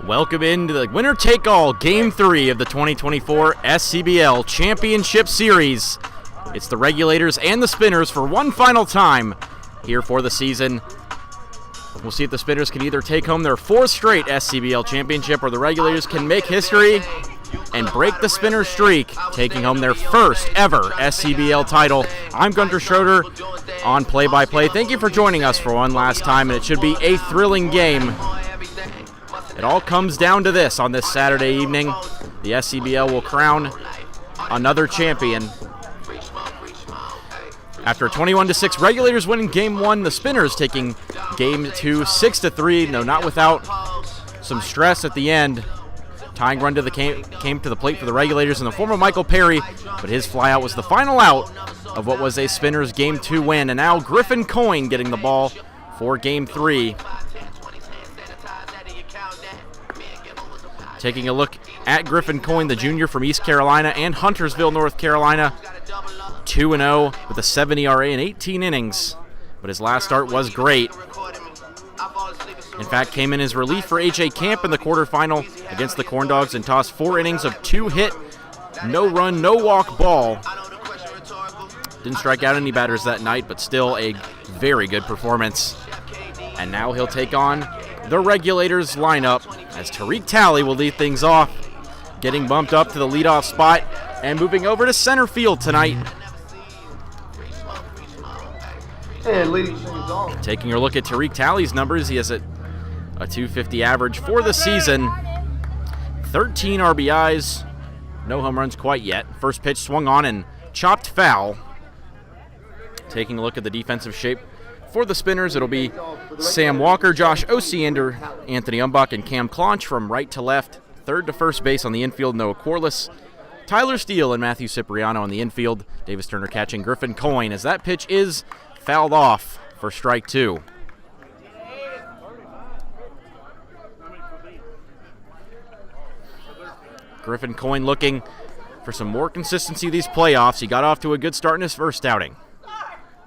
Welcome into the winner-take-all Game 3 of the 2024 SCBL Championship Series. It's the Regulators and the Spinners for one final time here for the season. We'll see if the Spinners can either take home their fourth straight SCBL Championship or the Regulators can make history and break the Spinners streak, taking home their first ever SCBL title. I'm Gunter Schroeder on play-by-play. Thank you for joining us for one last time, and it should be a thrilling game. It all comes down to this on this Saturday evening. The SCBL will crown another champion. After a 21-6 Regulators winning Game 1, the Spinners taking Game 2 6-3. No, not without some stress at the end. Tying run to the came to the plate for the Regulators in the form of Michael Perry, but his flyout was the final out of what was a Spinners Game 2 win. And now Griffin Coyne getting the ball for Game 3. Taking a look at Griffin Coyne, the junior from East Carolina and Huntersville, North Carolina. 2-0 with a 7 ERA in 18 innings, but his last start was great. In fact, came in as relief for A.J. Camp in the quarterfinal against the Corn Dogs and tossed 4 innings of 2-hit, no-run, no-walk ball. Didn't strike out any batters that night, but still a very good performance. And now he'll take on the Regulators lineup as Tariq Talley will lead things off, getting bumped up to the leadoff spot and moving over to center field tonight. Taking a look at Tariq Talley's numbers, he has a .250 average for the season. 13 RBIs, no home runs quite yet. First pitch swung on and chopped foul. Taking a look at the defensive shape for the Spinners, it'll be Sam Walker, Josh Osiander, Anthony Umbach, and Cam Clonch from right to left. Third to first base on the infield, Noah Corliss. Tyler Steele and Matthew Cipriano on the infield. Davis Turner catching Griffin Coyne as that pitch is fouled off for strike 2. Griffin Coyne looking for some more consistency these playoffs. He got off to a good start in his first outing.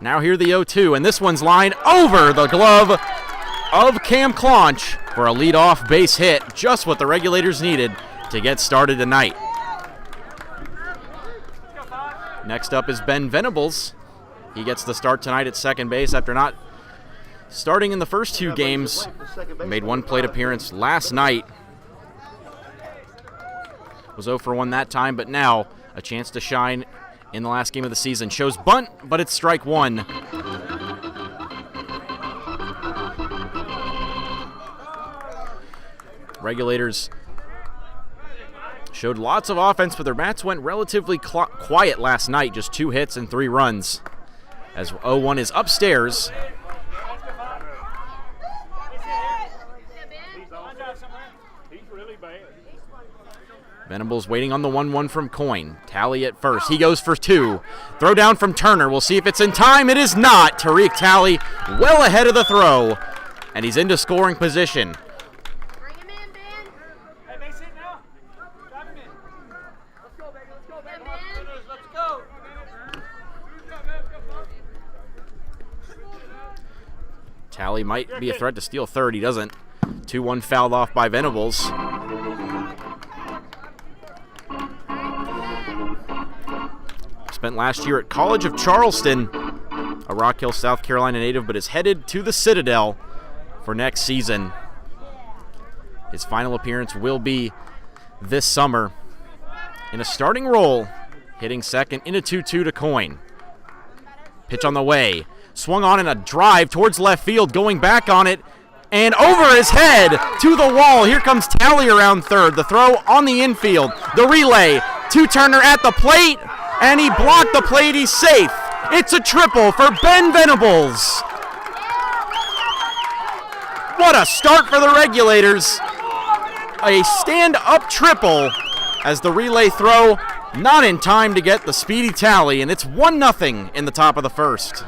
Now here the 0-2, and this one's lined over the glove of Cam Clonch for a leadoff base hit, just what the Regulators needed to get started tonight. Next up is Ben Venables. He gets the start tonight at second base after not starting in the first 2 games. Made one plate appearance last night. Was 0 for 1 that time, but now a chance to shine in the last game of the season. Shows bunt, but it's strike 1. Regulators showed lots of offense, but their bats went relatively quiet last night. Just 2 hits and 3 runs. As 0-1 is upstairs. Venables waiting on the 1-1 from Coyne. Talley at first. He goes for 2. Throw down from Turner. We'll see if it's in time. It is not. Tariq Talley well ahead of the throw. And he's into scoring position. Bring him in, Ben. Hey, base hit now. Drive him in. Let's go, baby. Let's go, baby. Let's go. Talley might be a threat to steal third. He doesn't. 2-1 fouled off by Venables. Spent last year at College of Charleston, a Rock Hill, South Carolina native, but is headed to the Citadel for next season. His final appearance will be this summer in a starting role, hitting second in a 2-2 to Coyne. Pitch on the way. Swung on in a drive towards left field, going back on it, and over his head to the wall. Here comes Talley around third. The throw on the infield. The relay to Turner at the plate, and he blocked the plate. He's safe. It's a triple for Ben Venables. What a start for the Regulators. A stand-up triple as the relay throw not in time to get the speedy Talley, and it's 1-0 in the top of the first.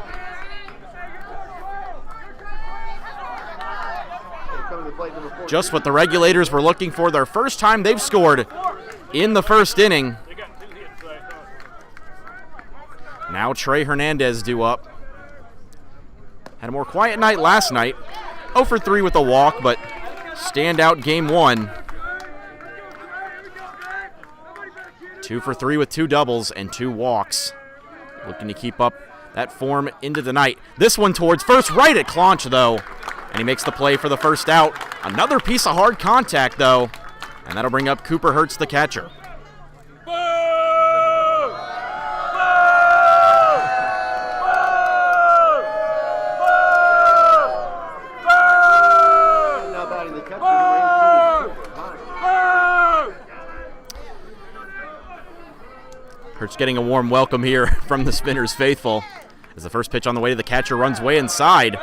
Just what the Regulators were looking for. Their first time they've scored in the first inning. Now Trey Hernandez due up. Had a more quiet night last night. 0 for 3 with a walk, but standout game 1. 2 for 3 with 2 doubles and 2 walks. Looking to keep up that form into the night. This one towards first, right at Claunch, though. And he makes the play for the first out. Another piece of hard contact, though. And that'll bring up Cooper Hertz, the catcher. Hertz getting a warm welcome here from the Spinners faithful as the first pitch on the way to the catcher runs way inside.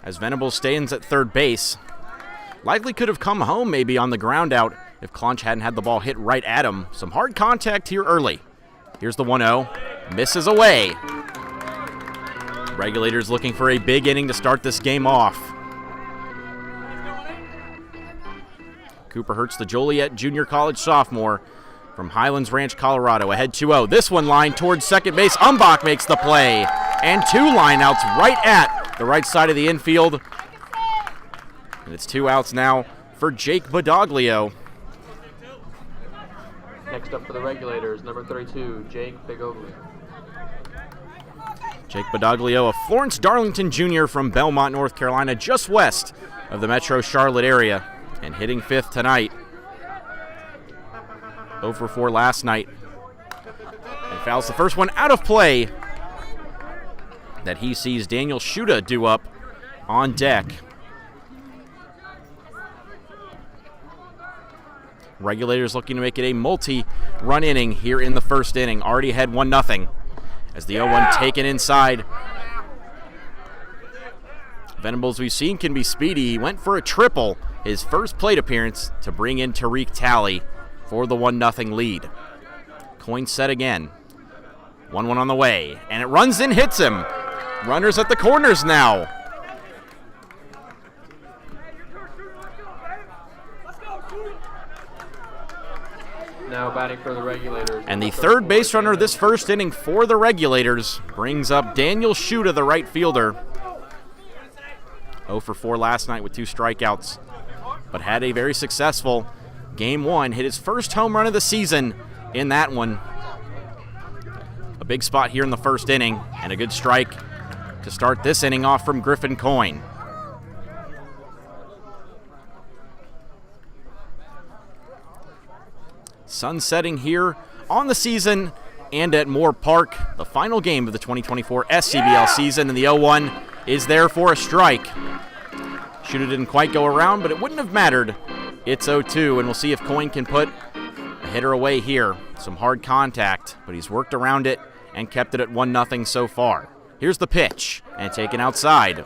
As Venables stands at third base. Likely could have come home maybe on the ground out if Claunch hadn't had the ball hit right at him. Some hard contact here early. Here's the 1-0. Misses away. Regulators looking for a big inning to start this game off. Cooper Hertz, the Joliet Junior College sophomore from Highlands Ranch, Colorado. Ahead 2-0. This one line towards second base. Umbach makes the play. And 2 lineouts right at the right side of the infield. And it's 2 outs now for Jake Badoglio. Next up for the Regulators, number 32, Jake Badoglio. Jake Badoglio, a Florence Darlington Jr. from Belmont, North Carolina, just west of the metro Charlotte area. And hitting 5th tonight. 0 for 4 last night. And fouls the first one out of play that he sees Daniel Schuda do up on deck. Regulators looking to make it a multi-run inning here in the first inning. Already ahead 1-0 as the 0-1 taken inside. Venables, we've seen, can be speedy. He went for a triple, his first plate appearance, to bring in Tariq Talley for the 1-0 lead. Coin set again. 1-1 on the way, and it runs in, hits him. Runners at the corners now. Now batting for the Regulators. And the third base runner this first inning for the Regulators brings up Daniel Schuda, the right fielder. 0 for 4 last night with 2 strikeouts, but had a very successful Game 1. Hit his first home run of the season in that one. A big spot here in the first inning, and a good strike to start this inning off from Griffin Coyne. Sun setting here on the season and at Moore Park, the final game of the 2024 SCBL season, and the 0-1 is there for a strike. Shooter didn't quite go around, but it wouldn't have mattered. It's 0-2, and we'll see if Coyne can put a hitter away here. Some hard contact, but he's worked around it and kept it at 1-0 so far. Here's the pitch, and taken outside.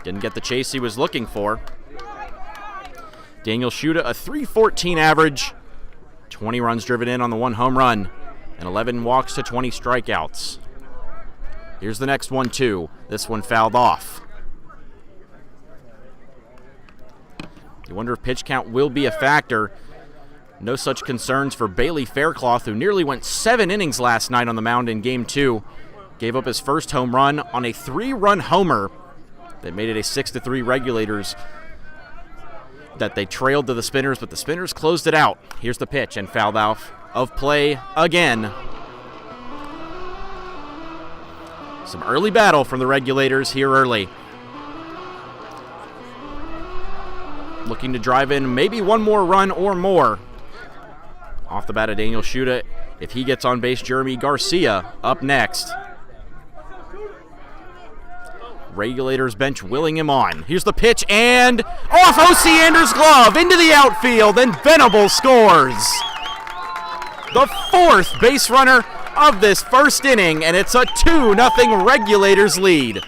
Didn't get the chase he was looking for. Daniel Schuda, a .314 average, 20 runs driven in on the 1 home run, and 11 walks to 20 strikeouts. Here's the next one, too. This one fouled off. You wonder if pitch count will be a factor. No such concerns for Bailey Faircloth, who nearly went 7 innings last night on the mound in Game 2. Gave up his first home run on a 3-run homer that made it a 6-3 Regulators that they trailed to the Spinners, but the Spinners closed it out. Here's the pitch, and fouled out of play again. Some early battle from the Regulators here early. Looking to drive in maybe one more run or more. Off the bat of Daniel Schuda. If he gets on base, Jeremy Garcia up next. Regulators bench willing him on. Here's the pitch, and off Osiander's glove into the outfield, and Venables scores. The 4th base runner of this first inning, and it's a 2-0 Regulators lead.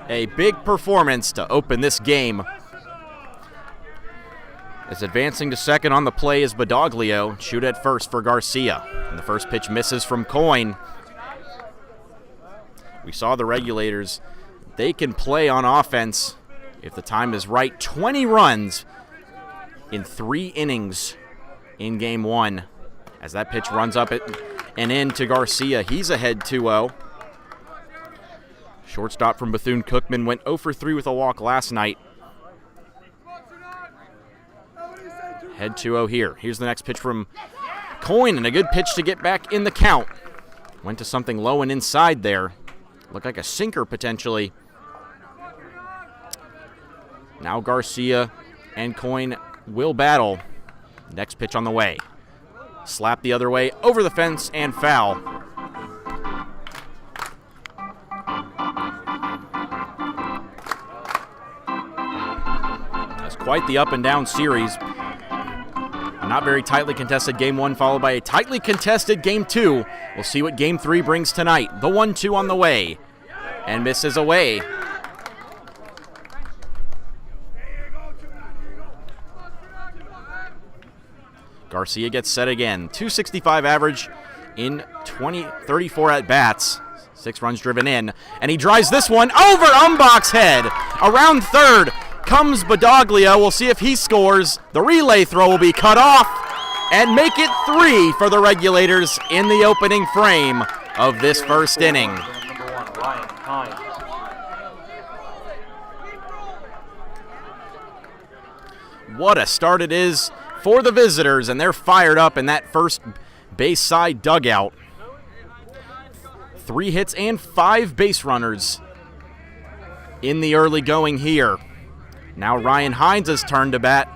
A big performance to open this game. As advancing to second on the play is Badoglio. Shoot at first for Garcia. And the first pitch misses from Coyne. We saw the Regulators. They can play on offense if the time is right. 20 runs in 3 innings in Game 1. As that pitch runs up and in to Garcia. He's ahead 2-0. Shortstop from Bethune-Cookman went 0 for 3 with a walk last night. Head 2-0 here. Here's the next pitch from Coyne, and a good pitch to get back in the count. Went to something low and inside there. Looked like a sinker potentially. Now Garcia and Coyne will battle. Next pitch on the way. Slap the other way, over the fence, and foul. That's quite the up and down series. A not very tightly contested Game 1 followed by a tightly contested Game 2. We'll see what Game 3 brings tonight. The 1-2 on the way. And misses away. Garcia gets set again. .265 average in 34 at-bats. 6 runs driven in. And he drives this one over Umbach's head. Around third comes Badaglia. We'll see if he scores. The relay throw will be cut off and make it 3 for the Regulators in the opening frame of this first inning. What a start it is for the visitors, and they're fired up in that first base side dugout. 3 hits and 5 base runners in the early going here. Now Ryan Hines' turn to bat.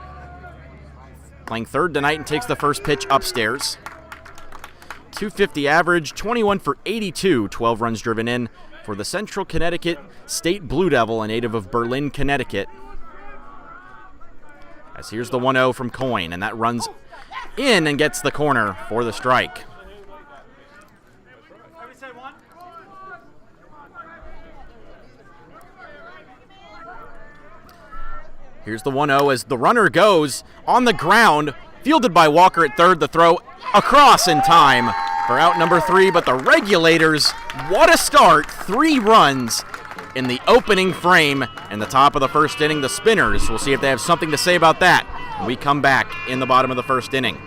Playing third tonight and takes the first pitch upstairs. .250 average, 21 for 82, 12 runs driven in for the Central Connecticut State Blue Devil, a native of Berlin, Connecticut. As here's the 1-0 from Coyne, and that runs in and gets the corner for the strike. Here's the 1-0 as the runner goes on the ground, fielded by Walker at third. The throw across in time for out number 3, but the Regulators, what a start. 3 runs in the opening frame in the top of the first inning. The Spinners, we'll see if they have something to say about that when we come back in the bottom of the first inning.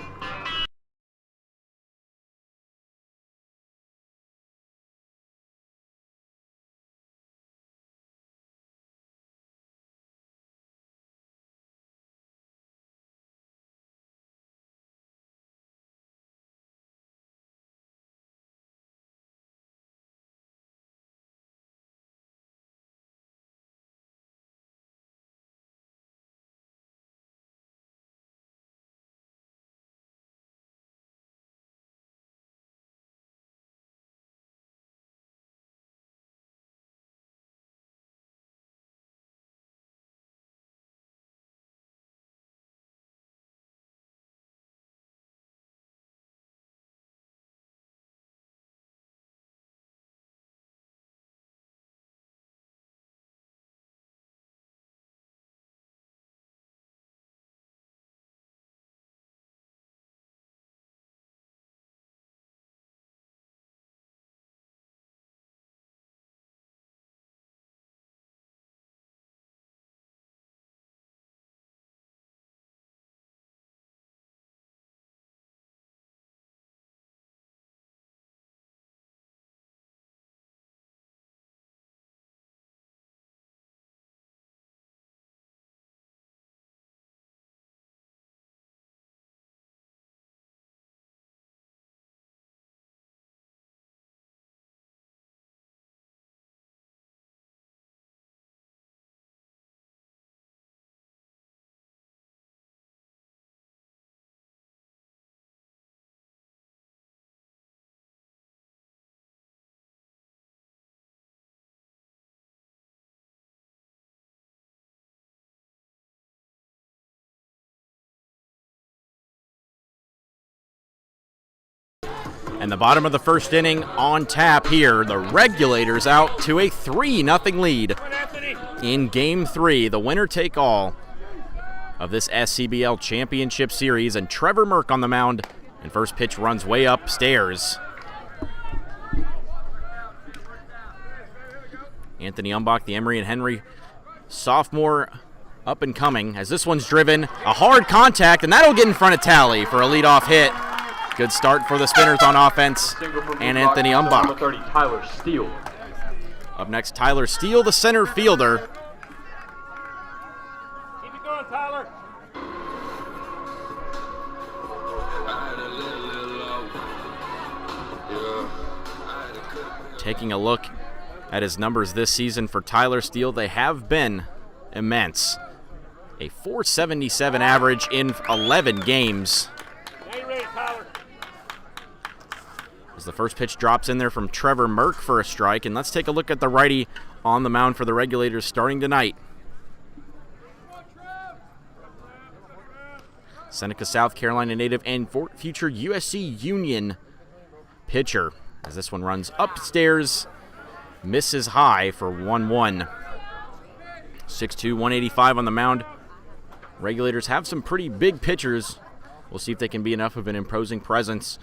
And the bottom of the first inning on tap here. The Regulators out to a 3-0 lead in Game 3. The winner-take-all of this SCBL Championship Series. And Trevor Merck on the mound. And first pitch runs way upstairs. Anthony Umbach, the Emory and Henry sophomore, up and coming. As this one's driven, a hard contact, and that'll get in front of Tally for a leadoff hit Good start for the Spinners on offense. And Anthony Number Umbach. 30, Tyler Steele. Up next, Tyler Steele, the center fielder. Keep it going, Tyler. Taking a look at his numbers this season for Tyler Steele, they have been immense. A .477 average in 11 games. Now you're ready, Tyler. As the first pitch drops in there from Trevor Merck for a strike. And let's take a look at the righty on the mound for the Regulators starting tonight. Seneca, South Carolina native and future USC Union pitcher. As this one runs upstairs, misses high for 1-1. 6'2", 185 on the mound. Regulators have some pretty big pitchers. We'll see if they can be enough of an imposing presence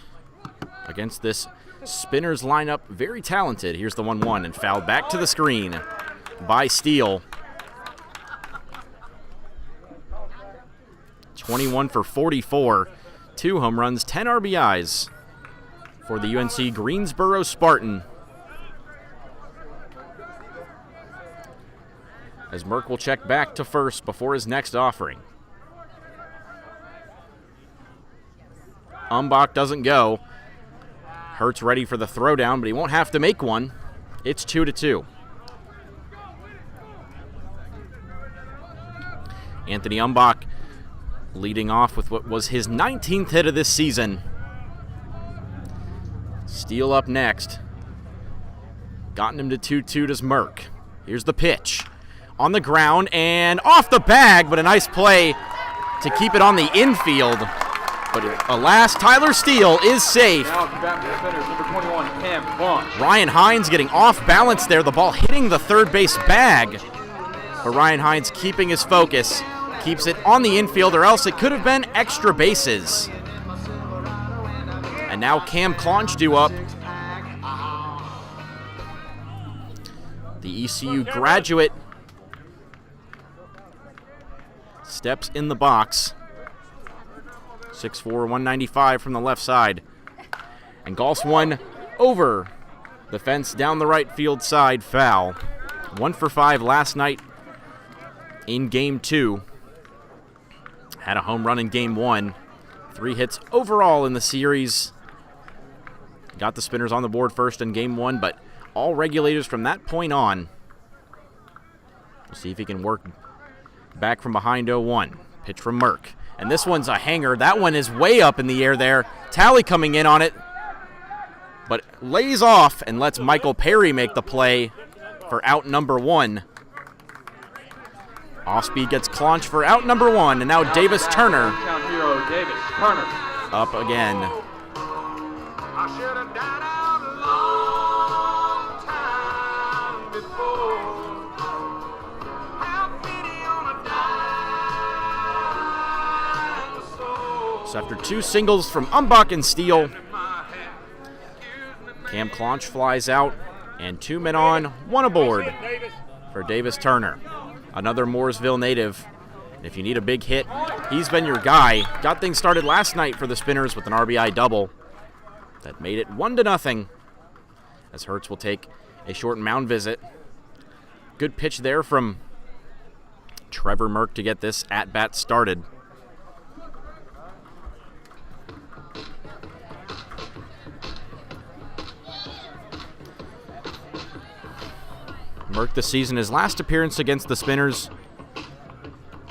against this Spinners lineup. Very talented. Here's the 1-1 and fouled back to the screen by Steele. 21 for 44. 2 home runs, 10 RBIs for the UNC Greensboro Spartan. As Merck will check back to first before his next offering. Umbach doesn't go. Hurts ready for the throwdown, but he won't have to make one. It's 2-2. Anthony Umbach leading off with what was his 19th hit of this season. Steele up next. Gotten him to 2-2 does Merck. Here's the pitch. On the ground and off the bag, but a nice play to keep it on the infield. But alas, Tyler Steele is safe. Now back to the Spinners, number 21, Cam Launch. Ryan Hines getting off balance there. The ball hitting the third base bag. But Ryan Hines keeping his focus. Keeps it on the infield, or else it could have been extra bases. And now Cam Claunch due up. The ECU graduate steps in the box. 6'4", 195 from the left side. And golfs one over the fence down the right field side, foul. 1 for 5 last night in Game 2. Had a home run in Game 1. 3 hits overall in the series. Got the Spinners on the board first in Game 1, but all Regulators from that point on. We'll see if he can work back from behind 0-1. Pitch from Merck. And this one's a hanger. That one is way up in the air there. Talley coming in on it, but lays off and lets Michael Perry make the play for out number 1. Off-speed gets Claunch for out number 1, and now Davis Turner Count hero Davis Turner. up again. I should have died out a long time before. Have pity on a dinosaur. So after 2 singles from Umbach and Steele, Cam Claunch flies out, and 2 men on, 1 aboard for Davis Turner. Another Mooresville native. If you need a big hit, he's been your guy. Got things started last night for the Spinners with an RBI double that made it 1-0, as Hertz will take a short mound visit. Good pitch there from Trevor Merck to get this at-bat started. Merck this season, his last appearance against the Spinners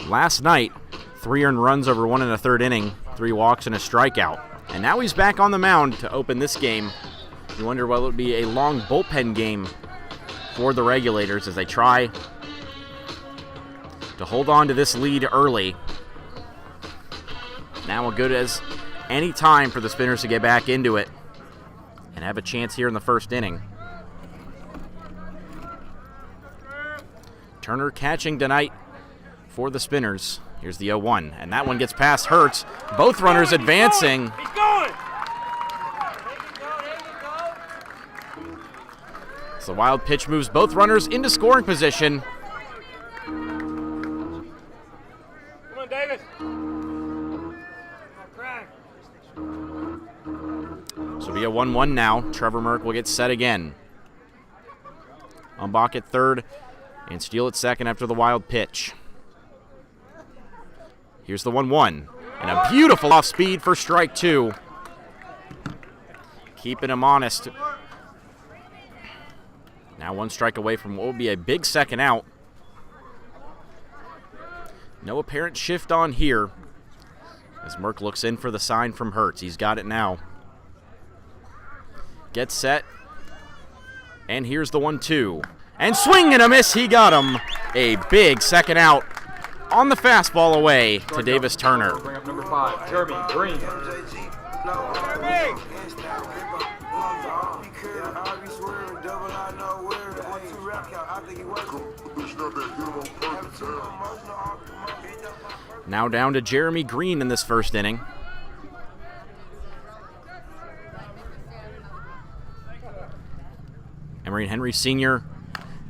last night, 3 earned runs over 1 1/3 inning, 3 walks and a strikeout. And now he's back on the mound to open this game. You wonder what would be a long bullpen game for the Regulators as they try to hold on to this lead early. Now as good as any time for the Spinners to get back into it and have a chance here in the first inning. Turner catching tonight for the Spinners. Here's the 0-1, and that one gets past Hertz. Both runners advancing. He's going. So the wild pitch moves both runners into scoring position. Come on, Davis. Come on, crack. 1-1 now. Trevor Merck will get set again. Umbach at third and Steele at second after the wild pitch. Here's the 1-1. And a beautiful off speed for strike 2. Keeping him honest. Now 1 strike away from what will be a big second out. No apparent shift on here as Merck looks in for the sign from Hertz. He's got it now. Gets set. And here's the 1-2. And swing and a miss. He got him. A big second out on the fastball away to Davis Turner. Bring up number 5, Jeremy Green. Now down to Jeremy Green in this first inning. Emory Henry Sr.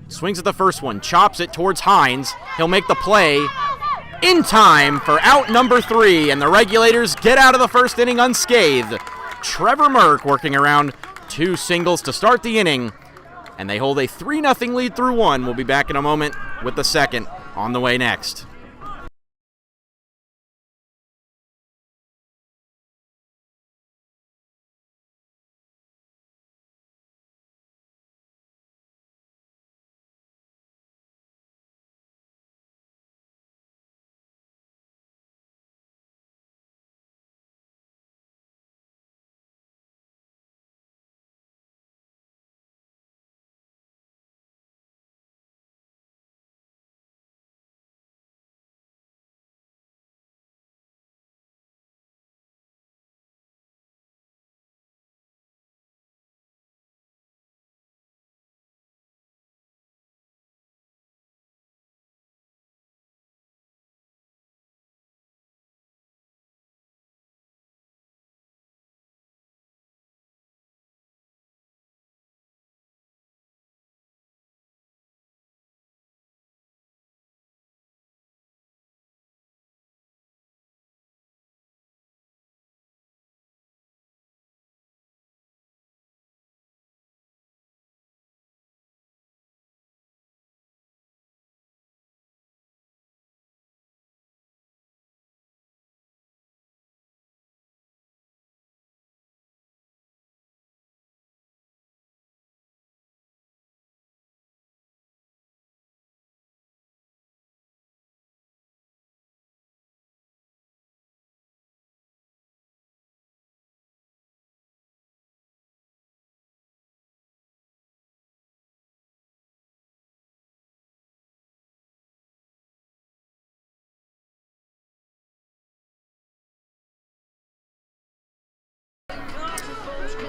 swings at the first one, chops it towards Hines. He'll make the play in time for out number 3, and the Regulators get out of the first inning unscathed. Trevor Merck working around 2 singles to start the inning, and they hold a 3-0 lead through 1. We'll be back in a moment with the second on the way next.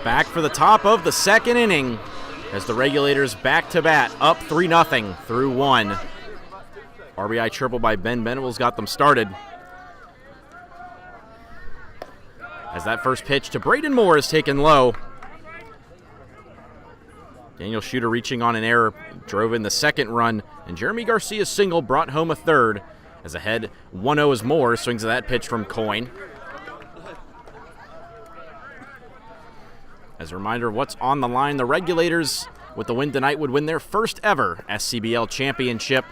Back for the top of the second inning as the Regulators back to bat, up 3-0 through 1. RBI triple by Ben Venables got them started. As that first pitch to Braden Moore is taken low. Daniel Shooter reaching on an error drove in the second run, and Jeremy Garcia's single brought home a third. As ahead 1-0 is Moore, swings at that pitch from Coyne. As a reminder of what's on the line, the Regulators, with the win tonight, would win their first ever SCBL championship,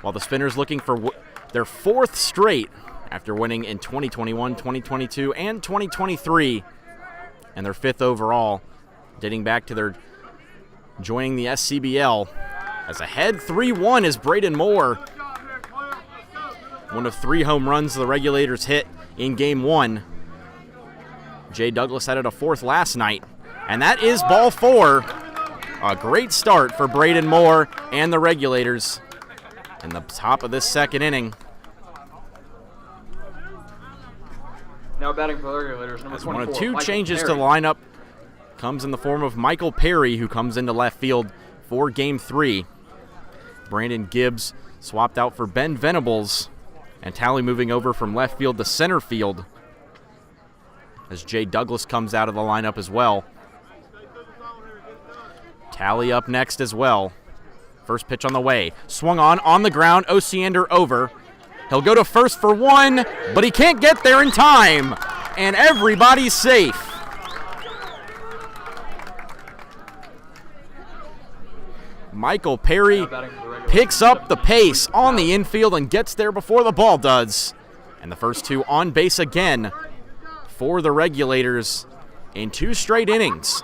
while the Spinners looking for their 4th straight after winning in 2021, 2022, and 2023, and their 5th overall, dating back to their joining the SCBL. As ahead 3-1 is Braden Moore. One of 3 home runs the Regulators hit in Game 1. Jay Douglas added a 4th last night. And that is ball 4. A great start for Braden Moore and the Regulators in the top of this second inning. Now batting for the Regulators, number 24. One of 2 Michael changes Perry. to the lineup comes in the form of Michael Perry, who comes into left field for Game 3. Brandon Gibbs swapped out for Ben Venables, and Talley moving over from left field to center field as Jay Douglas comes out of the lineup as well. Talley up next as well. First pitch on the way. Swung on the ground. Osiander over. He'll go to first for 1, but he can't get there in time. And everybody's safe. Michael Perry Now batting for the Regulators, picks up the 17, pace on Tally. the infield and gets there before the ball does. And the first two on base again for the Regulators in 2 straight innings.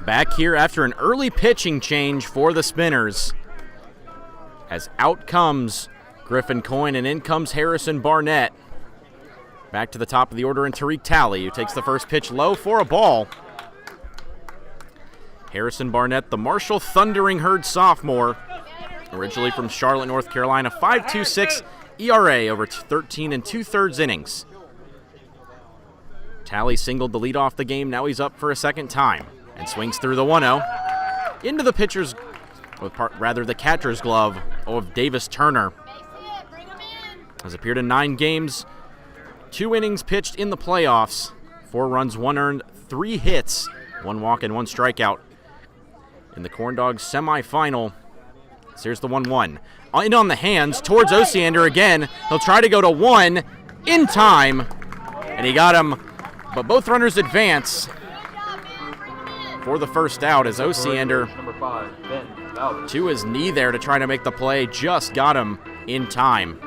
Back here after an early pitching change for the Spinners. As out comes Griffin Coyne and in comes Harrison Barnett. Back to the top of the order in Tariq Talley, who takes the first pitch low for a ball. Harrison Barnett, the Marshall Thundering Herd sophomore, originally from Charlotte, North Carolina, 5.26 ERA over 13 2/3 innings. Talley singled the lead off the game. Now he's up for a second time and swings through the 1-0 into the pitcher's, the catcher's glove of Davis Turner. Has appeared in 9 games, 2 innings pitched in the playoffs, 4 runs, 1 earned, 3 hits, 1 walk and 1 strikeout in the Corn Dogs semifinal. So here's the 1-1. In on the hands towards Osiander again. He'll try to go to 1 in time, and he got him, but both runners advance for the first out as Osiander Number 5, Ben Bowden. to his knee there to try to make the play. Just got him in time.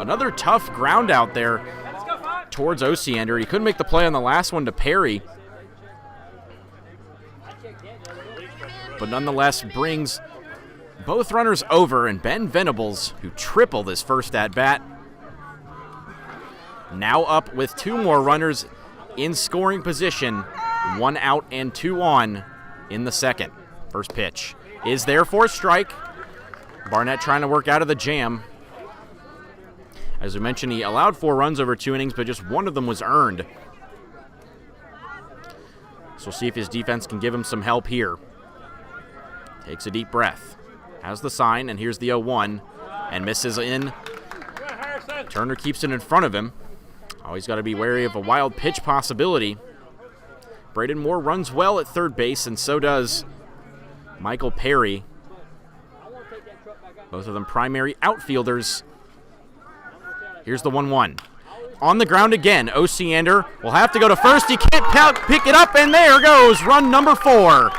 Another tough ground out there towards Osiander. He couldn't make the play on the last one to Perry, but nonetheless brings both runners over, and Ben Venables, who tripled his first at-bat, now up with 2 more runners in scoring position, 1 out and 2 on in the second. First pitch is there for a strike. Barnett trying to work out of the jam. As we mentioned, he allowed 4 runs over 2 innings, but just 1 of them was earned. So we'll see if his defense can give him some help here. Takes a deep breath. Has the sign, and here's the 0-1, and misses in. Turner keeps it in front of him. Always got to be wary of a wild pitch possibility. Braden Moore runs well at third base, and so does Michael Perry. Both of them primary outfielders. Here's the 1-1. On the ground again, Osiander will have to go to first. He can't pick it up, and there goes run number 4.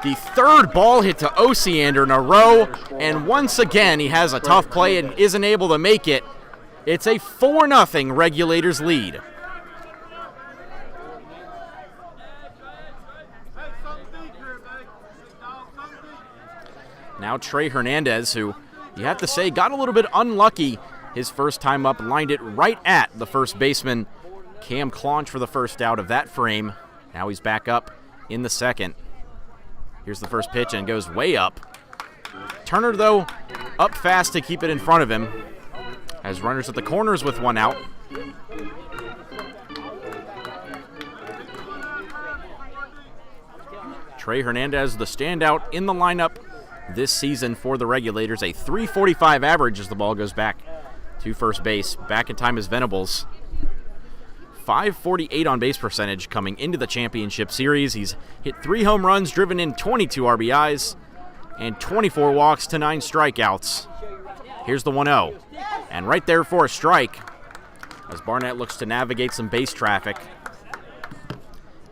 The third ball hit to Osiander in a row, and once again he has a tough play and isn't able to make it. It's a 4-0 Regulators lead. Now Trey Hernandez, who you have to say got a little bit unlucky his first time up, lined it right at the first baseman, Cam Claunch, for the first out of that frame. Now he's back up in the second. Here's the first pitch, and goes way up. Turner, though, up fast to keep it in front of him. Has runners at the corners with 1 out. Trey Hernandez, the standout in the lineup this season for the Regulators. A .345 average as the ball goes back to first base. Back in time is Venables. .548 on base percentage coming into the championship series. He's hit 3 home runs, driven in 22 RBIs, and 24 walks to 9 strikeouts. Here's the 1-0. And right there for a strike as Barnett looks to navigate some base traffic.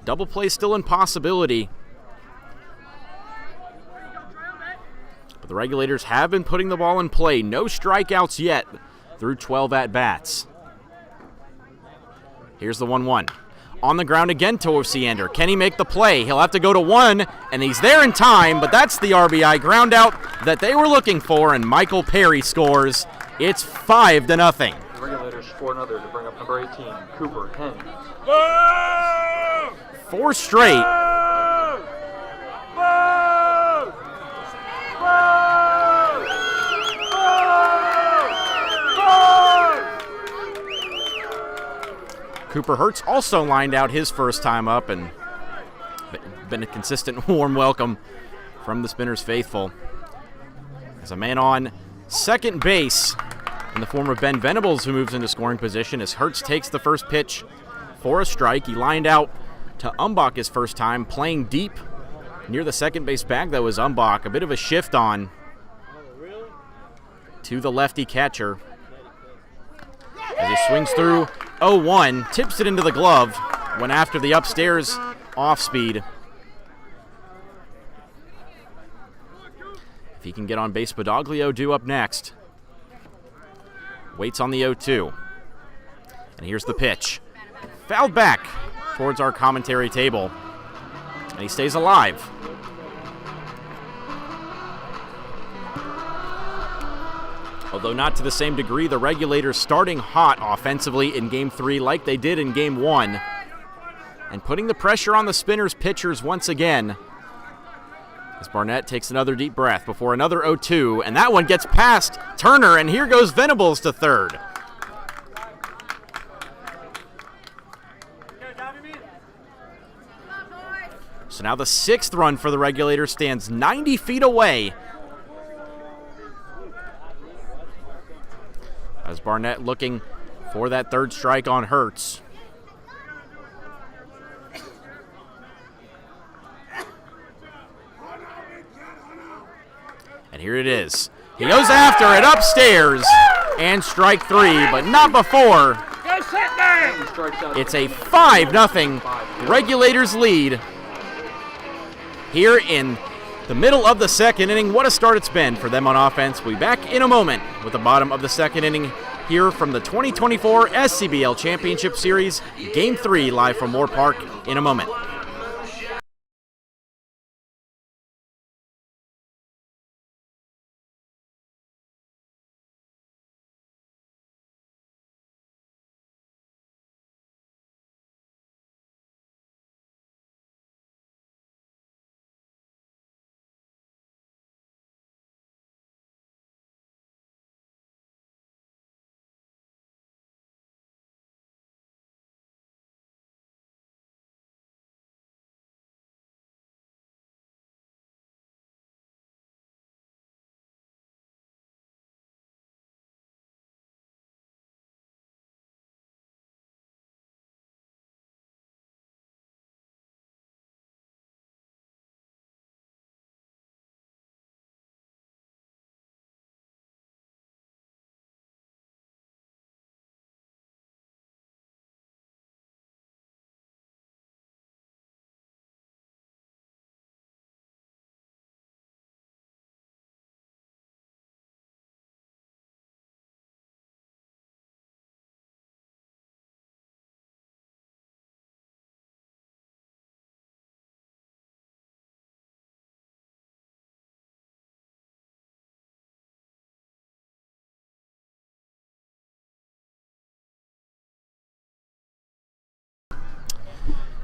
Double play still in possibility. But the Regulators have been putting the ball in play. No strikeouts yet through 12 at-bats. Here's the 1-1. On the ground again to Osiander. Can he make the play? He'll have to go to 1, and he's there in time, but that's the RBI ground out that they were looking for, and Michael Perry scores. It's 5-0. The Regulators score another to bring up number 18, Cooper Henn. 4 straight. Cooper Hertz also lined out his first time up, and been a consistent warm welcome from the Spinners faithful. As a man on second base in the form of Ben Venables, who moves into scoring position as Hertz takes the first pitch for a strike. He lined out to Umbach his first time, playing deep near the second base bag. That was Umbach. A bit of a shift on to the lefty catcher as he swings through 0-1, tips it into the glove, went after the upstairs off speed. If he can get on base, Badoglio due up next. Waits on the 0-2. And here's the pitch. Fouled back towards our commentary table. And he stays alive. Although not to the same degree, the Regulators starting hot offensively in Game 3 like they did in Game 1. And putting the pressure on the Spinners pitchers once again. As Barnett takes another deep breath before another 0-2. And that one gets past Turner, and here goes Venables to third. So now the 6th run for the Regulators stands 90 feet away. As Barnett looking for that third strike on Hertz. And here it is. He goes after it upstairs, and strike 3, but not before. It's a 5-0 Regulators lead here in the middle of the second inning. What a start it's been for them on offense. We'll be back in a moment with the bottom of the second inning here from the 2024 SCBL Championship Series, Game 3, live from Moore Park in a moment.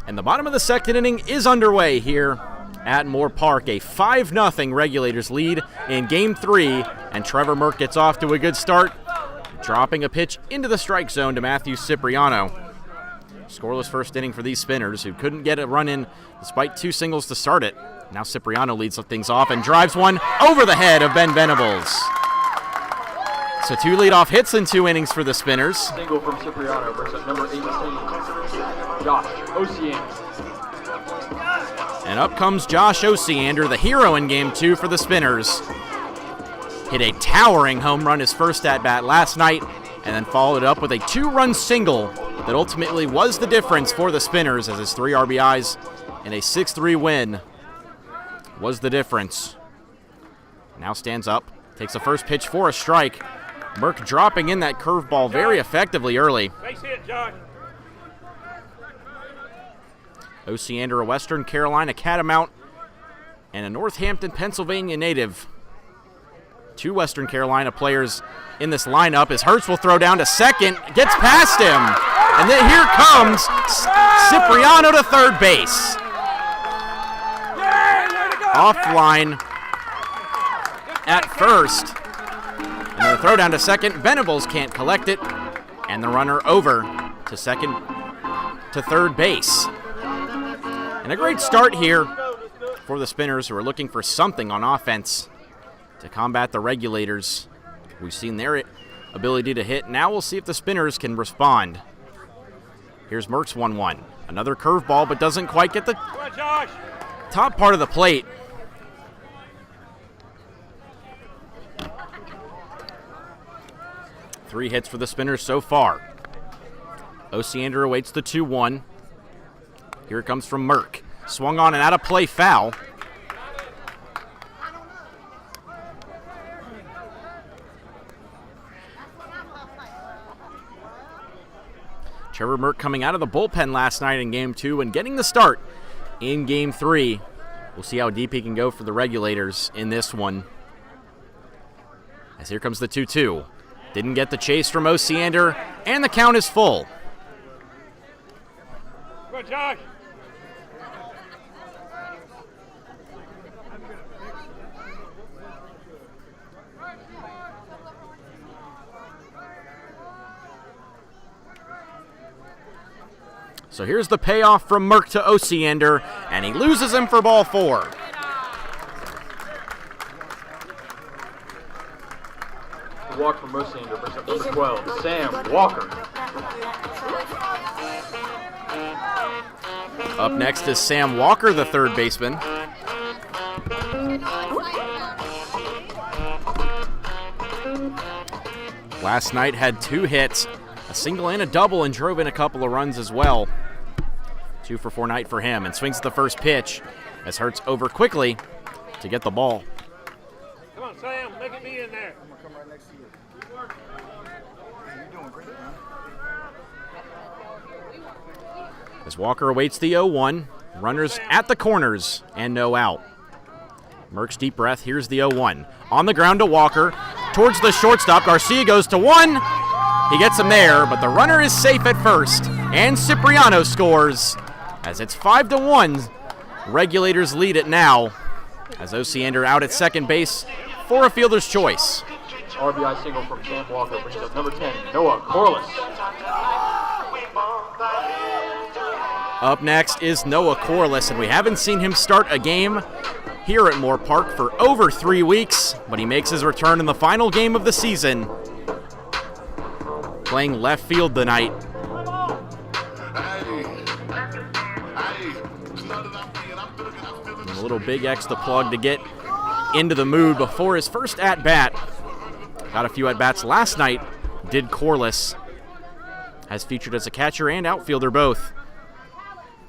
And the bottom of the second inning is underway here at Moore Park. A 5-0 Regulators lead in Game 3, and Trevor Merck gets off to a good start, dropping a pitch into the strike zone to Matthew Cipriano. Scoreless first inning for these Spinners, who couldn't get a run in despite 2 singles to start it. Now Cipriano leads things off and drives one over the head of Ben Venables. So 2 leadoff hits in 2 innings for the Spinners. Single from Cipriano brings up number 18, Josh Oceander. And up comes Josh Oceander, the hero in Game 2 for the Spinners. Hit a towering home run his first at-bat last night, and then followed it up with a 2-run single that ultimately was the difference for the Spinners, as his 3 RBIs and a 6-3 win was the difference. Now stands up, takes a first pitch for a strike. Merck dropping in that curveball very effectively early. Base hit, Josh. Oceander, a Western Carolina Catamount, and a Northampton, Pennsylvania native. 2 Western Carolina players in this lineup, as Hertz will throw down to second, gets past him, and then here comes Cipriano to third base. Offline at first, and then the throw down to second. Venables can't collect it, and the runner over to second to third base. And a great start here for the Spinners, who are looking for something on offense to combat the Regulators. We've seen their ability to hit. Now we'll see if the Spinners can respond. Here's Merck's 1-1. Another curveball, but doesn't quite get the top part of the plate. Three hits for the Spinners so far. Oceander awaits the 2-1. Here it comes from Merck. Swung on and out of play, foul. Trevor Merck coming out of the bullpen last night in Game 2 and getting the start in Game 3. We'll see how deep he can go for the Regulators in this one. As here comes the 2-2. Didn't get the chase from Oceander, and the count is full. Good, Josh. So here's the payoff from Merck to Oceander, and he loses him for ball 4. The walk from Oceander brings up number 12, Sam Walker. Up next is Sam Walker, the third baseman. Last night had 2 hits, a single and a double, and drove in a couple of runs as well. 2 for 4 night for him, and swings the first pitch as Hertz over quickly to get the ball. Come on, Sam, make it be in there. I'm gonna come right next to you. You're doing great, man. As Walker awaits the 0-1, runners at the corners and no out. Merck's deep breath, here's the 0-1. On the ground to Walker, towards the shortstop, Garcia goes to 1. He gets him there, but the runner is safe at first, and Cipriano scores. As it's 5-1, Regulators lead it now, as Oceander out at second base for a fielder's choice. RBI single from Sam Walker brings up number 10, Noah Corliss. Up next is Noah Corliss, and we haven't seen him start a game here at Moore Park for over 3 weeks, but he makes his return in the final game of the season, playing left field tonight. A little Big X to plug to get into the mood before his first at-bat. Got a few at-bats last night, did Corliss. Has featured as a catcher and outfielder both.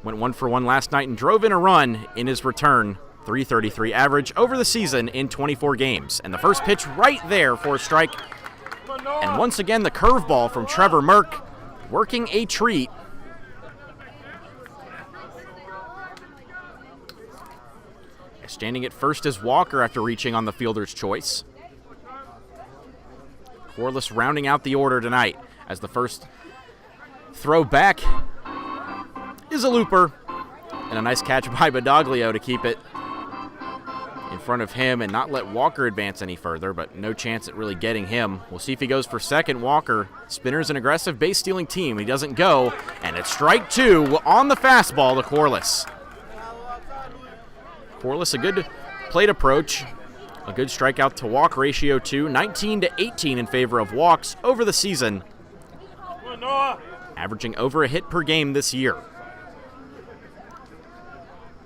Went 1 for 1 last night and drove in a run in his return. .333 average over the season in 24 games. And the first pitch right there for a strike. And once again, the curveball from Trevor Merck working a treat. Standing at first is Walker after reaching on the fielder's choice. Corliss rounding out the order tonight as the first throw back is a looper And a nice catch by Badoglio to keep it in front of him and not let Walker advance any further, but no chance at really getting him. We'll see if he goes for second. Walker, spinner's an aggressive base-stealing team. He doesn't go, and it's strike two on the fastball to Corliss. Corliss, a good plate approach, a good strikeout to walk ratio too, 19-18 in favor of walks over the season, averaging over a hit per game this year.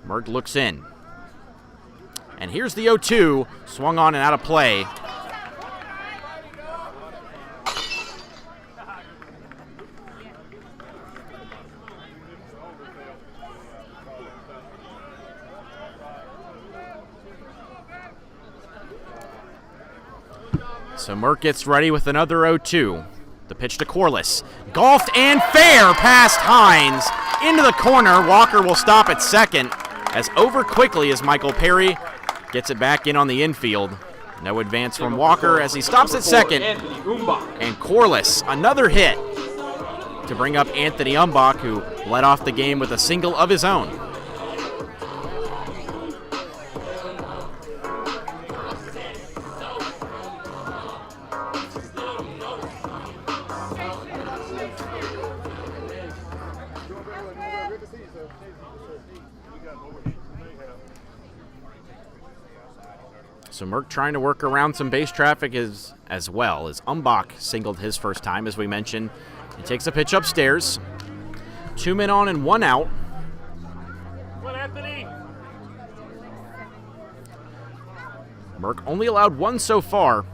Merck looks in. And here's the 0-2, swung on and out of play. So Merck gets ready with another 0-2. The pitch to Corliss. Golfed and fair past Hines. Into the corner. Walker will stop at second as over quickly as Michael Perry gets it back in on the infield. No advance from Walker as he stops at second. And Corliss, another hit to bring up Anthony Umbach, who led off the game with a single of his own. So Merck trying to work around some base traffic as well, as Umbach singled his first time, as we mentioned. He takes a pitch upstairs. 2 men on and 1 out. Merck only allowed 1 so far.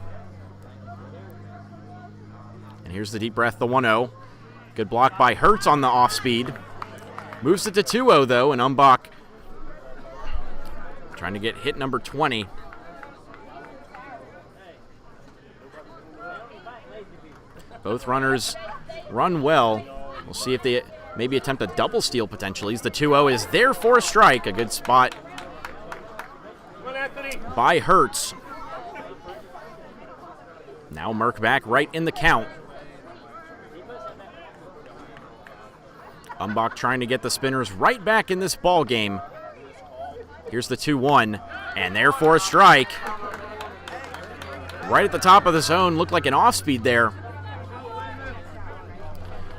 And here's the deep breath, the 1-0. Good block by Hertz on the off speed. Moves it to 2-0 though, and Umbach trying to get hit number 20. Both runners run well. We'll see if they maybe attempt a double steal potentially. The 2-0 is there for a strike. A good spot by Hertz. Now Merck back right in the count. Umbach trying to get the spinners right back in this ball game. Here's the 2-1, and there for a strike. Right at the top of the zone, looked like an off-speed there.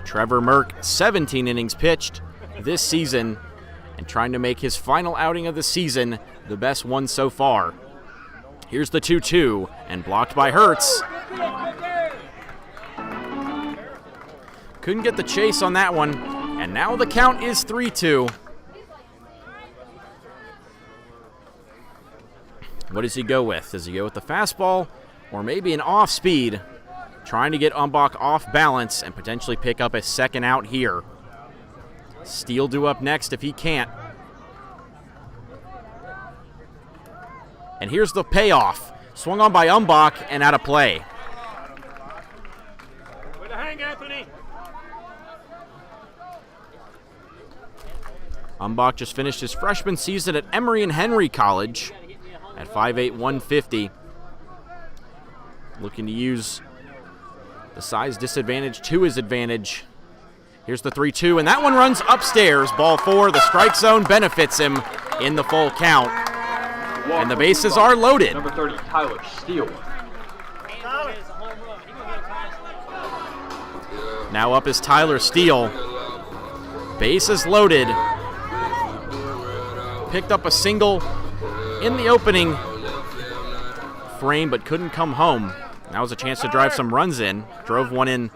Trevor Merck, 17 innings pitched this season, and trying to make his final outing of the season the best one so far. Here's the 2-2, and blocked by Hertz. Couldn't get the chase on that one, and now the count is 3-2. What does he go with? Does he go with the fastball or maybe an off speed? Trying to get Umbach off balance and potentially pick up a second out here. Steele due up next if he can't. And here's the payoff. Swung on by Umbach and out of play. Way to hang, Anthony. Umbach just finished his freshman season at Emory and Henry College at 5'8", 150. Looking to use the size disadvantage to his advantage. Here's the 3-2, and that one runs upstairs. Ball 4, the strike zone benefits him in the full count. And the bases are loaded. Number 30, Tyler Steele. Now up is Tyler Steele. Bases loaded. Picked up a single in the opening frame, but couldn't come home. That was a chance to drive some runs in. Drove one in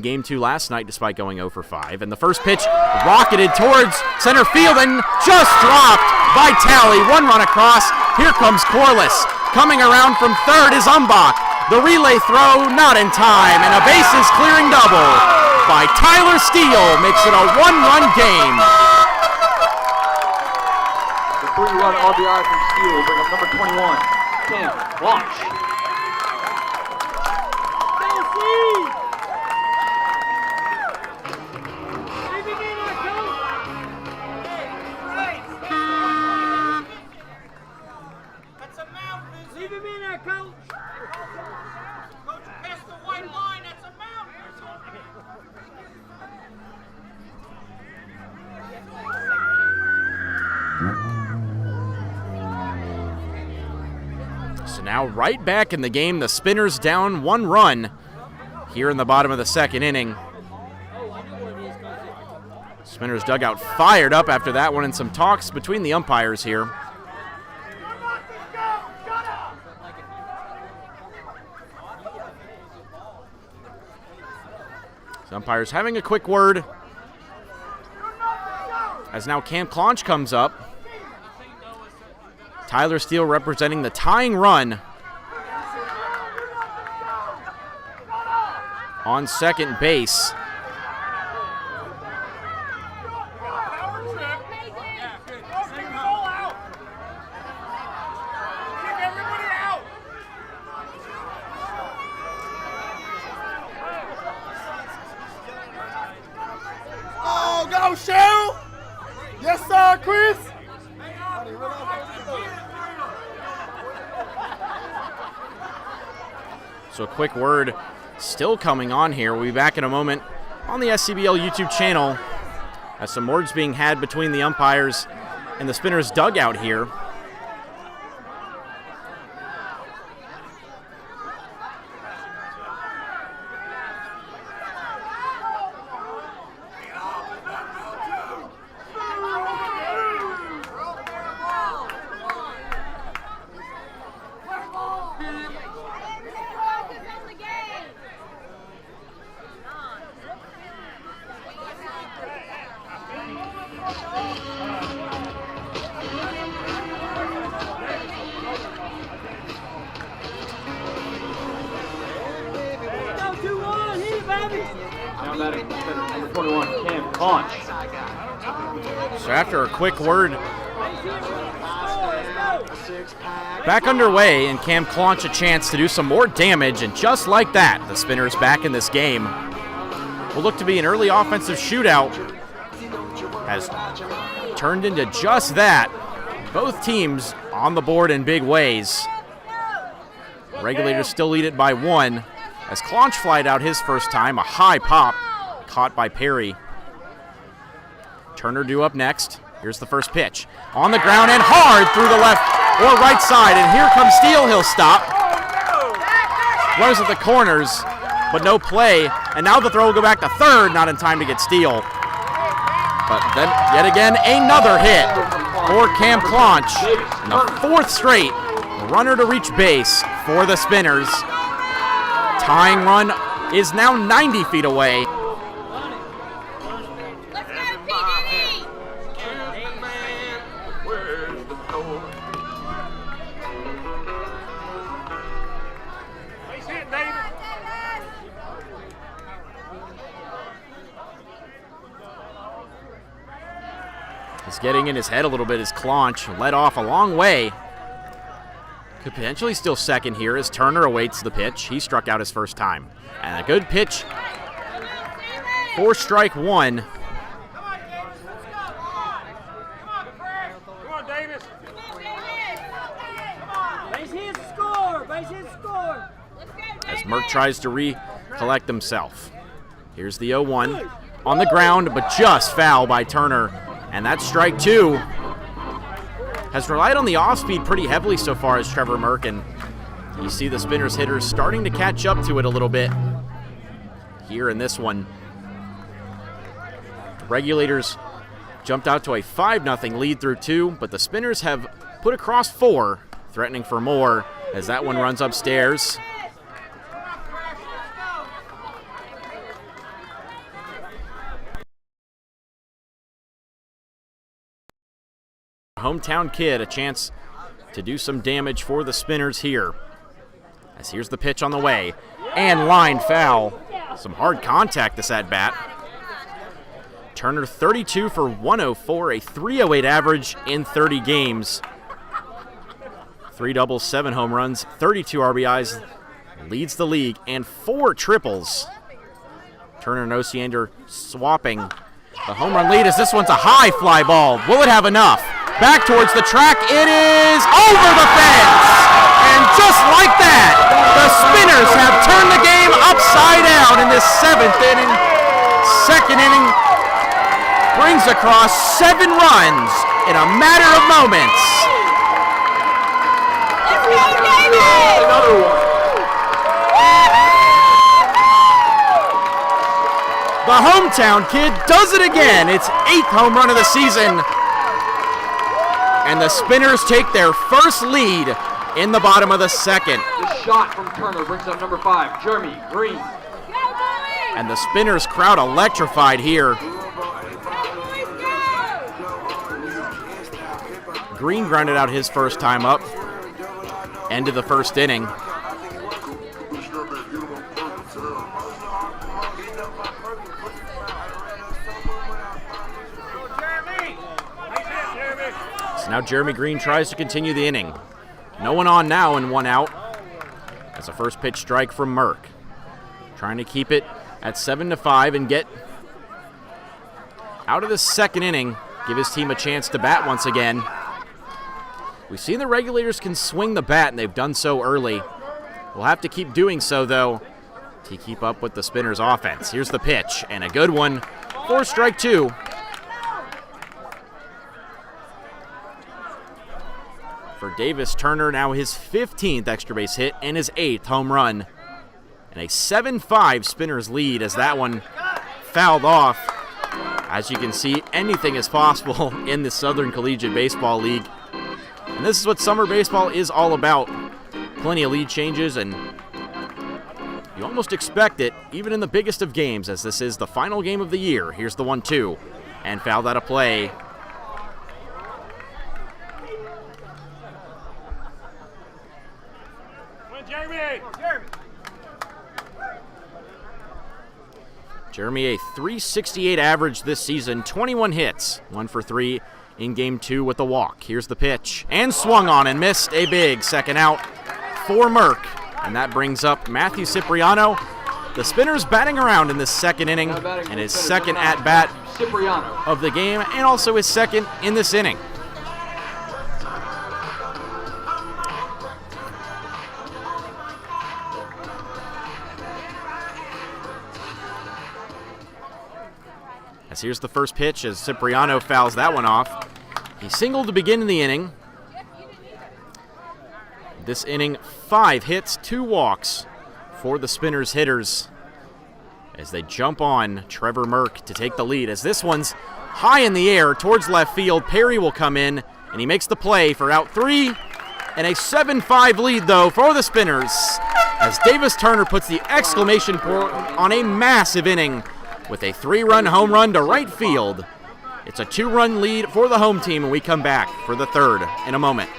Game 2 last night despite going 0 for 5. And the first pitch rocketed towards center field and just dropped by Talley. 1 run across. Here comes Corliss. Coming around from third is Umbach. The relay throw not in time, and a bases clearing double by Tyler Steele makes it a 1-run game. The 3-run RBI from Steele will bring up number 21, Cam Launch. Leave him in there, Coach. Coach, past the white line, that's a mountain. So now right back in the game, the Spinners down 1 run here in the bottom of the 2nd inning. Spinners dugout fired up after that one and some talks between the umpires here. So umpires having a quick word as now Cam Clonch comes up. Tyler Steele representing the tying run on second base. Oh, go, Cheryl! Yes, sir, Chris! So a quick word still coming on here. We'll be back in a moment on the SCBL YouTube channel as some words being had between the umpires and the Spinners dugout here. Now batting number 21, Cam Clonch. So after a quick word, back underway, and Cam Clonch a chance to do some more damage, and just like that, the Spinners back in this game. Will look to be an early offensive shootout. Has turned into just that. Both teams on the board in big ways. Regulators still lead it by 1 as Clonch flied out his first time, a high pop caught by Perry. Turner due up next. Here's the first pitch. On the ground and hard through the left or right side, and here comes Steele. He'll stop. Runs at the corners, but no play, and now the throw will go back to third, not in time to get Steele. But then, yet again, another hit for Cam Clonch. And the 4th straight runner to reach base for the Spinners. Tying run is now 90 feet away. Let's go, PDD! He's getting in his head a little bit as Clonch led off a long way. Could potentially still second here as Turner awaits the pitch. He struck out his first time. And a good pitch for strike 1. Come on, Davis. Base hit, score! Base hit, score! As Merck tries to recollect himself. Here's the 0-1 on the ground, but just foul by Turner. And that's strike 2. Has relied on the off-speed pretty heavily so far as Trevor Merck, and you see the Spinners hitters starting to catch up to it a little bit here in this one. Regulators jumped out to a 5-0 lead through 2, but the Spinners have put across 4, threatening for more as that one runs upstairs. Hometown kid, a chance to do some damage for the Spinners here. As here's the pitch on the way, and line foul. Some hard contact this at bat. Turner 32 for 104, a 308 average in 30 games. 3 doubles, 7 home runs, 32 RBIs, leads the league, and 4 triples. Turner and Osiander swapping the home run lead as this one's a high fly ball. Will it have enough? Back towards the track, it is over the fence! And just like that, the Spinners have turned the game upside down in this 7th inning. Second inning brings across 7 runs in a matter of moments. Let's go, David! Another one. The hometown kid does it again. It's 8th home run of the season. And the Spinners take their first lead in the bottom of the second. The shot from Turner brings up number 5, Jeremy Green. And the Spinners crowd electrified here. Green grounded out his first time up. End of the first inning. So now Jeremy Green tries to continue the inning. No one on now and 1 out. That's a first pitch strike from Merck. Trying to keep it at 7-5 and get out of the second inning. Give his team a chance to bat once again. We've seen the Regulators can swing the bat, and they've done so early. We'll have to keep doing so, though, to keep up with the Spinners' offense. Here's the pitch, and a good one for strike 2. For Davis Turner, now his 15th extra base hit and his 8th home run. And a 7-5 Spinners lead as that one fouled off. As you can see, anything is possible in the Southern Collegiate Baseball League. And this is what summer baseball is all about. Plenty of lead changes, and you almost expect it, even in the biggest of games, as this is the final game of the year. Here's the 1-2, and fouled out of play. Jeremy, a .368 average this season, 21 hits, 1 for 3 in Game 2 with the walk. Here's the pitch, and swung on and missed a big second out for Merck. And that brings up Matthew Cipriano. The Spinners batting around in this second inning, and his second at-bat of the game, and also his second in this inning. As here's the first pitch as Cipriano fouls that one off. He singled to begin the inning. This inning, 5 hits, 2 walks for the Spinners hitters as they jump on Trevor Merck to take the lead. As this one's high in the air towards left field, Perry will come in, and he makes the play for out 3. And a 7-5 lead, though, for the Spinners as Davis Turner puts the exclamation point on a massive inning with a 3-run home run to right field. It's a 2-run lead for the home team, and we come back for the third in a moment.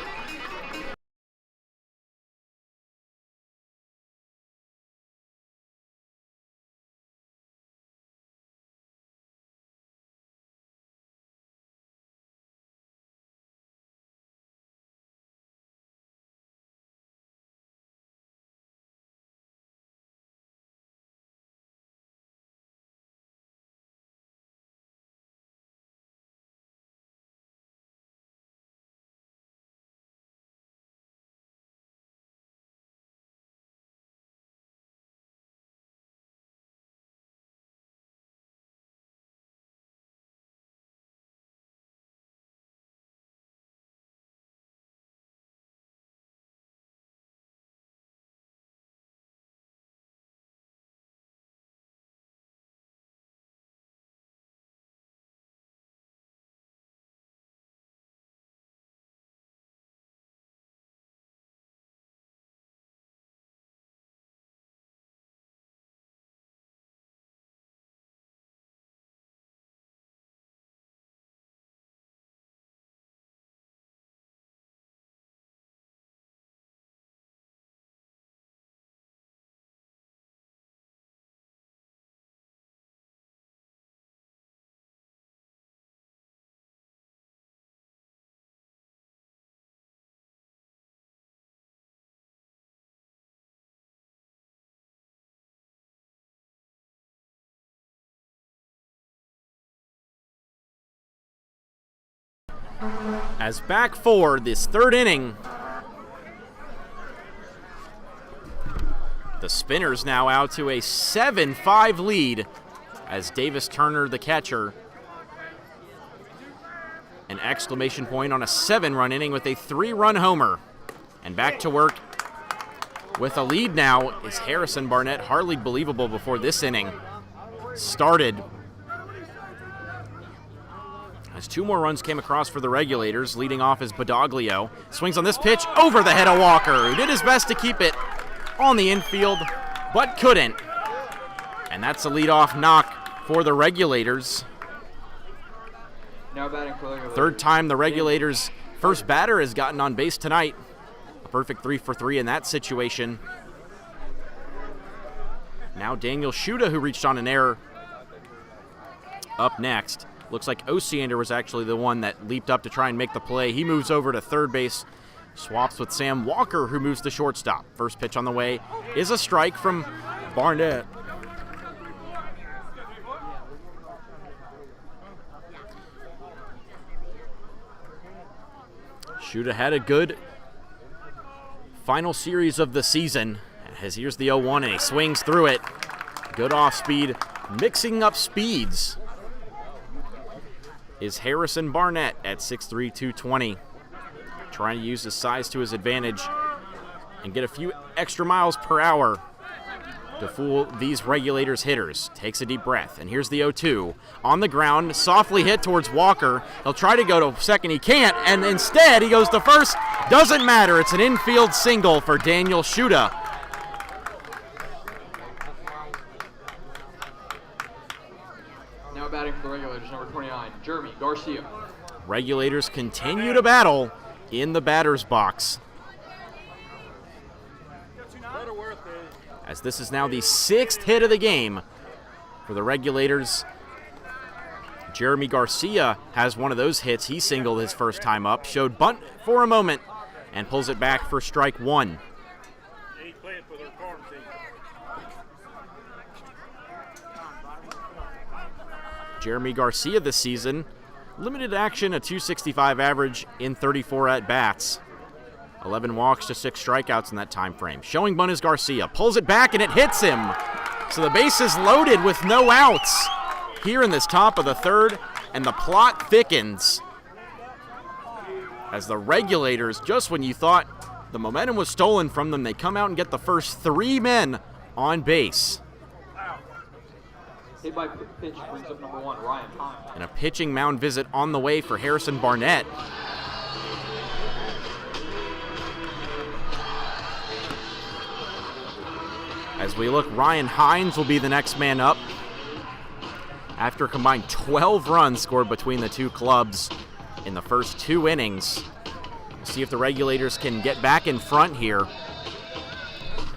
As back for this third inning, the Spinners now out to a 7-5 lead as Davis Turner, the catcher, an exclamation point on a 7-run inning with a 3-run homer. And back to work with a lead now is Harrison Barnett. Hardly believable before this inning started. As 2 more runs came across for the Regulators, leading off is Badoglio. Swings on this pitch over the head of Walker, who did his best to keep it on the infield, but couldn't. And that's a leadoff knock for the Regulators. Now batting for the Regulators. 3rd time the Regulators' first batter has gotten on base tonight. A perfect 3 for 3 in that situation. Now Daniel Schuda, who reached on an error, up next. Looks like Osiander was actually the one that leaped up to try and make the play. He moves over to third base, swaps with Sam Walker, who moves to shortstop. First pitch on the way is a strike from Barnett. Schuda had a good final series of the season. As here's the 0-1 and he swings through it. Good off speed, mixing up speeds is Harrison Barnett at 6'3", 220. Trying to use his size to his advantage and get a few extra miles per hour to fool these Regulators hitters. Takes a deep breath, and here's the 0-2. On the ground, softly hit towards Walker. He'll try to go to second, he can't, and instead he goes to first. Doesn't matter, it's an infield single for Daniel Schuda. Now batting for the Regulators, number 29, Jeremy Garcia. Regulators continue to battle in the batter's box, as this is now the 6th hit of the game for the Regulators. Jeremy Garcia has one of those hits. He singled his first time up, showed bunt for a moment, and pulls it back for strike 1. Jeremy Garcia this season, limited action, a .265 average in 34 at-bats. 11 walks to 6 strikeouts in that time frame. Showing bunt is Garcia. Pulls it back and it hits him. So the base is loaded with no outs here in this top of the 3rd, and the plot thickens as the Regulators, just when you thought the momentum was stolen from them, they come out and get the first 3 men on base. Hit by pitch brings up number 1, Ryan Hines. And a pitching mound visit on the way for Harrison Barnett. As we look, Ryan Hines will be the next man up after a combined 12 runs scored between the 2 clubs in the first 2 innings. We'll see if the Regulators can get back in front here.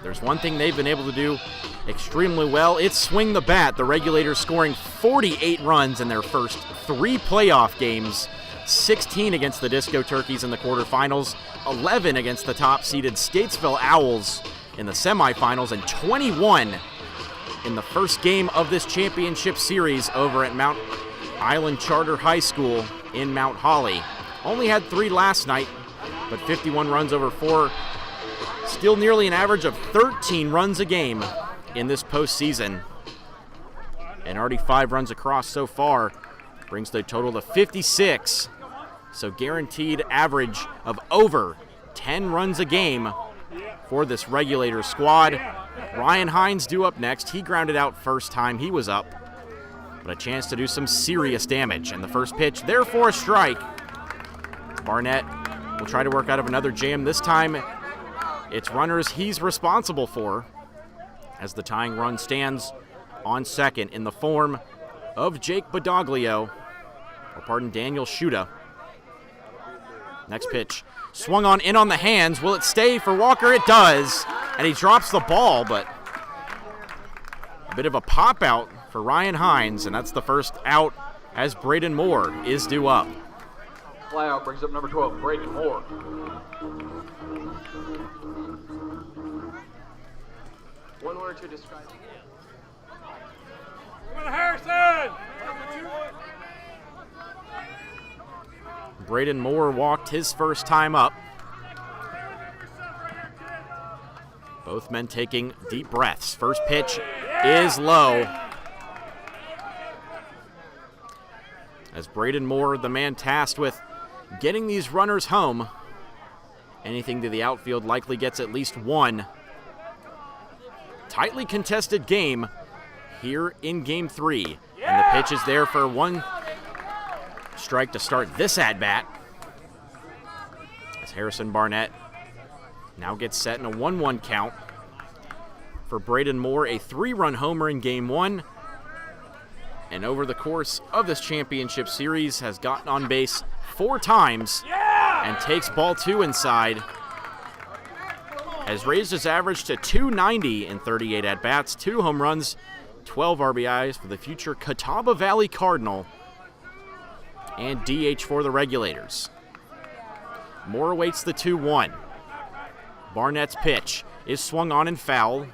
There's one thing they've been able to do extremely well. It's swing the bat. The Regulators scoring 48 runs in their first 3 playoff games. 16 against the Disco Turkeys in the quarterfinals, 11 against the top-seeded Statesville Owls in the semifinals, and 21 in the first game of this championship series over at Mount Island Charter High School in Mount Holly. Only had 3 last night, but 51 runs over 4. Still nearly an average of 13 runs a game in this postseason. And already 5 runs across so far brings the total to 56. So guaranteed average of over 10 runs a game for this Regulator squad. Ryan Hines due up next. He grounded out first time he was up, but a chance to do some serious damage. And the first pitch, therefore a strike. Barnett will try to work out of another jam. This time it's runners he's responsible for, as the tying run stands on second in the form of Jake Badoglio, Daniel Schuda. Next pitch, swung on in on the hands. Will it stay for Walker? It does, and he drops the ball, but a bit of a pop out for Ryan Hines, and that's the first out as Braden Moore is due up. Flyout brings up number 12, Braden Moore. One word to describe it. Harrison! Braden Moore walked his first time up. Both men taking deep breaths. First pitch is low. as Braden Moore, the man tasked with getting these runners home. Anything to the outfield likely gets at least one. Tightly contested game here in Game 3. And the pitch is there for one strike to start this at-bat. As Harrison Barnett now gets set in a 1-1 count. For Braden Moore, a 3-run homer in Game 1. And over the course of this championship series has gotten on base 4 times and takes ball 2 inside. Has raised his average to .290 in 38 at-bats, 2 home runs, 12 RBIs for the future Catawba Valley Cardinal, and DH for the Regulators. Moore awaits the 2-1. Barnett's pitch is swung on and foul.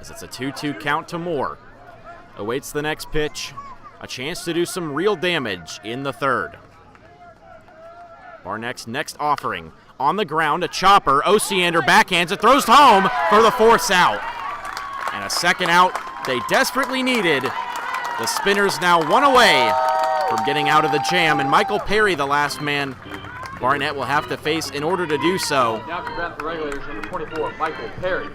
As it's a 2-2 count to Moore. Awaits the next pitch. A chance to do some real damage in the third. Barnett's next offering. On the ground, a chopper. Osiander backhands it, throws home for the 4th out. And a second out they desperately needed. The Spinners now 1 away from getting out of the jam, and Michael Perry, the last man Barnett will have to face in order to do so. Now to bat the Regulators, number 24, Michael Perry.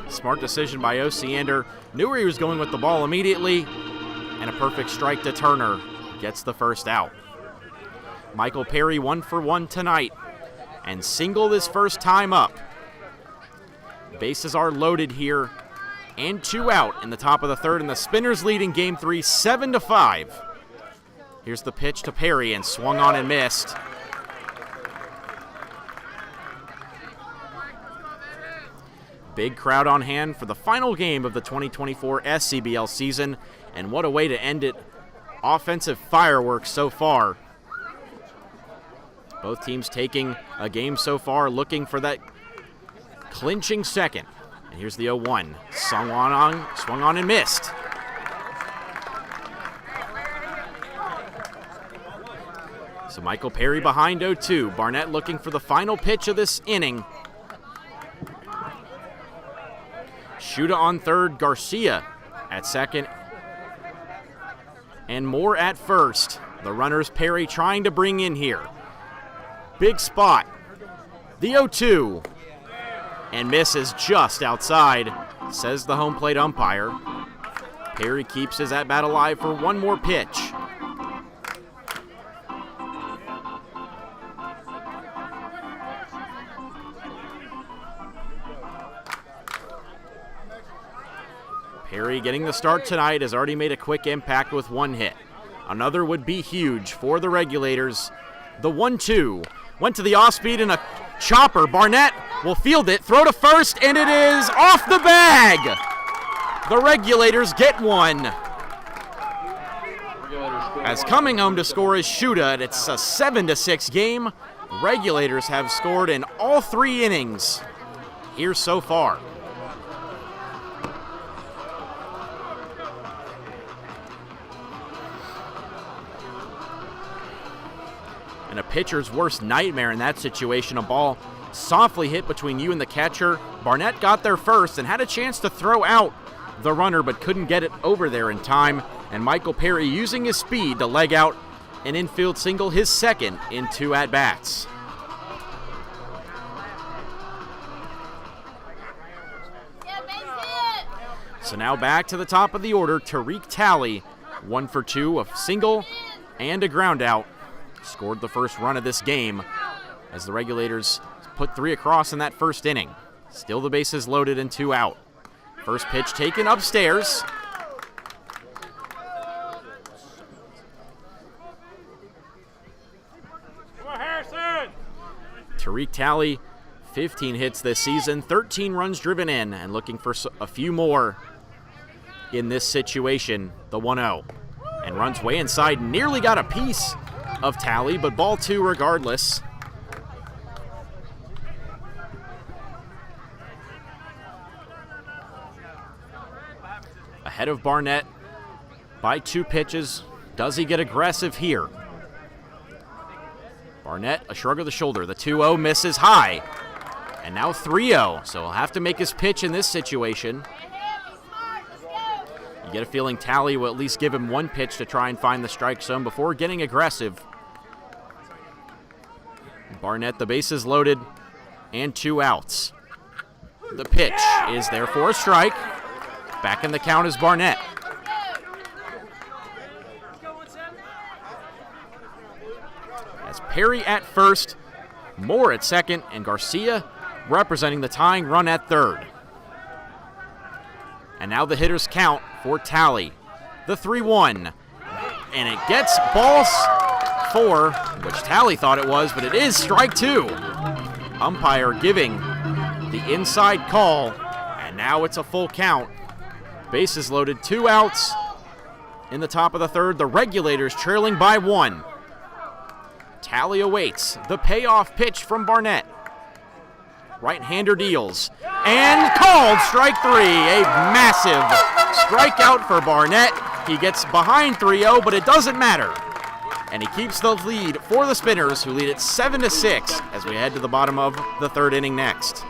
Smart decision by Osiander. Knew where he was going with the ball immediately, and a perfect strike to Turner gets the first out. Michael Perry 1 for 1 tonight and singled his first time up. Bases are loaded here and 2 out in the top of the third, and the Spinners lead in Game 3 7-5. Here's the pitch to Perry and swung on and missed. Big crowd on hand for the final game of the 2024 SCBL season, and what a way to end it. Offensive fireworks so far. Both teams taking a game so far, looking for that clinching second. And here's the 0-1. Swung on and missed. So Michael Perry behind 0-2. Barnett looking for the final pitch of this inning. Shuda on third, Garcia at second, and Moore at first. The runners Perry trying to bring in here. Big spot. The 0-2. And misses just outside, says the home plate umpire. Perry keeps his at-bat alive for one more pitch. Perry getting the start tonight has already made a quick impact with 1 hit. Another would be huge for the Regulators. The 1-2 went to the off-speed and a chopper. Barnett will field it, throw to first, and it is off the bag. The Regulators get one. As coming home to score is Shuda, and it's a 7-6 game. Regulators have scored in all 3 innings here so far. And a pitcher's worst nightmare in that situation. A ball softly hit between you and the catcher. Barnett got there first and had a chance to throw out the runner, but couldn't get it over there in time. And Michael Perry using his speed to leg out an infield single, his second in 2 at-bats. So now back to the top of the order. Tariq Talley, 1 for 2, a single and a ground out. Scored the first run of this game as the Regulators put 3 across in that first inning. Still the bases loaded and 2 out. First pitch taken upstairs. Come on, Harrison! Tariq Talley, 15 hits this season, 13 runs driven in, and looking for a few more in this situation. The 1-0. And runs way inside, nearly got a piece of Talley, but ball 2 regardless. ahead of Barnett by 2 pitches. Does he get aggressive here? Barnett, a shrug of the shoulder. The 2-0 misses high. And now 3-0, so he'll have to make his pitch in this situation. You get a feeling Tally will at least give him 1 pitch to try and find the strike zone before getting aggressive. Barnett, the bases loaded, and 2 outs. The pitch is there for a strike. Back in the count is Barnett. As Perry at first, Moore at second, and Garcia representing the tying run at third. And now the hitters count for Tally. The 3-1. And it gets balls 4, which Tally thought it was, but it is strike 2. Umpire giving the inside call, and now it's a full count. Bases loaded, 2 outs in the top of the third. The Regulators trailing by 1. Tally awaits the payoff pitch from Barnett. Right-hander deals, and called strike 3. A massive strikeout for Barnett. He gets behind 3-0, but it doesn't matter. And he keeps the lead for the Spinners, who lead it 7-6 as we head to the bottom of the third inning next.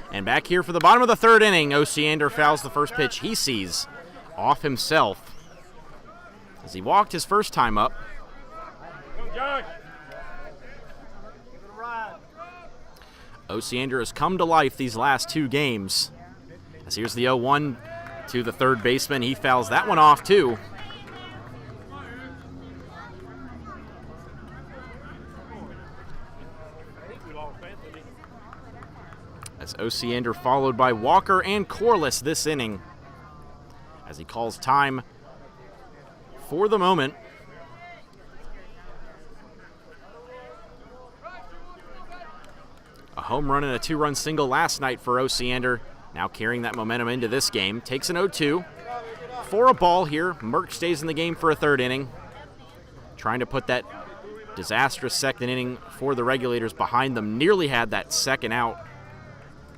And back here for the bottom of the third inning, Osiander fouls the first pitch he sees off himself as he walked his first time up. Osiander has come to life these last 2 games. As here's the 0-1 to the third baseman. He fouls that one off too. As Osiander followed by Walker and Corliss this inning as he calls time for the moment. A home run and a 2-run single last night for Osiander, now carrying that momentum into this game. Takes an 0-2 for a ball here. Merck stays in the game for a third inning, trying to put that disastrous second inning for the Regulators behind them. Nearly had that second out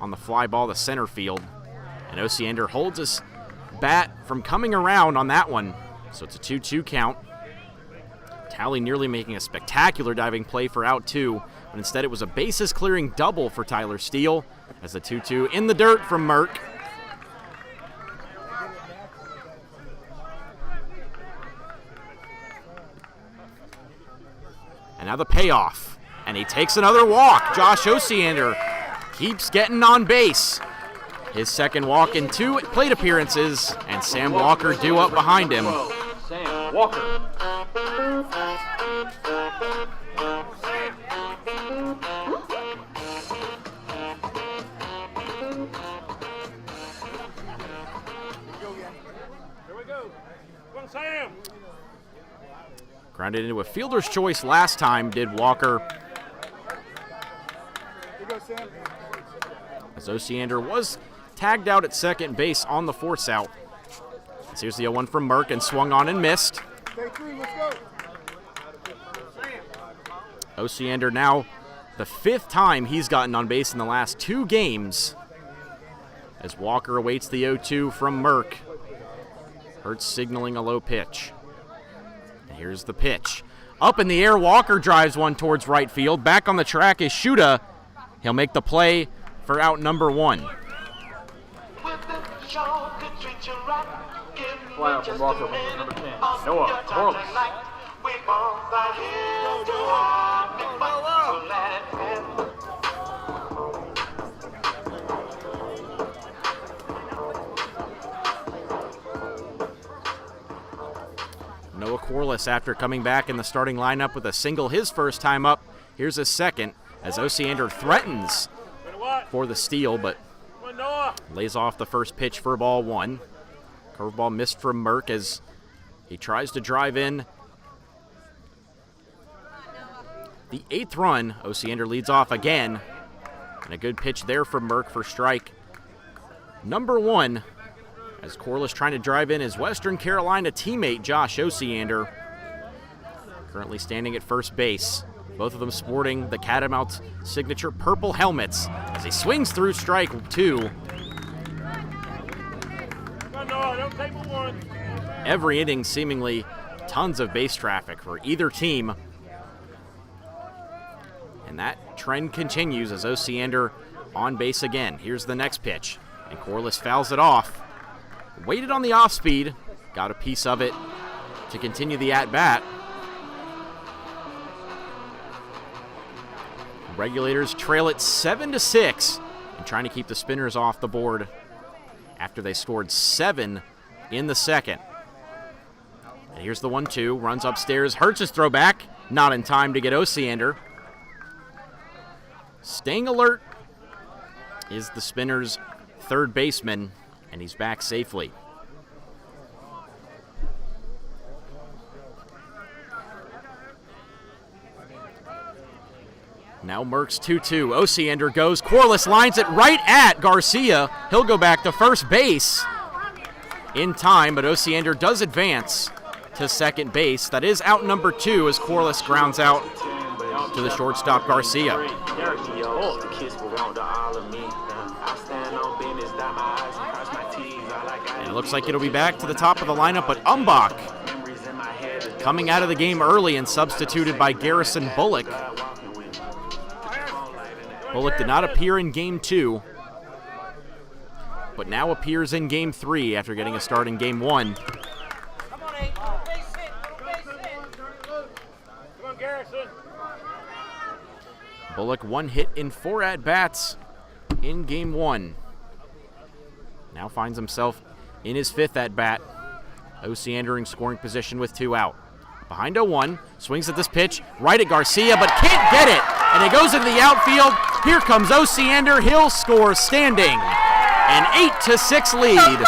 on the fly ball to center field. And Osiander holds his bat from coming around on that one. So it's a 2-2 count. Tally nearly making a spectacular diving play for out 2, but instead it was a bases clearing double for Tyler Steele as the 2-2 in the dirt from Merck. And now the payoff, and he takes another walk. Josh Osiander keeps getting on base. His second walk in 2 plate appearances, and Sam Walker due up behind him. Sam Walker. Grounded into a fielder's choice last time, did Walker. As Osiander was tagged out at second base on the force out. As here's the 0-1 from Merck and swung on and missed. Osiander now the 5th time he's gotten on base in the last 2 games. As Walker awaits the 0-2 from Merck. Hertz signaling a low pitch. And here's the pitch. Up in the air, Walker drives one towards right field. Back on the track is Shuda. He'll make the play for out number 1. Fly out from Walker, number 10. Noah Corliss. Noah Corliss, after coming back in the starting lineup with a single his first time up, here's his second, as Osiander threatens for the steal, but lays off the first pitch for ball 1. Curveball missed from Merck as he tries to drive in. The 8th run, Osiander leads off again, and a good pitch there from Merck for strike number 1. As Corliss trying to drive in his Western Carolina teammate, Josh Osiander, currently standing at first base. Both of them sporting the Catamounts signature purple helmets as he swings through strike 2. Every inning, seemingly tons of base traffic for either team. And that trend continues as Osiander on base again. Here's the next pitch, and Corliss fouls it off. Waited on the off speed, got a piece of it to continue the at-bat. Regulators trail it 7-6 and trying to keep the Spinners off the board after they scored 7 in the second. And here's the 1-2, runs upstairs, Hertz's throw back, not in time to get Osiander. Staying alert is the Spinners' third baseman, and he's back safely. Now Merck's 2-2. Osiander goes. Corliss lines it right at Garcia. He'll go back to first base in time, but Osiander does advance to second base. That is out number 2 as Corliss grounds out to the shortstop Garcia. And it looks like it'll be back to the top of the lineup, but Umbach coming out of the game early and substituted by Garrison Bullock. Bullock did not appear in Game 2, but now appears in Game 3 after getting a start in Game 1. Come on, Nate. Base hit. Come on, Garrison. Bullock 1 hit in 4 at-bats in Game 1. Now finds himself in his 5th at-bat. Osiander in scoring position with 2 out. Behind 0-1, swings at this pitch, right at Garcia, but can't get it. And it goes into the outfield. Here comes Osiander. He'll score standing. An 8-6 lead.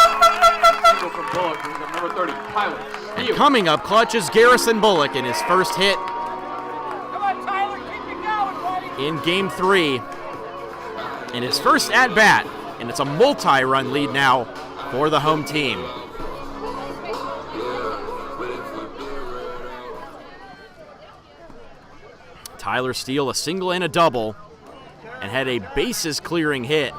And coming up clutch is Garrison Bullock in his first hit in Game 3. In his first at-bat. And it's a multi-run lead now for the home team. Tyler Steele, a single and a double, and had a bases-clearing hit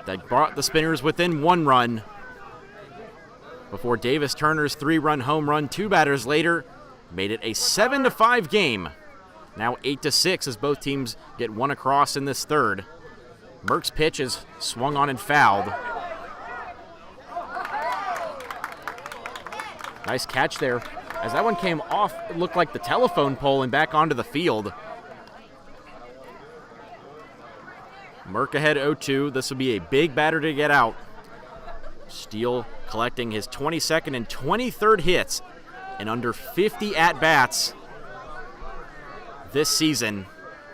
that brought the Spinners within 1 run before Davis Turner's 3-run home run 2 batters later made it a 7-5 game. Now 8-6 as both teams get 1 across in this third. Merck's pitch is swung on and fouled. Nice catch there. As that one came off, it looked like the telephone pole and back onto the field. Merck ahead 0-2. This will be a big batter to get out. Steele collecting his 22nd and 23rd hits in under 50 at-bats this season.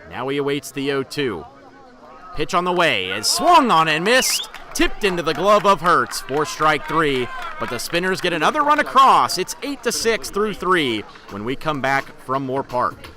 Now he awaits the 0-2. Pitch on the way is swung on and missed tipped into the glove of Hertz for strike 3, but the Spinners get another run across. It's 8-6 through 3 when we come back from Moore Park.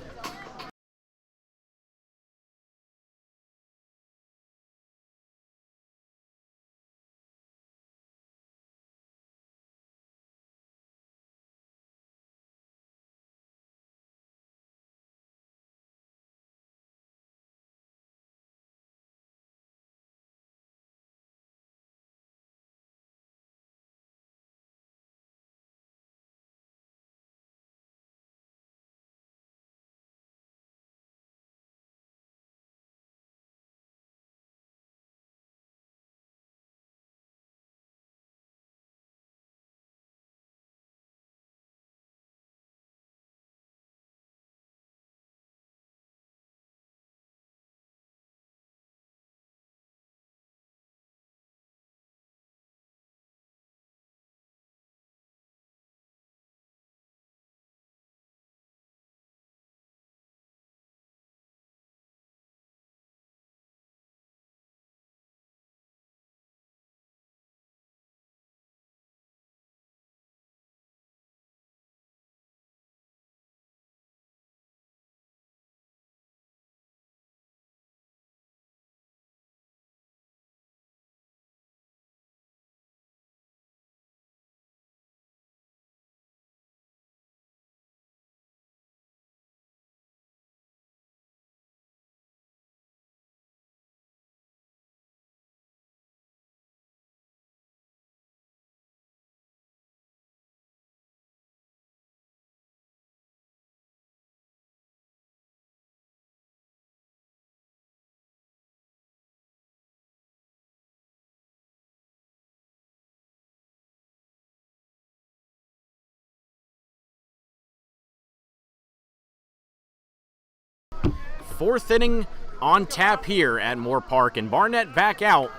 Fourth inning on tap here at Moore Park, and Barnett back out.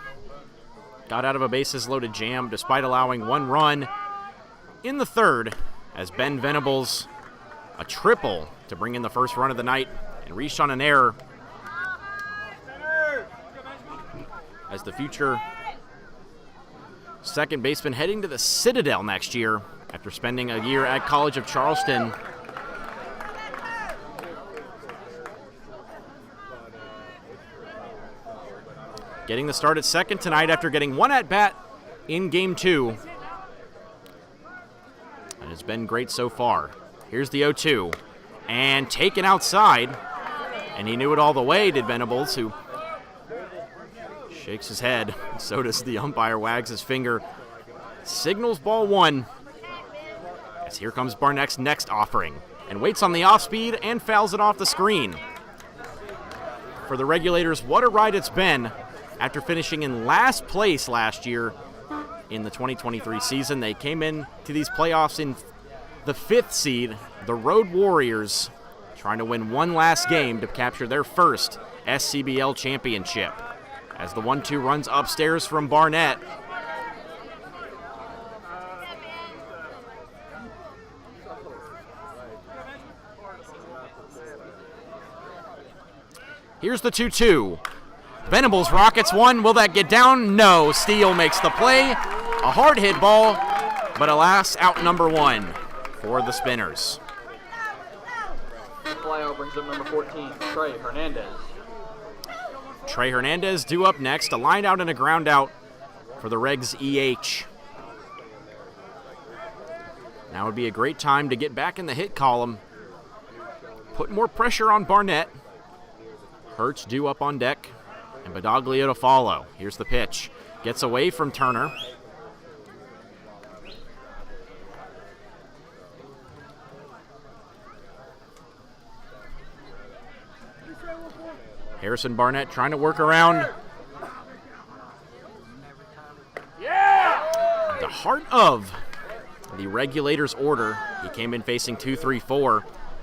Got out of a bases-loaded jam despite allowing 1 run in the third as Ben Venables, a triple to bring in the first run of the night, and reached on an error as the future second baseman heading to the Citadel next year after spending a year at College of Charleston. Getting the start at second tonight after getting 1 at-bat in Game 2. And it's been great so far. Here's the 0-2. And taken outside. And he knew it all the way, did Venables, who shakes his head. So does the umpire, wags his finger. Signals ball 1. As here comes Barnett's next offering. And waits on the off-speed and fouls it off the screen. For the Regulators, what a ride it's been. After finishing in last place last year in the 2023 season, they came in to these playoffs in the 5th seed, the Road Warriors, trying to win one last game to capture their first SCBL championship. As the 1-2 runs upstairs from Barnett. Here's the 2-2. Venables rockets 1. Will that get down? No. Steele makes the play. A hard hit ball, but alas, out number 1 for the Spinners. Flyout brings up number 14, Trey Hernandez. Trey Hernandez due up next. A line out and a ground out for the Regs EH. Now would be a great time to get back in the hit column. Put more pressure on Barnett. Hertz due up on deck. And Badoglio to follow. Here's the pitch. Gets away from Turner. Harrison Barnett trying to work around the heart of the Regulators order. He came in facing 2-3-4.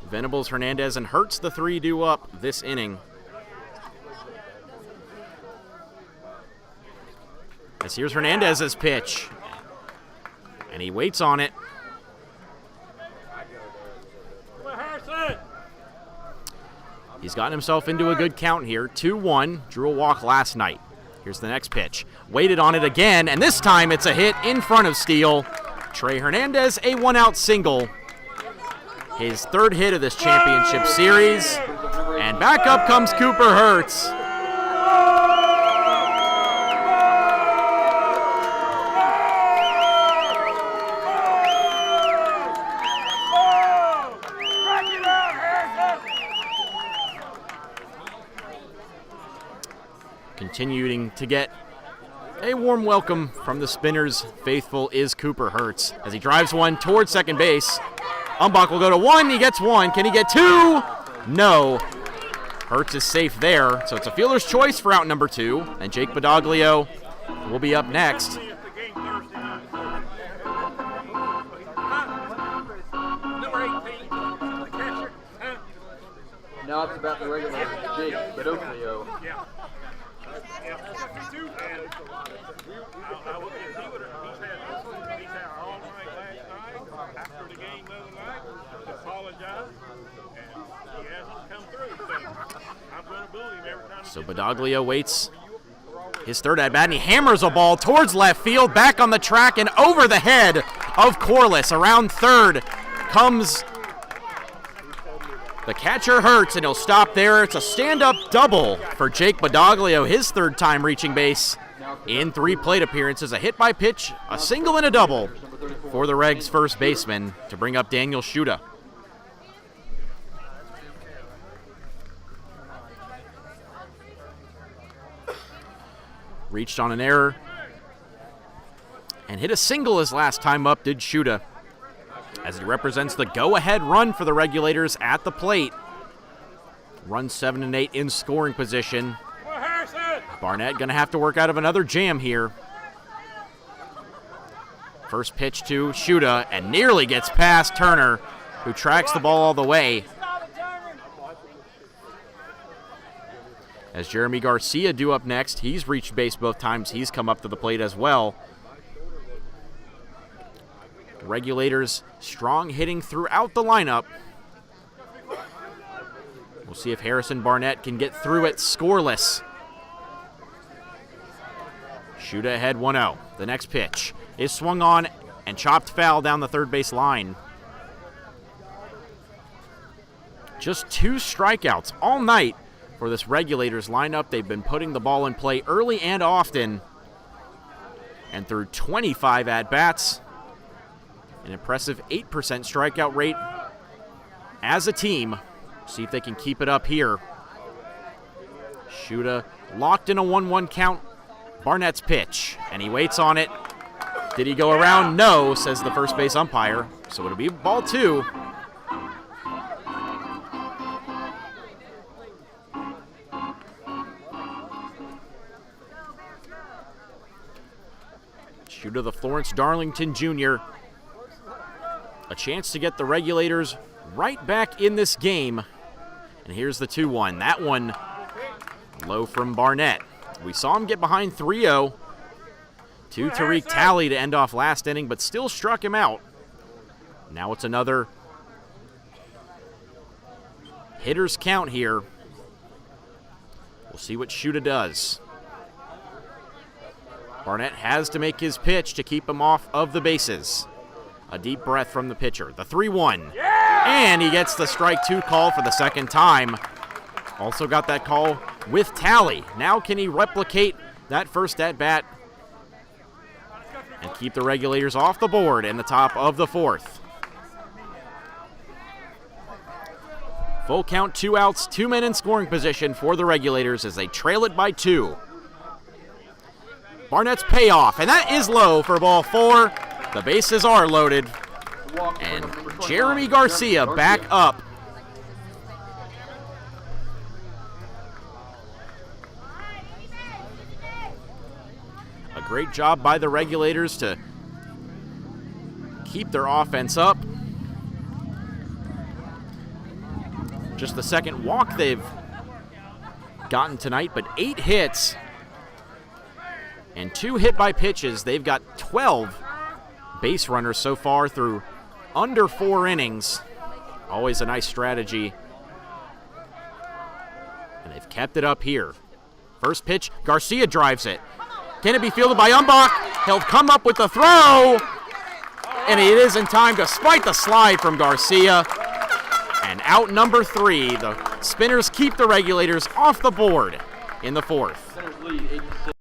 Venables, Hernandez, and Hertz, the 3 due up this inning. As here's Hernandez's pitch. And he waits on it. He's gotten himself into a good count here. 2-1. Drew a walk last night. Here's the next pitch. Waited on it again, and this time it's a hit in front of Steele. Trey Hernandez, a 1-out single. His third hit of this championship series. And back up comes Cooper Hertz. Continuing to get a warm welcome from the Spinners faithful is Cooper Hertz as he drives one towards second base. Umbach will go to one. He gets one. Can he get two? No. Hertz is safe there, so it's a fielder's choice for out number 2. And Jake Badaglio will be up next. Now it's about the Regulators, Jake Badaglio. So Badaglio waits his third at bat, and he hammers a ball towards left field, back on the track and over the head of Corliss. Around third comes the catcher Hertz, and he'll stop there. It's a stand-up double for Jake Badaglio, his third time reaching base in 3 plate appearances. A hit by pitch, a single, and a double for the Regs' first baseman to bring up Daniel Schuda. Reached on an error and hit a single his last time up, did Schuda, as he represents the go-ahead run for the Regulators at the plate. Run 7 and 8 in scoring position. Barnett going to have to work out of another jam here. First pitch to Schuda, and nearly gets past Turner, who tracks the ball all the way. As Jeremy Garcia due up next, he's reached base both times he's come up to the plate as well. Regulators strong hitting throughout the lineup. We'll see if Harrison Barnett can get through it scoreless. Schuda ahead 1-0. The next pitch is swung on and chopped foul down the third base line. Just 2 strikeouts all night for this Regulators lineup. They've been putting the ball in play early and often, and through 25 at-bats, an impressive 8% strikeout rate as a team. See if they can keep it up here. Schuda locked in a 1-1 count. Barnett's pitch, and he waits on it. Did he go around? No, says the first base umpire. So it'll be ball 2. Schuda, the Florence Darlington Jr. A chance to get the Regulators right back in this game. And here's the 2-1. That one low from Barnett. We saw him get behind 3-0 to Tariq Talley to end off last inning, but still struck him out. Now it's another hitter's count here. We'll see what Schuda does. Barnett has to make his pitch to keep him off of the bases. A deep breath from the pitcher. The 3-1. And he gets the strike 2 call for the second time. Also got that call with Talley. Now can he replicate that first at-bat and keep the Regulators off the board in the top of the 4th? Full count, 2 outs, 2 men in scoring position for the Regulators as they trail it by 2. Barnett's payoff, and that is low for ball 4. The bases are loaded, and Jeremy Garcia back up. A great job by the Regulators to keep their offense up. Just the second walk they've gotten tonight, but 8 hits and 2 hit by pitches. They've got 12 base runners so far through under 4 innings. Always a nice strategy. And they've kept it up here. First pitch, Garcia drives it. Can it be fielded by Umbach? He'll come up with the throw, and it is in time despite the slide from Garcia. And out number 3, the Spinners keep the Regulators off the board in the 4th. Spinners lead 8-6.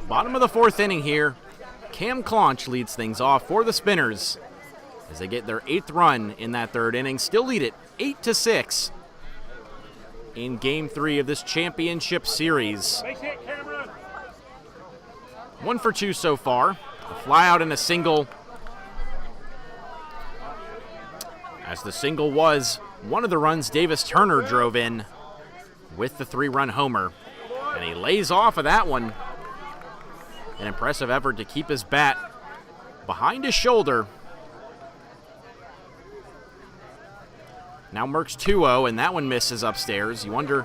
Bottom of the 4th inning here. Cam Claunch leads things off for the Spinners as they get their 8th run in that 3rd inning. Still lead it 8-6 in Game 3 of this championship series. 1 for 2 so far. A fly out and a single. As the single was one of the runs Davis Turner drove in with the 3-run homer. And he lays off of that one. An impressive effort to keep his bat behind his shoulder. Now Merck's 2-0, and that one misses upstairs. You wonder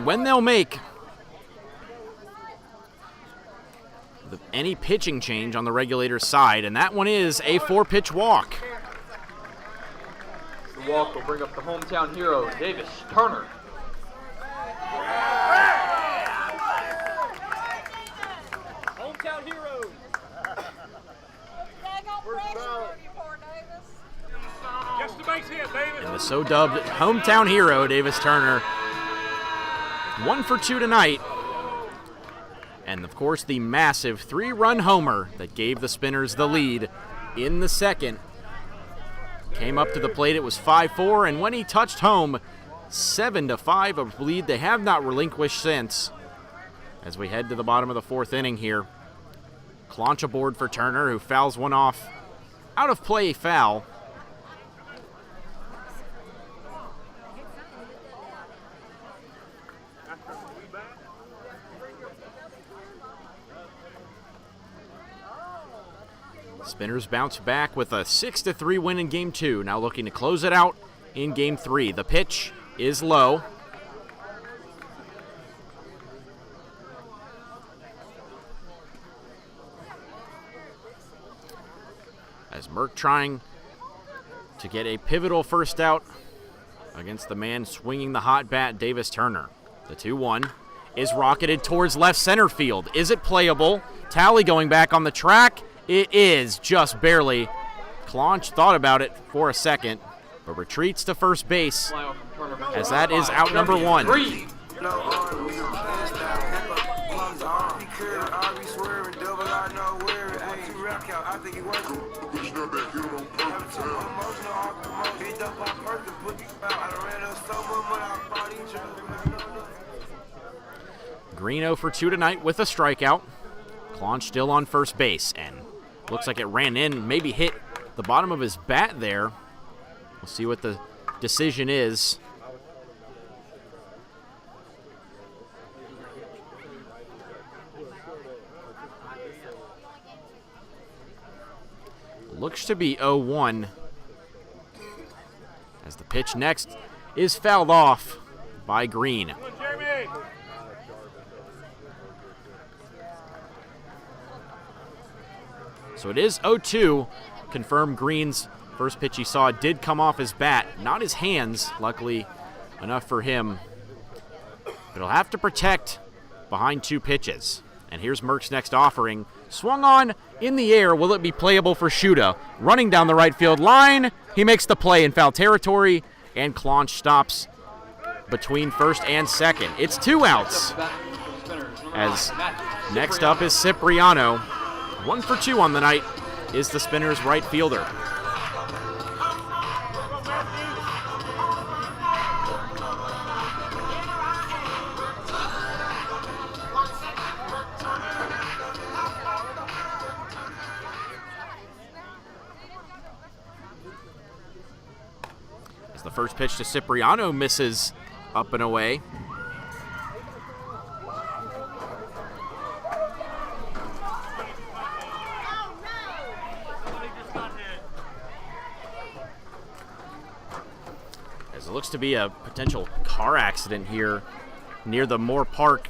when they'll make any pitching change on the Regulators' side, and that one is a 4-pitch walk. The walk will bring up the hometown hero, Davis Turner. Hometown hero. Just the base hit, Davis. And the so-dubbed hometown hero, Davis Turner. 1 for 2 tonight. And, of course, the massive 3-run homer that gave the Spinners the lead in the 2nd. Came up to the plate, it was 5-4, and when he touched home, 7-5, a lead they have not relinquished since. As we head to the bottom of the 4th inning here. Claunch aboard for Turner, who fouls one off. Out of play foul. Spinners bounce back with a 6-3 win in Game 2. Now looking to close it out in Game 3. The pitch is low. As Merck trying to get a pivotal first out against the man swinging the hot bat, Davis Turner. The 2-1 is rocketed towards left center field. Is it playable? Tally going back on the track. It is, just barely. Claunch thought about it for a second, but retreats to first base as that is out number 1. Green 0 for 2 tonight with a strikeout. Klon still on first base, and looks like it ran in, maybe hit the bottom of his bat there. We'll see what the decision is. Looks to be 0-1. As the pitch next is fouled off by Green. So it is 0-2. Confirmed Green's first pitch he saw did come off his bat, not his hands, luckily enough for him. But he'll have to protect behind 2 pitches. And here's Merck's next offering. Swung on in the air. Will it be playable for Shuda? Running down the right field line. He makes the play in foul territory, and Klon stops between first and second. It's 2 outs. As next up is Cipriano. 1 for 2 on the night is the Spinners' right fielder. As the first pitch to Cipriano misses up and away. As it looks to be a potential car accident here near the Moore Park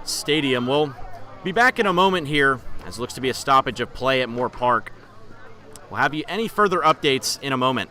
Stadium. We'll be back in a moment here, as it looks to be a stoppage of play at Moore Park. We'll have you any further updates in a moment.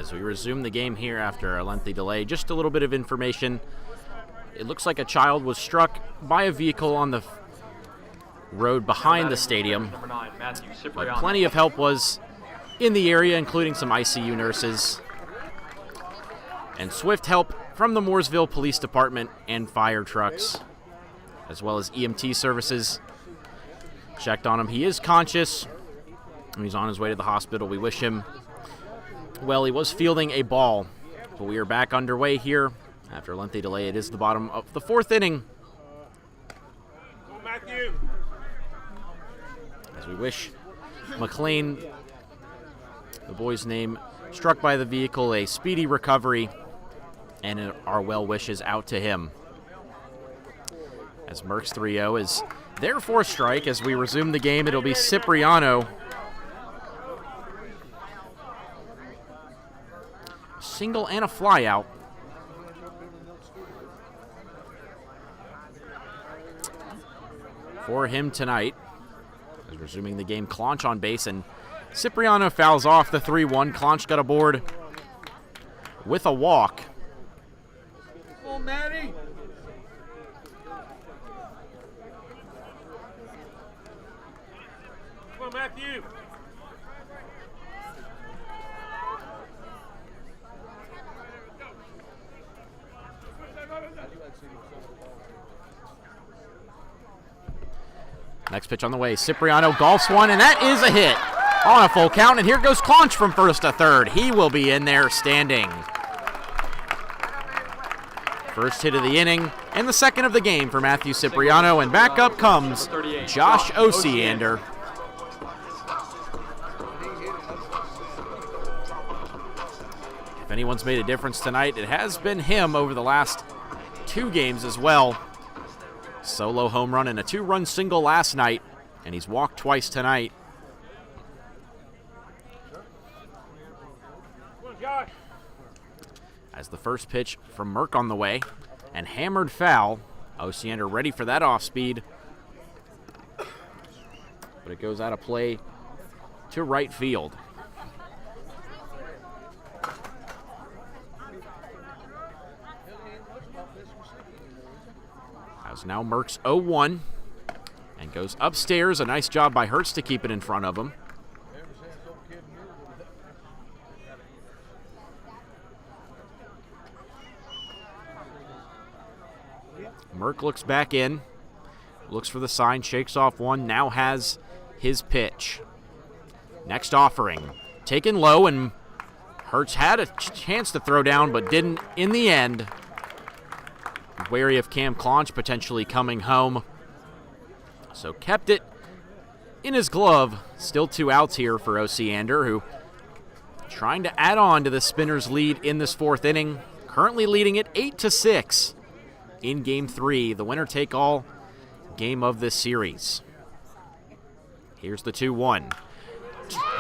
As we resume the game here after a lengthy delay, just a little bit of information. It looks like a child was struck by a vehicle on the road behind the stadium, Number 9, Matthew but Cipriano. plenty of help was in the area, including some ICU nurses and swift help from the Mooresville Police Department and fire trucks, as well as EMT services. Checked on him. He is conscious. He's on his way to the hospital. We wish him well. He was fielding a ball, but we are back underway here after a lengthy delay. It is the bottom of the 4th inning. Matthew. As we wish McLean, the boy's name, struck by the vehicle, a speedy recovery, and our well wishes out to him. As Merck's 3-0 is there for a strike. As we resume the game, it'll be Cipriano. Single and a fly out. For him tonight. As resuming the game, Clonch on base, and Cipriano fouls off the 3-1. Clonch got aboard with a walk. Come on, Matty. Come on, Matthew. Next pitch on the way. Cipriano golfs one, and that is a hit on a full count. And here goes Clonch from first to third. He will be in there standing. First hit of the inning and the second of the game for Matthew Cipriano. And back up comes Josh Osiander. If anyone's made a difference tonight, it has been him over the last 2 games as well. Solo home run and a 2-run single last night, and he's walked twice tonight. As the first pitch from Merck on the way, and hammered foul. Osiander ready for that off speed, but it goes out of play to right field. As now Merck's 0-1 and goes upstairs. A nice job by Hertz to keep it in front of him. Merck looks back in, looks for the sign, shakes off one, now has his pitch. Next offering, taken low, and Hertz had a chance to throw down but didn't in the end. Wary of Cam Clonch potentially coming home. So kept it in his glove. Still 2 outs here for Osiander, who trying to add on to the Spinners' lead in this 4th inning. Currently leading it 8-6 in Game 3, the winner-take-all game of this series. Here's the 2-1.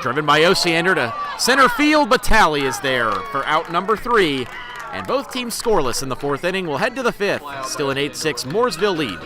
Driven by Osiander to center field, but Talley is there for out number 3. And both teams scoreless in the 4th inning. We'll head to the 5th. Still an 8-6 Mooresville lead.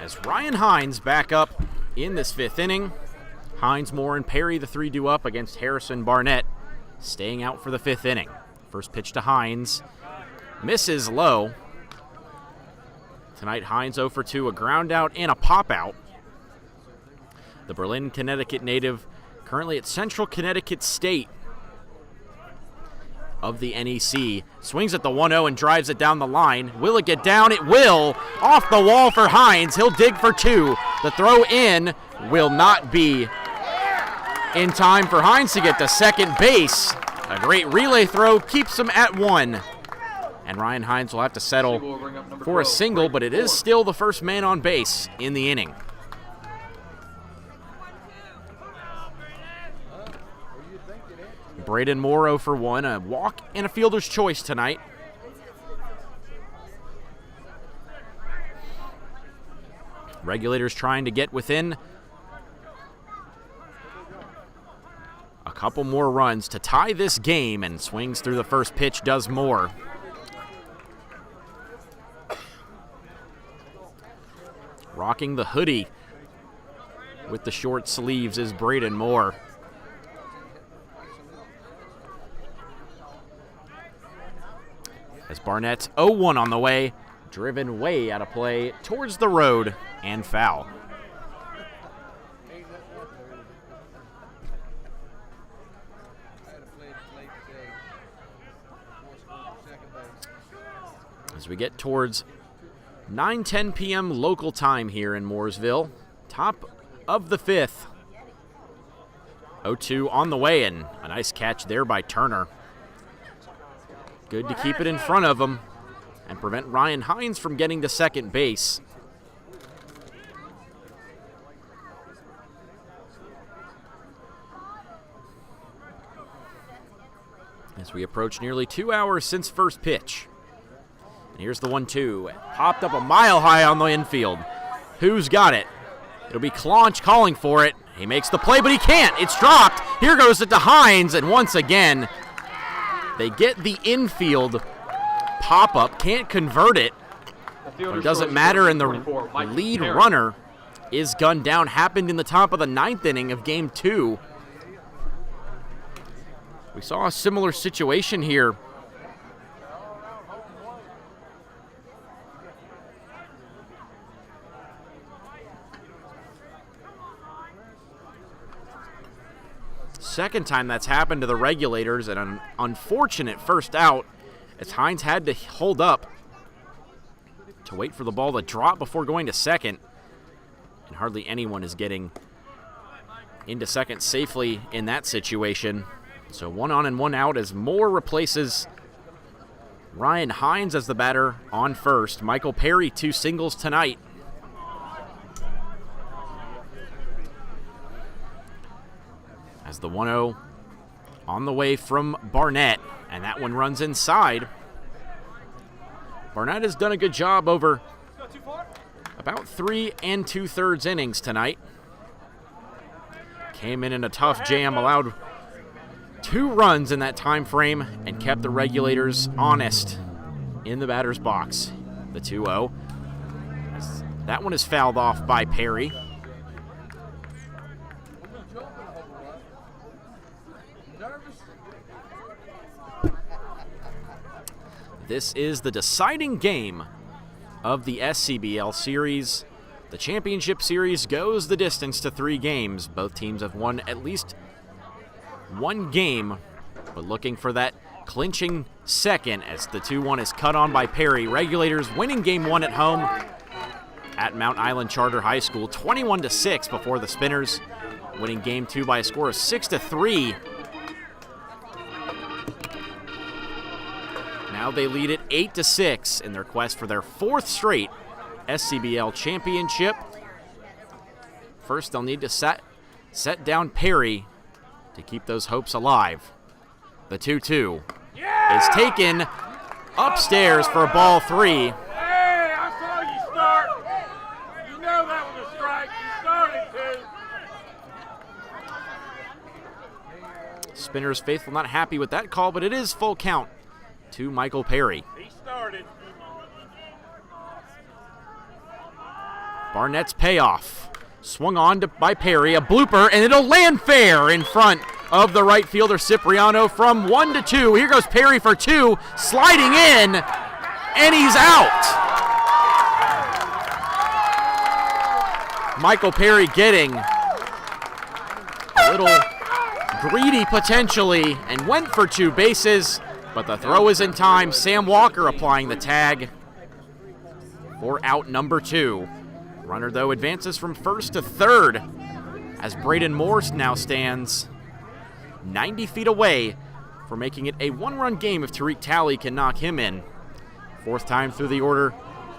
As Ryan Hines back up in this 5th inning. Hines, Moore, and Perry, the 3 due up against Harrison, Barnett, staying out for the 5th inning. First pitch to Hines. Misses low. Tonight, Hines 0 for 2, a ground out and a pop out. The Berlin, Connecticut native, currently at Central Connecticut State of the NEC. Swings at the 1-0 and drives it down the line. Will it get down? It will. Off the wall for Hines. He'll dig for 2. The throw in will not be in time for Hines to get to second base. A great relay throw keeps him at 1. And Ryan Hines will have to settle for a single, but it is still the first man on base in the inning. Braden Moore 0 for 1, a walk and a fielder's choice tonight. Regulators trying to get within a couple more runs to tie this game, and swings through the first pitch does Moore. Rocking the hoodie with the short sleeves is Braden Moore. As Barnett's 0-1 on the way, driven way out of play towards the road and foul. As we get towards 9:10 p.m. local time here in Mooresville, top of the 5th. 0-2 on the way, and a nice catch there by Turner. Good to keep it in front of him and prevent Ryan Hines from getting to second base. As we approach nearly 2 hours since first pitch. And here's the 1-2. Popped up a mile high on the infield. Who's got it? It'll be Claunch calling for it. He makes the play, but he can't. It's dropped. Here goes it to Hines, and once again, they get the infield pop-up, can't convert it. It doesn't matter, and the lead runner is gunned down. Happened in the top of the 9th inning of Game 2. We saw a similar situation here. Second time that's happened to the Regulators, and an unfortunate first out as Hines had to hold up to wait for the ball to drop before going to second. And hardly anyone is getting into second safely in that situation. So 1 on and 1 out as Moore replaces Ryan Hines as the batter on first. Michael Perry 2 singles tonight. As the 1-0 on the way from Barnett, and that one runs inside. Barnett has done a good job over about 3 2/3 innings tonight. Came in a tough jam, allowed 2 runs in that time frame, and kept the Regulators honest in the batter's box. The 2-0. That one is fouled off by Perry. This is the deciding game of the SCBL series. The championship series goes the distance to 3 games. Both teams have won at least 1 game, but looking for that clinching second as the 2-1 is cut on by Perry. Regulators winning Game 1 at home at Mount Island Charter High School, 21-6 before the Spinners winning Game 2 by a score of 6-3. Now they lead it 8-6 in their quest for their 4th straight SCBL championship. First, they'll need to set down Perry to keep those hopes alive. The 2-2 is taken upstairs for a ball 3. Hey, I saw you start. You know that was a strike. You started to. Spinners faithful not happy with that call, but it is full count to Michael Perry. He started. Barnett's payoff. Swung on by Perry, a blooper, and it'll land fair in front of the right fielder Cipriano from 1-2. Here goes Perry for 2, sliding in, and he's out. Michael Perry getting a little greedy potentially and went for 2 bases, but the throw is in time. Sam Walker applying the tag for out number 2. Runner, though, advances from first to third as Braden Morse now stands 90 feet away for making it a 1-run game if Tariq Talley can knock him in. 4th time through the order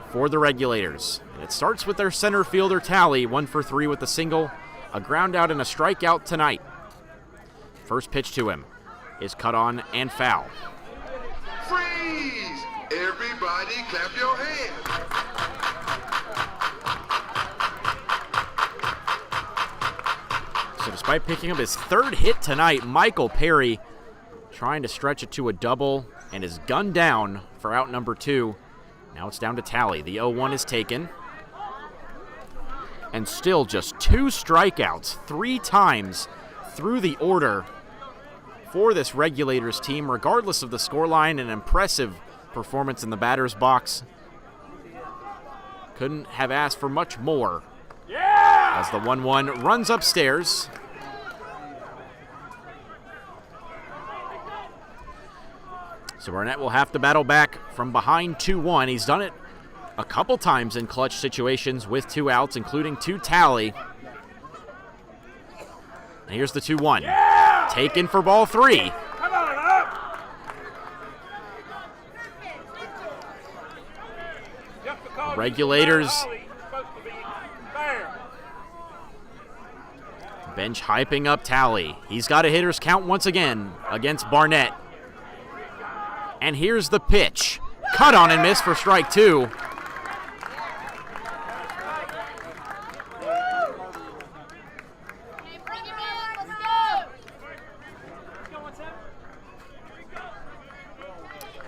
for the Regulators. And it starts with their center fielder Talley, 1 for 3 with a single, a ground out, and a strikeout tonight. First pitch to him is cut on and foul. Freeze! Everybody clap your hands. So despite picking up his 3rd hit tonight, Michael Perry trying to stretch it to a double and is gunned down for out number 2. Now it's down to Talley. The 0-1 is taken. And still just 2 strikeouts 3 times through the order for this Regulators team, regardless of the scoreline. An impressive performance in the batter's box. Couldn't have asked for much more. As the 1-1 runs upstairs. So Barnett will have to battle back from behind 2-1. He's done it a couple times in clutch situations with 2 outs, including 2 Talley. And here's the 2-1. Taken for ball 3. Come on up. Just because Regulators. he's supposed to be fair. Bench hyping up Talley. He's got a hitter's count once again against Barnett. And here's the pitch. Cut on and miss for strike 2.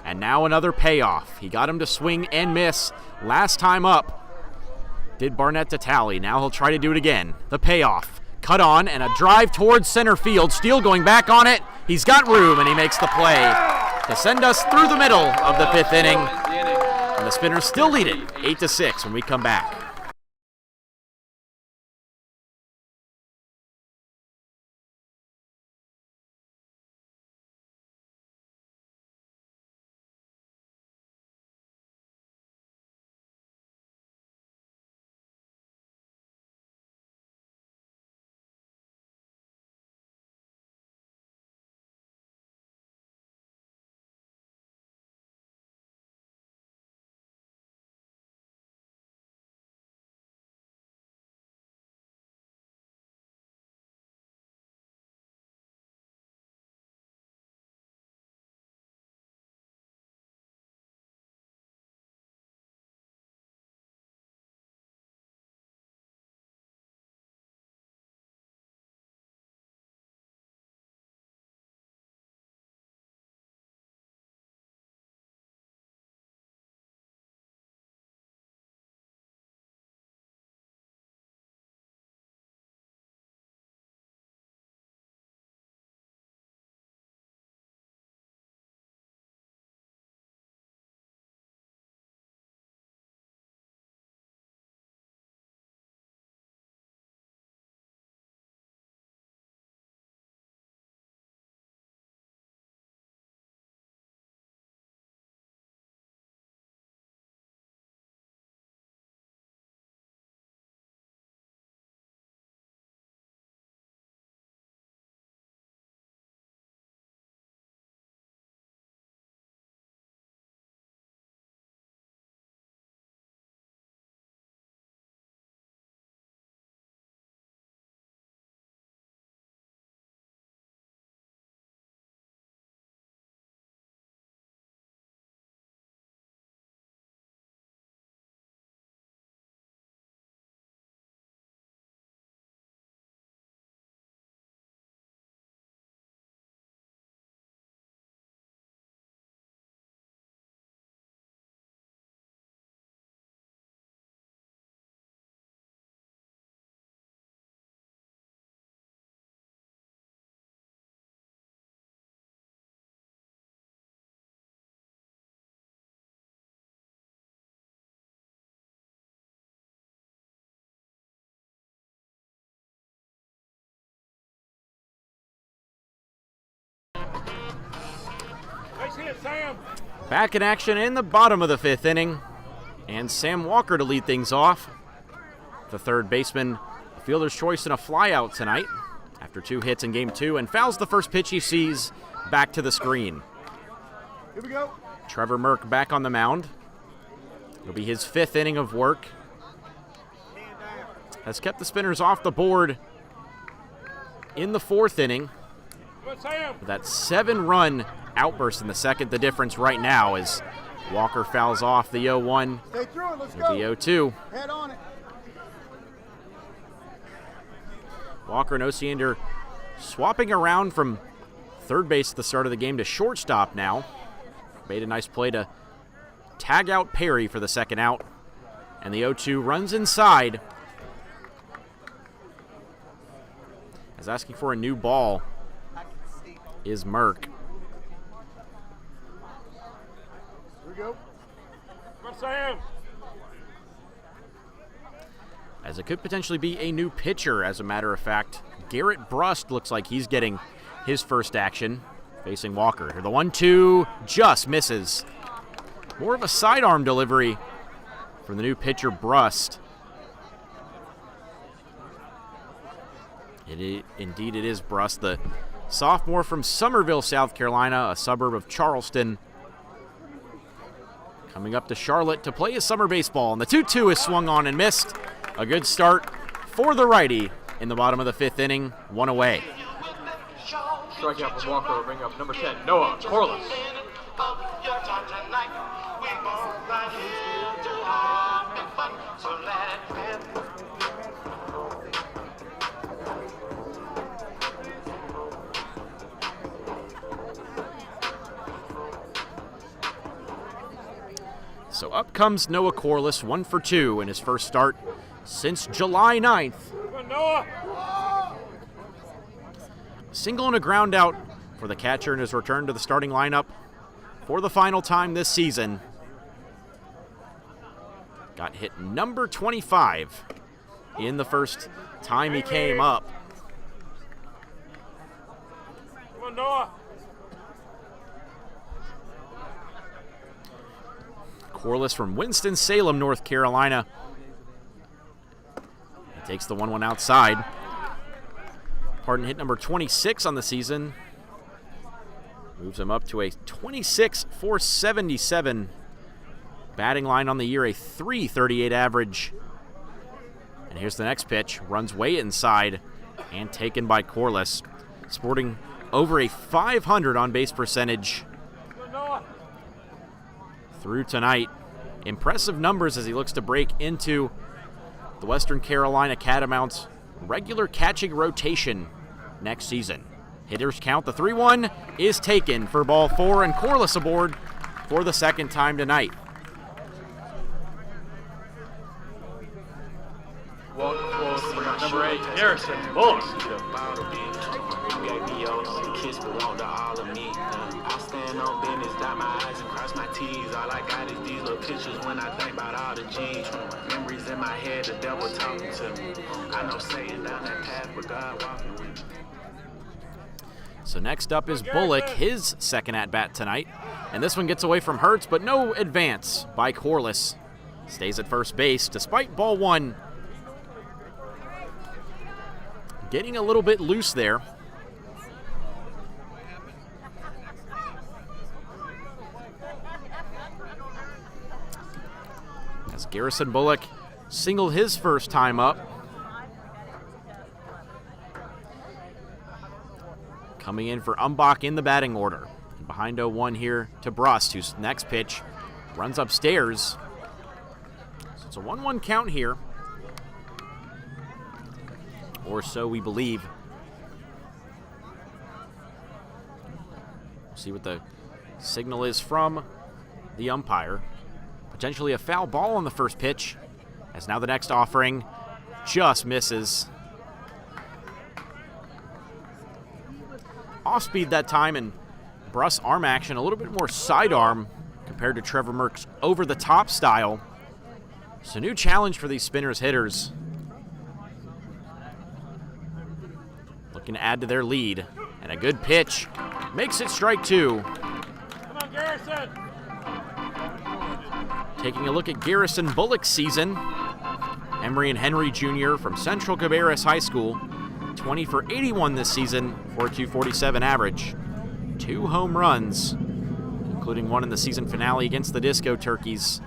And now another payoff. He got him to swing and miss last time up. Did Barnett to Talley. Now he'll try to do it again. The payoff. Cut on and a drive towards center field. Steele going back on it. He's got room and he makes the play to send us through the middle of the 5th inning. And the Spinners still lead it 8-6 when we come back. it, Sam. Back in action in the bottom of the 5th inning. And Sam Walker to lead things off. The third baseman, a fielder's choice and a flyout tonight after 2 hits in game 2, and fouls the first pitch he sees back to the screen. Here we go. Trevor Merck back on the mound. It'll be his 5th inning of work. Has kept the Spinners off the board in the 4th inning. Good, Sam. That 7-run outburst in the second, the difference right now is Walker fouls off the 0-1. Stay through it. Let's The 0-2. Head on it. Walker and Osiander swapping around from third base at the start of the game to shortstop now. Made a nice play to tag out Perry for the second out. And the 0-2 runs inside. As asking for a new ball is Merck. Here we go. Come on, Sam. As it could potentially be a new pitcher, as a matter of fact. Garrett Brust looks like he's getting his first action, facing Walker. The 1-2 just misses. More of a sidearm delivery from the new pitcher, Brust. Indeed it is Brust, the sophomore from Summerville, South Carolina, a suburb of Charleston. Coming up to Charlotte to play his summer baseball, and the 2-2 is swung on and missed. A good start for the righty in the bottom of the 5th inning, 1 away. Strikeout from Walker will bring up number 10, Noah Corliss. So up comes Noah Corliss, 1 for 2 in his first start since July 9th. Come on, Noah. Single and a ground out for the catcher in his return to the starting lineup for the final time this season. Got hit number 25 in the first time he came up. Come on, Noah. Corliss from Winston-Salem, North Carolina. He takes the 1-1 outside. Pardon, hit number 26 on the season. Moves him up to a 26-477 batting line on the year, a .338 average. And here's the next pitch. Runs way inside and taken by Corliss. Sporting over a .500 on-base percentage Come on, Noah. through tonight. Impressive numbers as he looks to break into the Western Carolina Catamounts regular catching rotation next season. Hitters count. The 3-1 is taken for ball 4, and Corliss aboard for the second time tonight. Number 8, Harrison Bullock. Kiss but want all of me. I stand on business, dot my I's and cross my T's. All I got is these little pictures when I think about all the G's. Memories in my head, the devil talking to me. I know Satan down that path, but God walking with me. So next up is Bullock, his second at-bat tonight. And this one gets away from Hertz, but no advance by Corliss. Stays at first base despite ball 1 getting a little bit loose there. As Garrison Bullock singled his first time up. Coming in for Umbach in the batting order. And behind 0-1 here to Brust, whose next pitch runs upstairs. So it's a 1-1 count here. Or so we believe. We'll see what the signal is from the umpire. Potentially a foul ball on the first pitch, as now the next offering just misses. Off speed that time, and Brust's arm action a little bit more sidearm compared to Trevor Merck's over-the-top style. So new challenge for these Spinners hitters. Looking to add to their lead, and a good pitch makes it strike 2. Come on, Garrett. Garrison. Taking a look at Garrison Bullock's season, Emery and Henry Jr. from Central Cabarrus High School, 20 for 81 this season for a .247 average. 2 home runs, including one in the season finale against the Disco Turkeys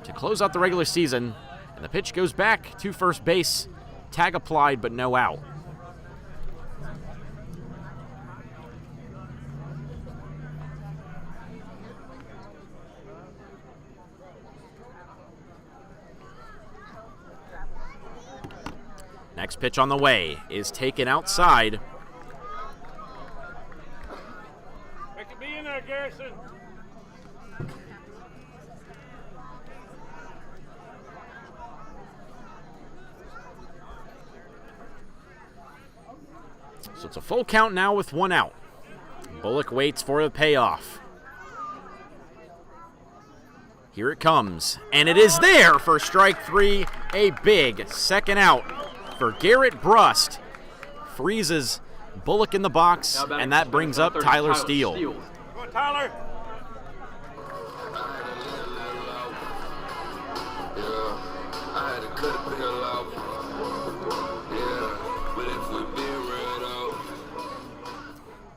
to close out the regular season. And the pitch goes back to first base. Tag applied, but no out. Next pitch on the way is taken outside. It could be in there, Garrison. So it's a full count now with 1 out. Bullock waits for the payoff. Here it comes, and it is there for strike 3. A big second out for Garrett Brust. Freezes Bullock in the box, and that brings up Tyler Steele. Come on, Tyler.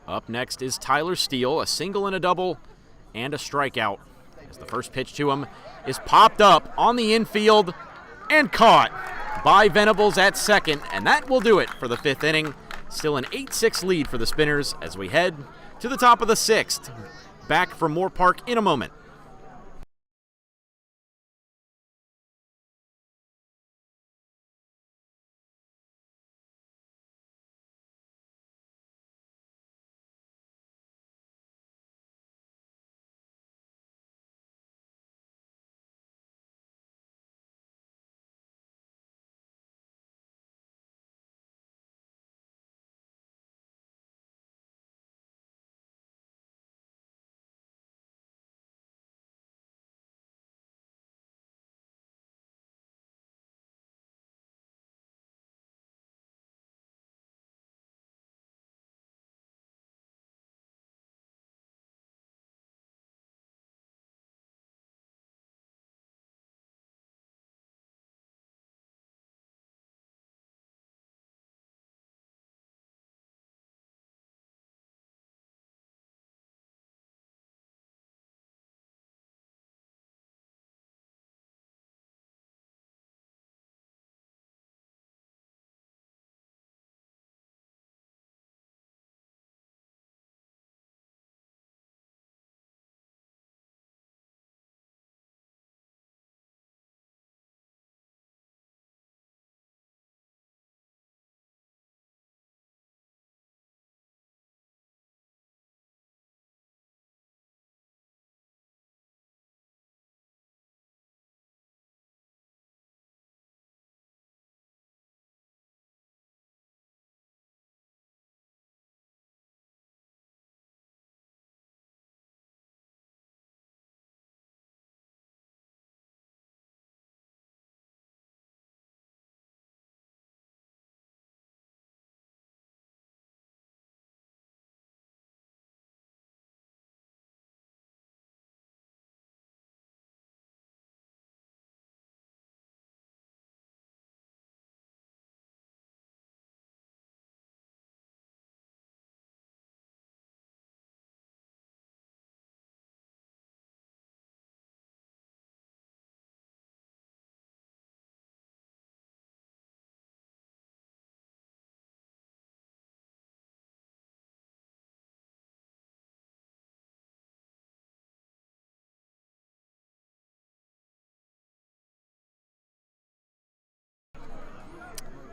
Up next is Tyler Steele, a single and a double and a strikeout. As the first pitch to him is popped up on the infield and caught by Venables at second, and that will do it for the 5th inning. Still an 8-6 lead for the Spinners as we head to the top of the 6th. Back from Moore Park in a moment.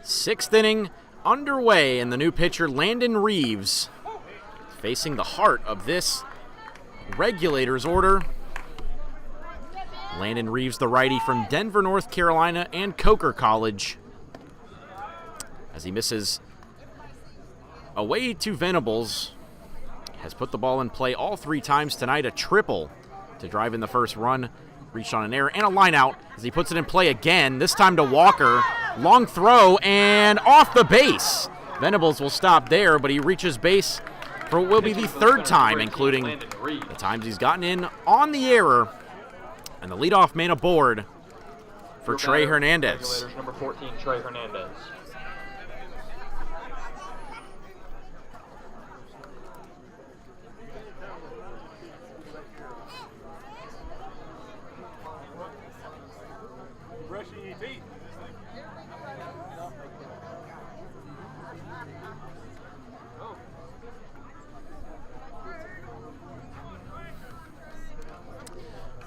Sixth inning underway, and the new pitcher, Landon Reeves, facing the heart of this Regulators order. Landon Reeves, the righty from Denver, North Carolina, and Coker College, as he misses away to Venables. Has put the ball in play all 3 times tonight, a triple to drive in the first run. Reached on an error and a line out as he puts it in play again, this time to Walker. Long throw and off the base. Venables will stop there, but he reaches base for what will be the third time, including the times he's gotten in on the error. And the leadoff man aboard for Trey Hernandez. Regulators, number 14, Trey Hernandez. Brushing your teeth.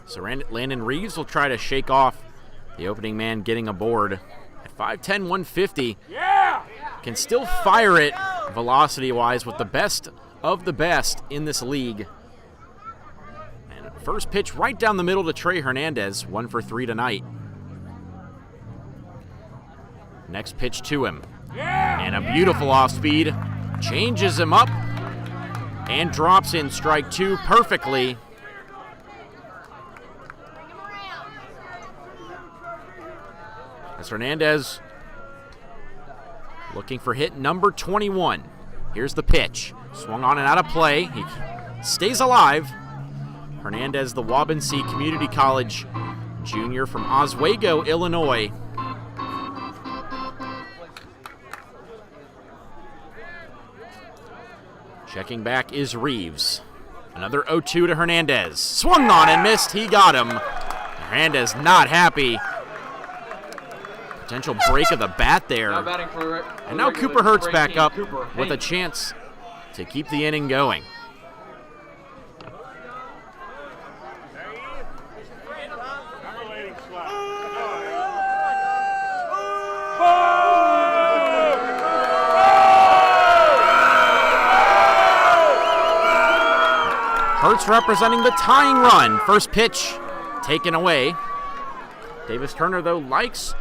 So Landon Reeves will try to shake off the opening man getting aboard at 5'10", 150. Yeah! Can still fire it velocity-wise with the best of the best in this league. And first pitch right down the middle to Trey Hernandez, 1 for 3 tonight. Next pitch to him. Yeah! And a beautiful off-speed. Changes him up and drops in strike 2 perfectly. As Hernandez looking for hit number 21. Here's the pitch. Swung on and out of play. He stays alive. Hernandez, the Waubonsee Community College junior from Oswego, Illinois. Checking back is Reeves. Another 0-2 to Hernandez. Swung on and missed. He got him. Hernandez not happy. Potential break of the bat there. And now Cooper Hurts back up with a chance to keep the inning going. Hurts representing the tying run. First pitch taken away. Davis Turner, though, likes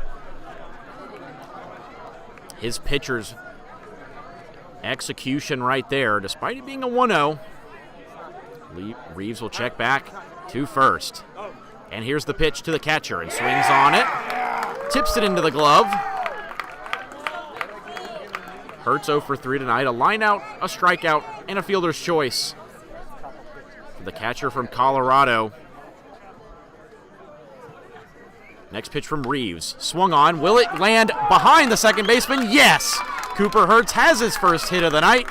his pitcher's execution right there, despite it being a 1-0. Reeves will check back to first. And here's the pitch to the catcher, and swings on it. Tips it into the glove. Hurts 0 for 3 tonight. A line out, a strikeout, and a fielder's choice for the catcher from Colorado. Next pitch from Reeves. Swung on. Will it land behind the second baseman? Yes! Cooper Hurts has his first hit of the night.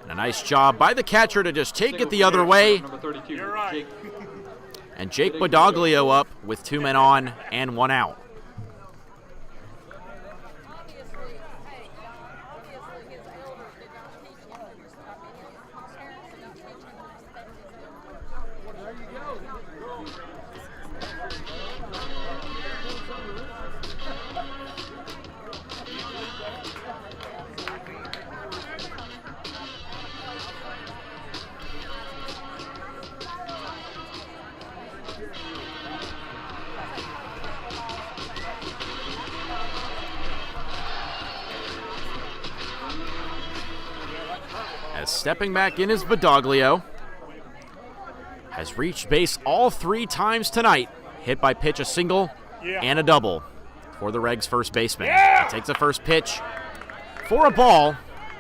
And a nice job by the catcher to just take it the other way. Number 32, You're right. Jake. And Jake Bodaglio up with 2 men on and 1 out. As stepping back in is Bodaglio. Has reached base all 3 times tonight. Hit by pitch, a single and a double for the Regs first baseman. He takes a first pitch for a ball.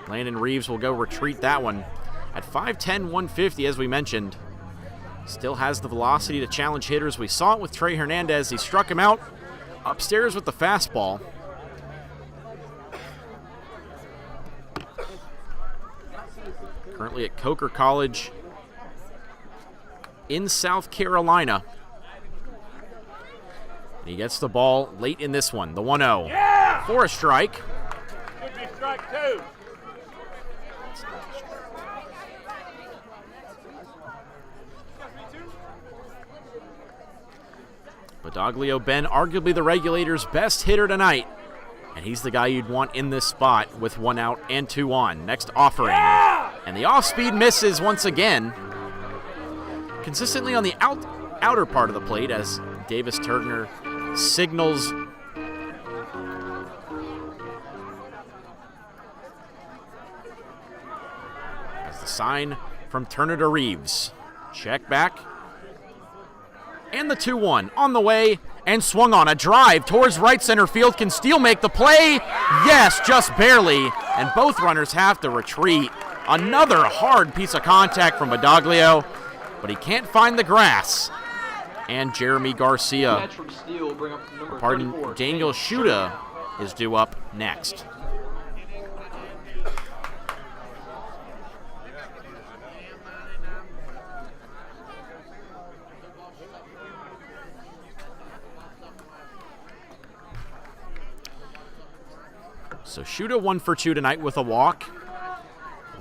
Landon Reeves will go retreat that one at 5'10", 150, as we mentioned. Still has the velocity to challenge hitters. We saw it with Trey Hernandez. He struck him out upstairs with the fastball. Currently at Coker College in South Carolina. And he gets the ball late in this one, the 1-0. Yeah! For a strike. Could be strike 2. Bodaglio Ben, arguably the Regulators' best hitter tonight. And he's the guy you'd want in this spot with 1 out and 2 on. Next offering. Yeah! And the off-speed misses once again. Consistently on the outer part of the plate as Davis Turner signals as the sign from Turner to Reeves. Check back. And the 2-1 on the way and swung on. A drive towards right center field. Can Steele make the play? Yes, just barely. And both runners have to retreat. Another hard piece of contact from Badoglio, but he can't find the grass. And Jeremy Garcia, Catch from Steele, bring up number pardon, 34, Daniel Shuda is due up next. So Shuda 1 for 2 tonight with a walk.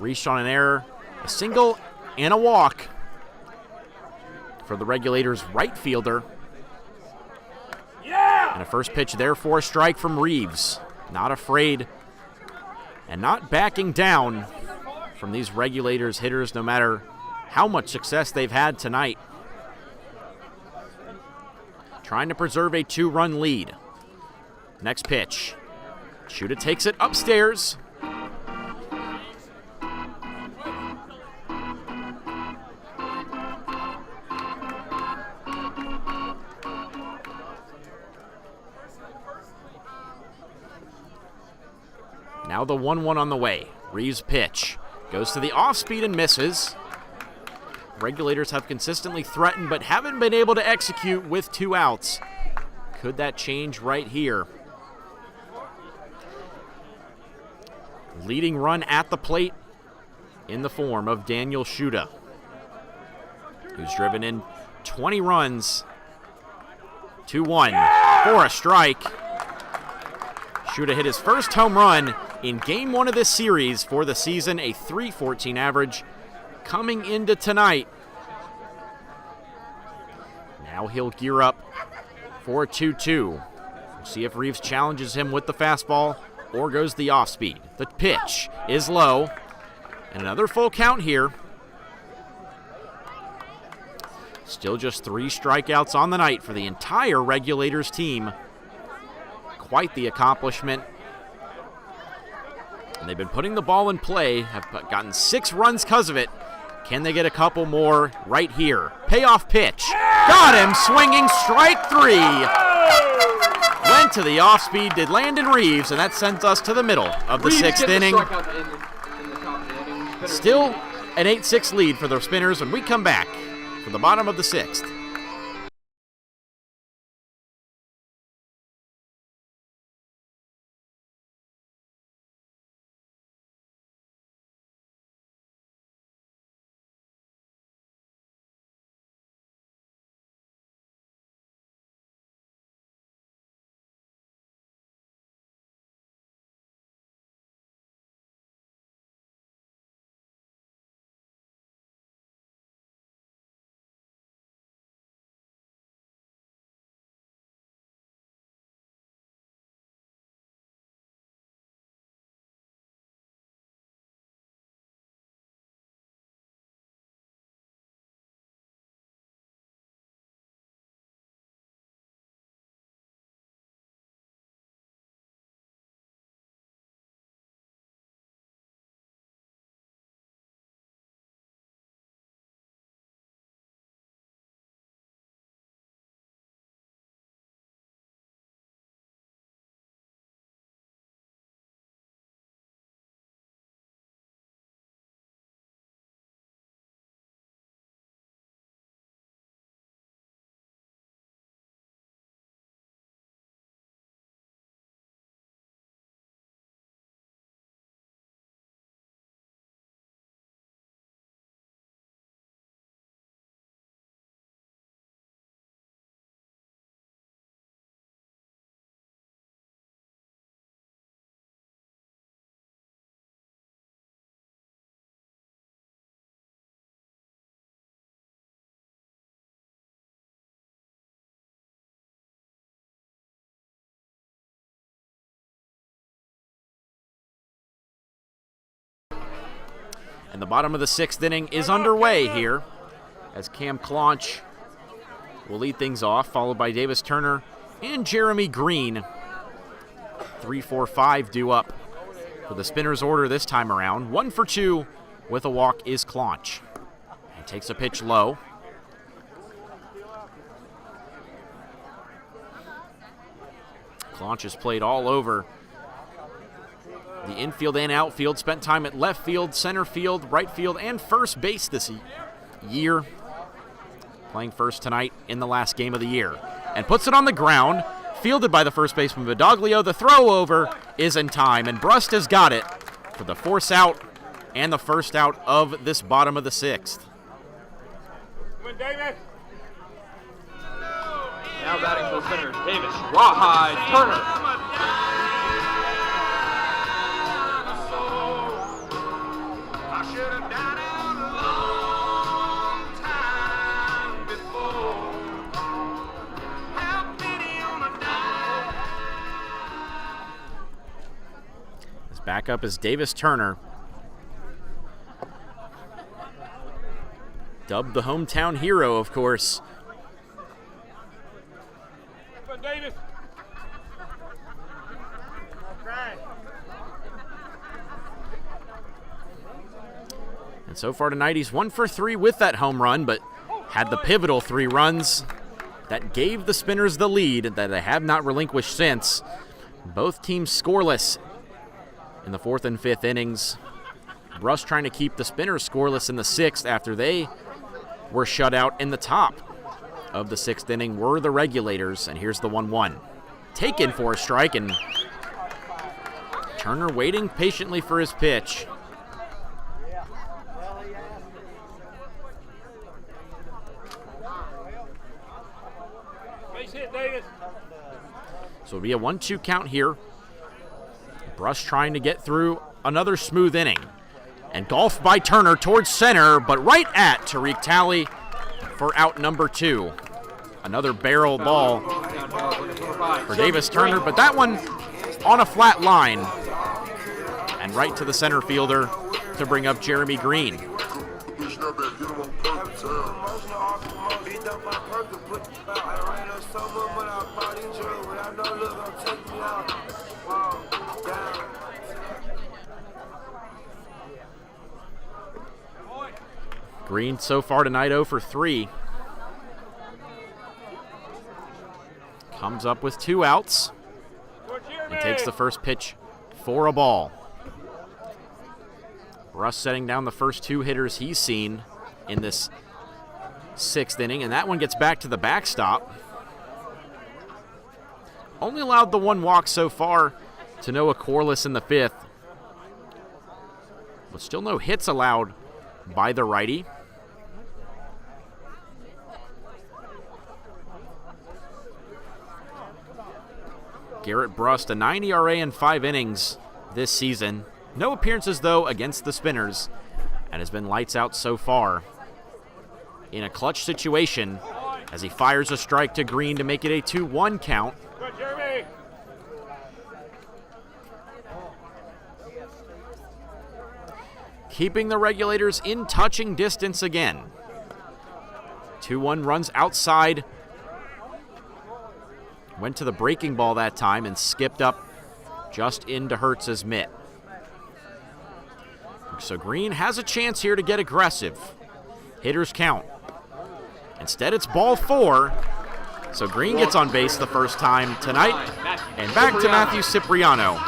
Reached on an error, a single and a walk for the Regulators right fielder. And a first pitch there for a strike from Reeves. Not afraid and not backing down from these Regulators hitters no matter how much success they've had tonight. Trying to preserve a 2-run lead. Next pitch. Shuda takes it upstairs. Now the 1-1 on the way. Reeves' pitch goes to the off-speed and misses. Regulators have consistently threatened but haven't been able to execute with 2 outs. Could that change right here? Leading run at the plate in the form of Daniel Shuda, who's driven in 20 runs. 2-1 for a strike. Shuda hit his first home run in Game 1 of this series for the season, a .314 average coming into tonight. Now he'll gear up for a 2-2. We'll see if Reeves challenges him with the fastball or goes the off-speed. The pitch is low, and another full count here. Still just 3 strikeouts on the night for the entire Regulators team. Quite the accomplishment. And they've been putting the ball in play, have gotten 6 runs because of it. Can they get a couple more right here? Payoff pitch. Got him swinging, strike 3. Went to the off-speed, did Landon Reeves, and that sends us to the middle of the Reeves 6th inning. in the top of the inning. Still an 8-6 lead for the Spinners when we come back for the bottom of the 6th. And the bottom of the 6th inning is underway here as Cam Claunch will lead things off, followed by Davis Turner and Jeremy Green. 3, 4, 5 due up for the Spinners order this time around. 1 for 2 with a walk is Claunch. He takes a pitch low. Claunch played all over the infield and outfield, spent time at left field, center field, right field, and first base this year. Playing first tonight in the last game of the year. And puts it on the ground, fielded by the first baseman Vidaglio. The throw over is in time, and Brust has got it for the force out and the first out of this bottom of the 6th. Come on, Davis. Now batting for the Spinners, Davis, rawhide, Turner. His backup is Davis Turner. Dubbed the hometown hero, of course. Come on, Davis. And so far tonight, he's 1 for 3 with that home run, but had the pivotal 3 runs that gave the Spinners the lead that they have not relinquished since. Both teams scoreless in the 4th and 5th innings. Brust trying to keep the Spinners scoreless in the 6th after they were shut out in the top of the 6th inning were the Regulators, and here's the 1-1. Taken for a strike, and Turner waiting patiently for his pitch. Base hit, Davis. So it'll be a 1-2 count here. Brust trying to get through another smooth inning. And golf by Turner towards center, but right at Tariq Talley for out number 2. Another barrel ball for Davis Turner, but that one on a flat line. And right to the center fielder to bring up Jeremy Green. Green so far tonight 0 for 3. Comes up with 2 outs and takes the first pitch for a ball. Brust setting down the first 2 hitters he's seen in this 6th inning, and that one gets back to the backstop. Only allowed the 1 walk so far to Noah Corliss in the 5th, but still no hits allowed by the righty. Garrett Brust, a 9 ERA in 5 innings this season. No appearances, though, against the Spinners, and has been lights out so far. In a clutch situation, as he fires a strike to Green to make it a 2-1 count. Good, Jeremy. Keeping the Regulators in touching distance again. 2-1 runs outside. Went to the breaking ball that time and skipped up just into Hertz's mitt. So Green has a chance here to get aggressive. Hitters count. Instead, it's ball 4. So Green gets on base the first time tonight. And back to Matthew Cipriano.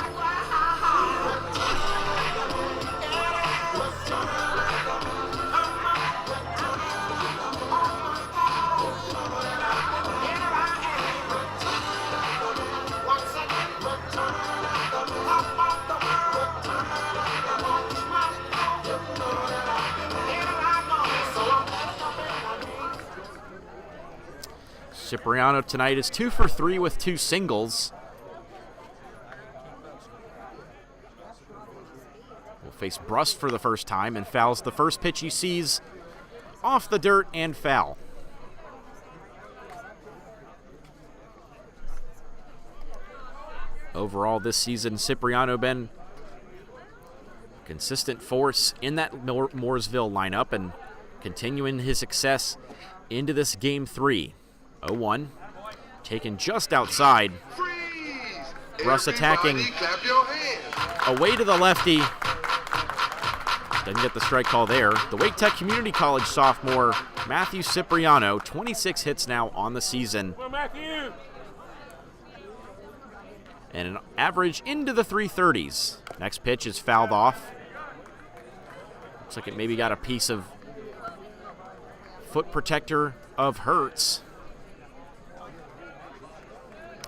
Cipriano tonight is 2 for 3 with 2 singles. Will face Brust for the first time and fouls the first pitch he sees off the dirt and foul. Overall this season, Cipriano been a consistent force in that Mooresville lineup and continuing his success into this game 3. 0-1, taken just outside. Brust attacking away to the lefty. Didn't get the strike call there. The Wake Tech Community College sophomore, Matthew Cipriano, 26 hits now on the season. Come on, Matthew. and an average into the 330s. Next pitch is fouled off. Looks like it maybe got a piece of foot protector of Hurts.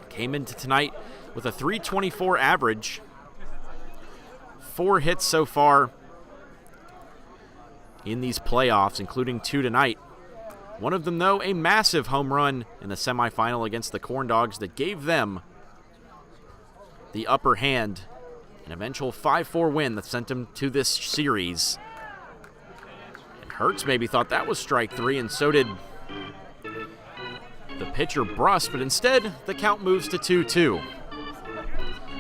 Came into tonight with a 324 average. 4 hits so far in these playoffs, including 2 tonight. One of them, though, a massive home run in the semifinal against the Corn Dogs that gave them the upper hand. An eventual 5-4 win that sent them to this series. And Hurts maybe thought that was strike 3, and so did the pitcher Brust, but instead the count moves to 2-2.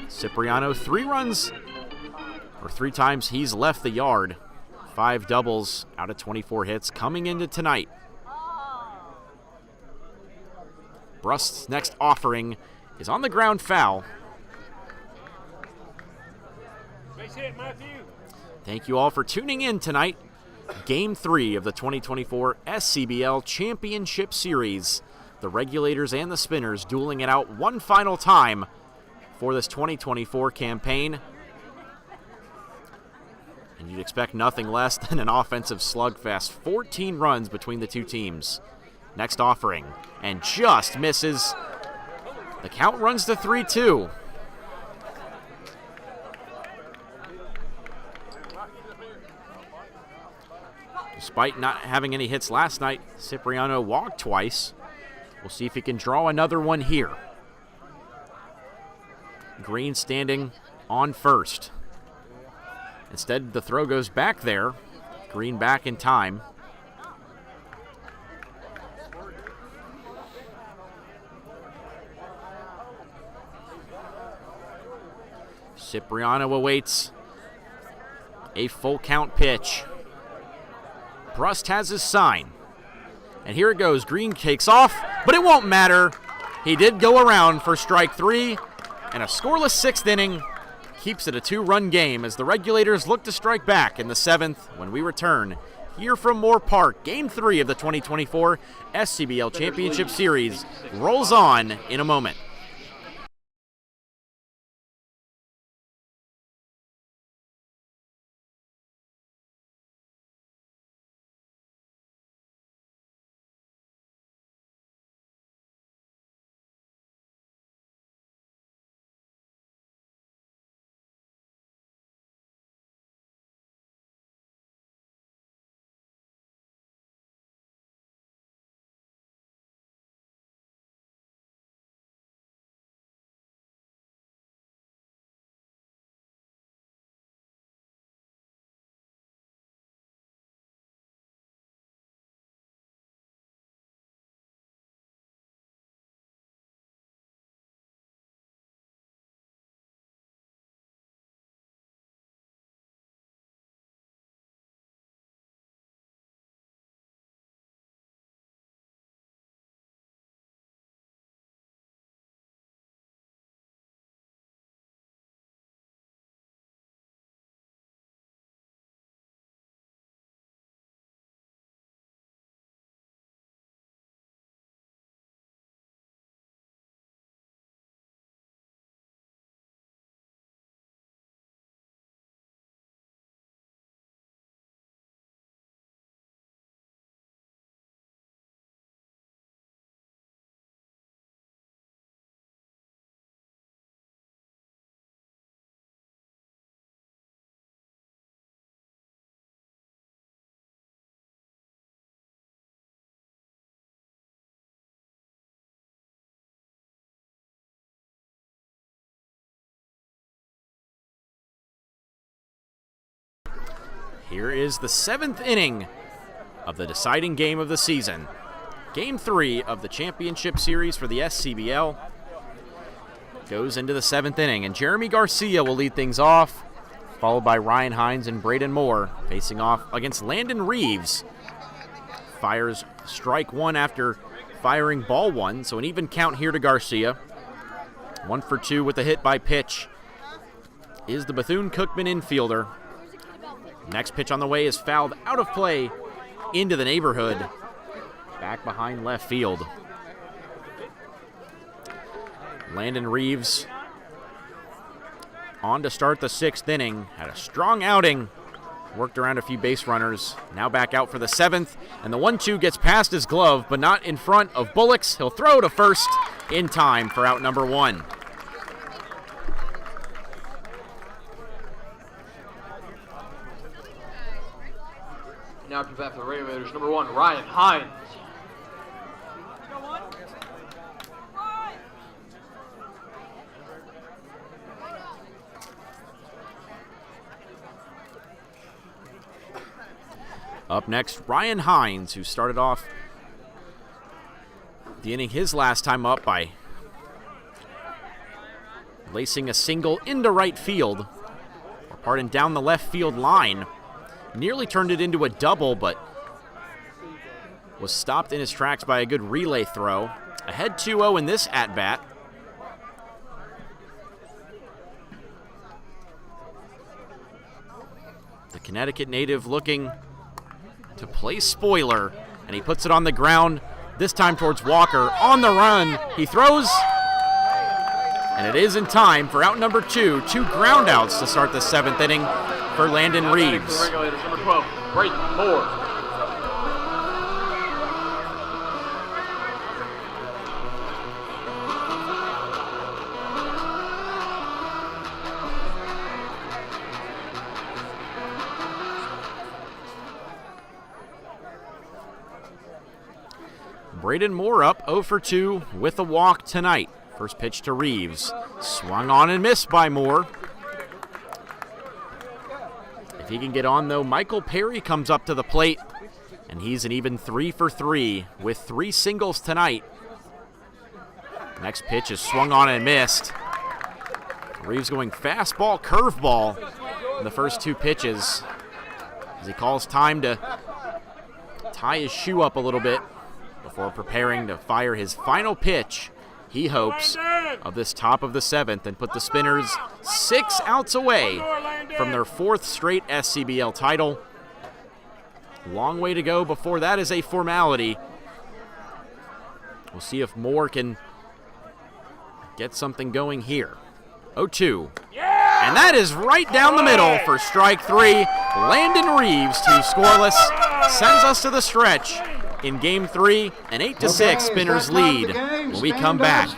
Cipriano 3 runs, or 3 times he's left the yard. 5 doubles out of 24 hits coming into tonight. Brust's next offering is on the ground foul. Base hit, Matthew. Thank you all for tuning in tonight. Game 3 of the 2024 SCBL Championship Series. The Regulators and the Spinners dueling it out one final time for this 2024 campaign. And you'd expect nothing less than an offensive slugfest. 14 runs between the two teams. Next offering, and just misses. The count runs to 3-2. Despite not having any hits last night, Cipriano walked twice. We'll see if he can draw another one here. Green standing on first. Instead, the throw goes back there. Green back in time. Cipriano awaits a full count pitch. Brust has his sign. And here it goes. Green takes off, but it won't matter. He did go around for strike 3, and a scoreless 6th inning keeps it a 2-run game as the Regulators look to strike back in the 7th when we return here from Moore Park. Game 3 of the 2024 SCBL Championship Series rolls on in a moment. Here is the 7th inning of the deciding game of the season. Game 3 of the championship series for the SCBL goes into the 7th inning, and Jeremy Garcia will lead things off, followed by Ryan Hines and Braden Moore facing off against Landon Reeves. Fires strike 1 after firing ball 1, so an even count here to Garcia. 1 for 2 with a hit by pitch is the Bethune-Cookman infielder. Next pitch on the way is fouled out of play into the neighborhood, back behind left field. Landon Reeves on to start the 6th inning. Had a strong outing. Worked around a few base runners. Now back out for the 7th. And the 1-2 gets past his glove, but not in front of Bullocks. He'll throw to first in time for out number 1. Now to bat for the Regulators, number 1, Ryan Hines. Up next, Ryan Hines, who started off the inning his last time up by lacing a single into right field, or pardon, down the left field line. Nearly turned it into a double, but was stopped in his tracks by a good relay throw. Ahead 2-0 in this at-bat. The Connecticut native looking to play spoiler, and he puts it on the ground, this time towards Walker. On the run, he throws, and it is in time for out number 2. 2 groundouts to start the 7th inning for Landon Reeves. Regulators, number 12, Braden Moore. Braden Moore up 0 for 2 with a walk tonight. First pitch to Reeves. Swung on and missed by Moore. If he can get on, though, Michael Perry comes up to the plate, and he's an even 3 for 3 with 3 singles tonight. Next pitch is swung on and missed. Reeves going fastball, curveball in the first 2 pitches as he calls time to tie his shoe up a little bit before preparing to fire his final pitch, he hopes, of this top of the 7th and put the Spinners 6 outs away from their 4th straight SCBL title. Long way to go before that is a formality. We'll see if Moore can get something going here. 0-2. And that is right down the middle for strike 3. Landon Reeves, 2 scoreless, sends us to the stretch in Game 3, an 8-6 Spinners lead when we come back.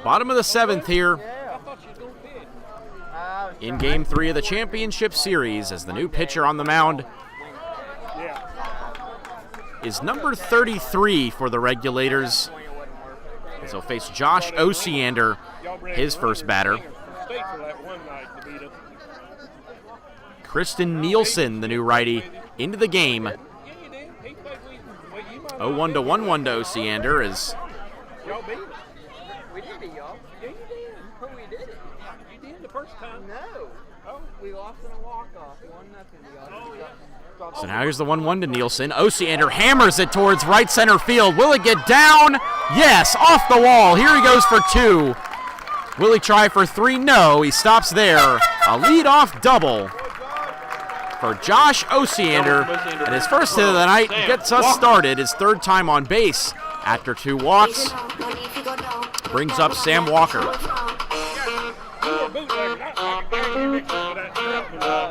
Bottom of the 7th here in Game 3 of the championship series, as the new pitcher on the mound is number 33 for the Regulators, as he'll face Josh Osiander, his first batter. Kristen Nielsen, the new righty, into the game. 0-1 to 1-1 to Osiander as We did it, y'all. Yeah, you did. Oh, we did it. You did the first time. No. Oh, we lost in a walk-off. 1-0 to y'all. So now here's the 1-1 to Nielsen. Osiander hammers it towards right center field. Will it get down? Yes, off the wall. Here he goes for 2. Will he try for 3? No, he stops there. A leadoff double for Josh Osiander. And his first hit of the night gets us started. His 3rd time on base after 2 walks. Brings up Sam Walker. Oh,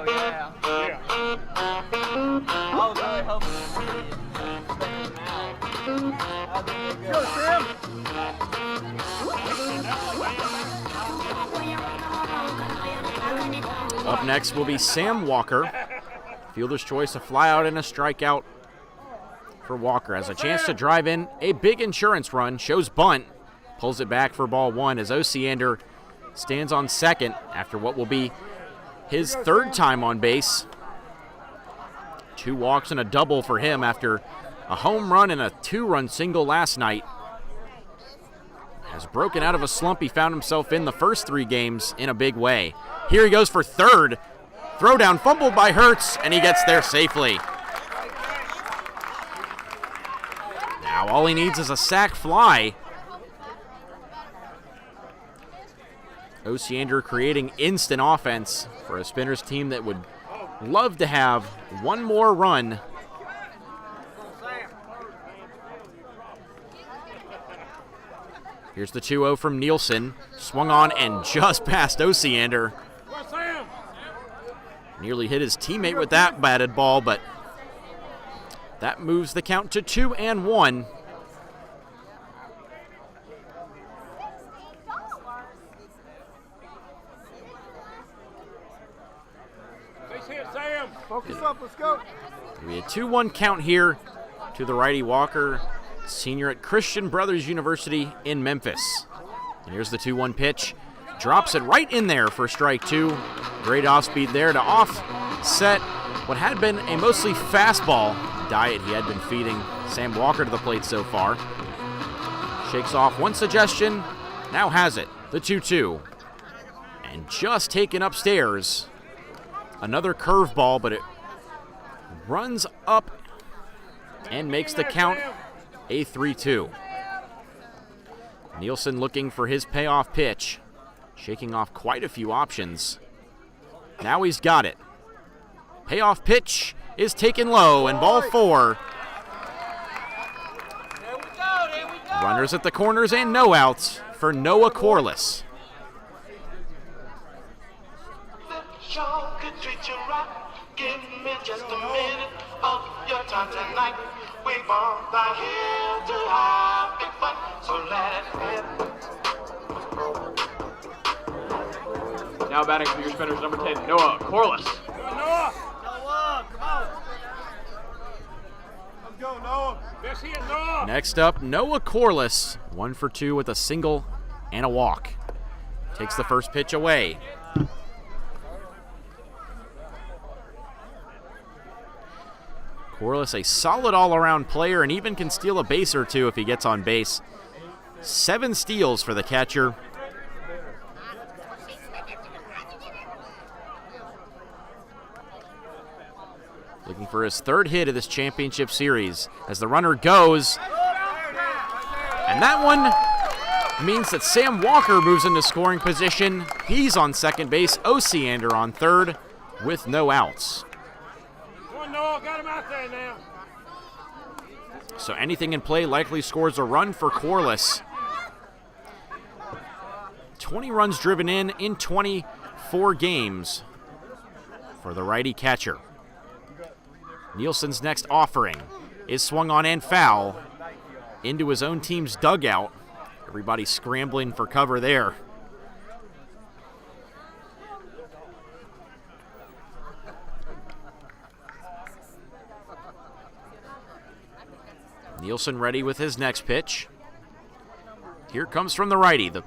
yeah. I was really hoping Go, Sam. Up next will be Sam Walker. Fielder's choice, a flyout and a strikeout for Walker. Has a chance to drive in a big insurance run, shows bunt, pulls it back for ball 1 as Osiander stands on second after what will be his 3rd time on base. 2 walks and a double for him after a home run and a 2-run single last night. Has broken out of a slump he found himself in the first 3 games in a big way. Here he goes for 3rd. Throw down fumbled by Hertz, and he gets there safely. Now all he needs is a sac fly. Osiander creating instant offense for a Spinners team that would love to have one more run. Here's the 2-0 from Nielsen. Swung on and just past Osiander. Nearly hit his teammate with that batted ball, but that moves the count to 2-1. Focus up, let's go. We had 2-1 count here to the righty Walker, senior at Christian Brothers University in Memphis. And here's the 2-1 pitch. Drops it right in there for strike 2. Great off-speed there to offset what had been a mostly fastball diet he had been feeding Sam Walker to the plate so far. Shakes off one suggestion, now has it, the 2-2. And just taken upstairs. Another curveball, but it runs up and makes the count a 3-2. Nielsen looking for his payoff pitch, shaking off quite a few options. Now he's got it. Payoff pitch is taken low, and ball 4. There we go. Runners at the corners and no outs for Noah Corliss. Show could treat you right. Give me just a minute of your time tonight. We both are here to have big fun, so let it rip. Now batting for your Spinners, number 10, Noah Corliss. Noah, come on. Let's go, Noah. Let's hit Noah. Next up, Noah Corliss, 1 for 2 with a single and a walk. Takes the first pitch away. Corliss, a solid all-around player, and even can steal a base or 2 if he gets on base. 7 steals for the catcher. Looking for his 3rd hit of this championship series as the runner goes. And that one means that Sam Walker moves into scoring position. He's on second base, Osiander on 3rd with no outs. Noah, got him out there now. So anything in play likely scores a run for Corliss. 20 runs driven in 24 games for the righty catcher. Nielsen's next offering is swung on and foul into his own team's dugout. Everybody scrambling for cover there. Nielsen ready with his next pitch. Here comes from the righty. The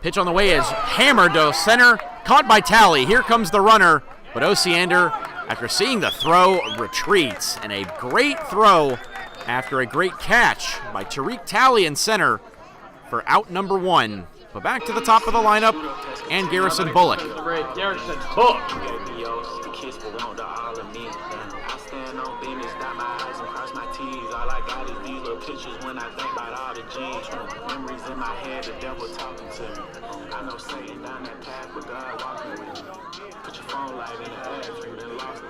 pitch on the way is hammered to center, caught by Talley. Here comes the runner, but Osiander, after seeing the throw, retreats. And a great throw after a great catch by Tariq Talley in center for out number 1. But back to the top of the lineup, and Garrison Bullock. Garrison Bullock. Pictures when I think about all the G's. Memories in my head, the devil talking to me. I know Satan down that path, but God walking with me. Put your phone light in the air, you done lost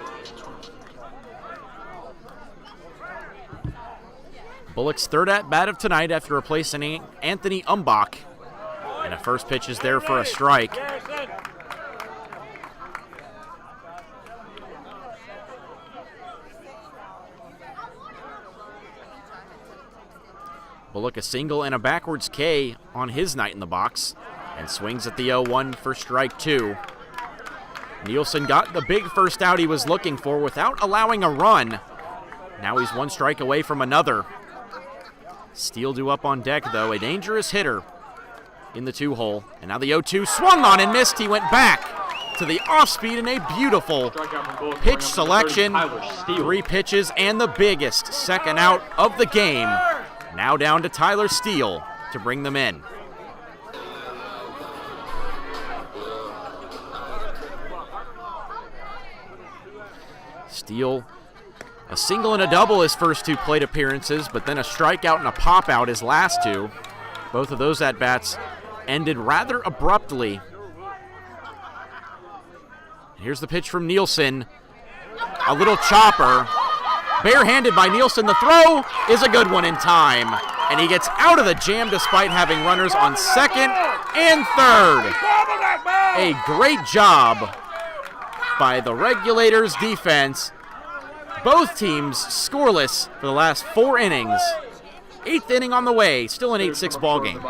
it. Bullock's third at-bat of tonight after replacing Anthony Umbach. And a first pitch is there for a strike. Bullock a single and a backwards K on his night in the box and swings at the 0-1 for strike 2. Nielsen got the big first out he was looking for without allowing a run. Now he's 1 strike away from another. Steele due up on deck, though, a dangerous hitter in the 2-hole. And now the 0-2 swung on and missed. He went back to the off-speed in a beautiful pitch selection. 3 pitches and the biggest second out of the game. Now down to Tyler Steele to bring them in. Steele, a single and a double his first 2 plate appearances, but then a strikeout and a pop-out his last 2. Both of those at-bats ended rather abruptly. Here's the pitch from Nielsen. A little chopper. Barehanded by Nielsen. The throw is a good one in time. And he gets out of the jam despite having runners on second and third. A great job by the Regulators defense. Both teams scoreless for the last 4 innings. 8th inning on the way. Still an 8-6 ball game.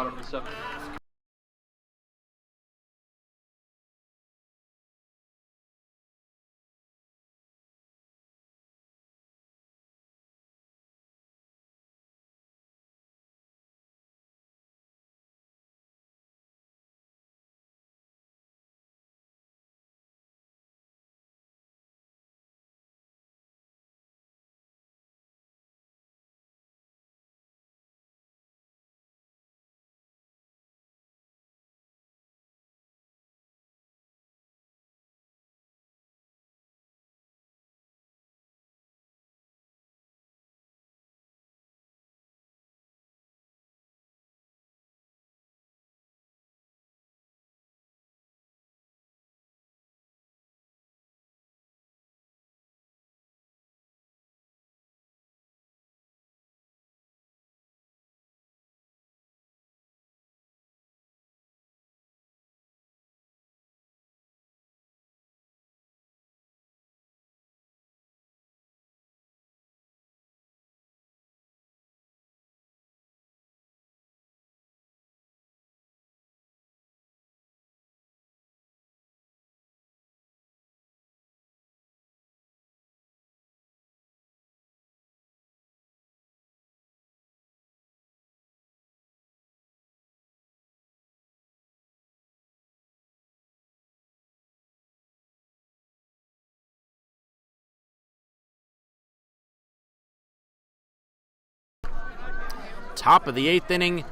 Top of the 8th inning.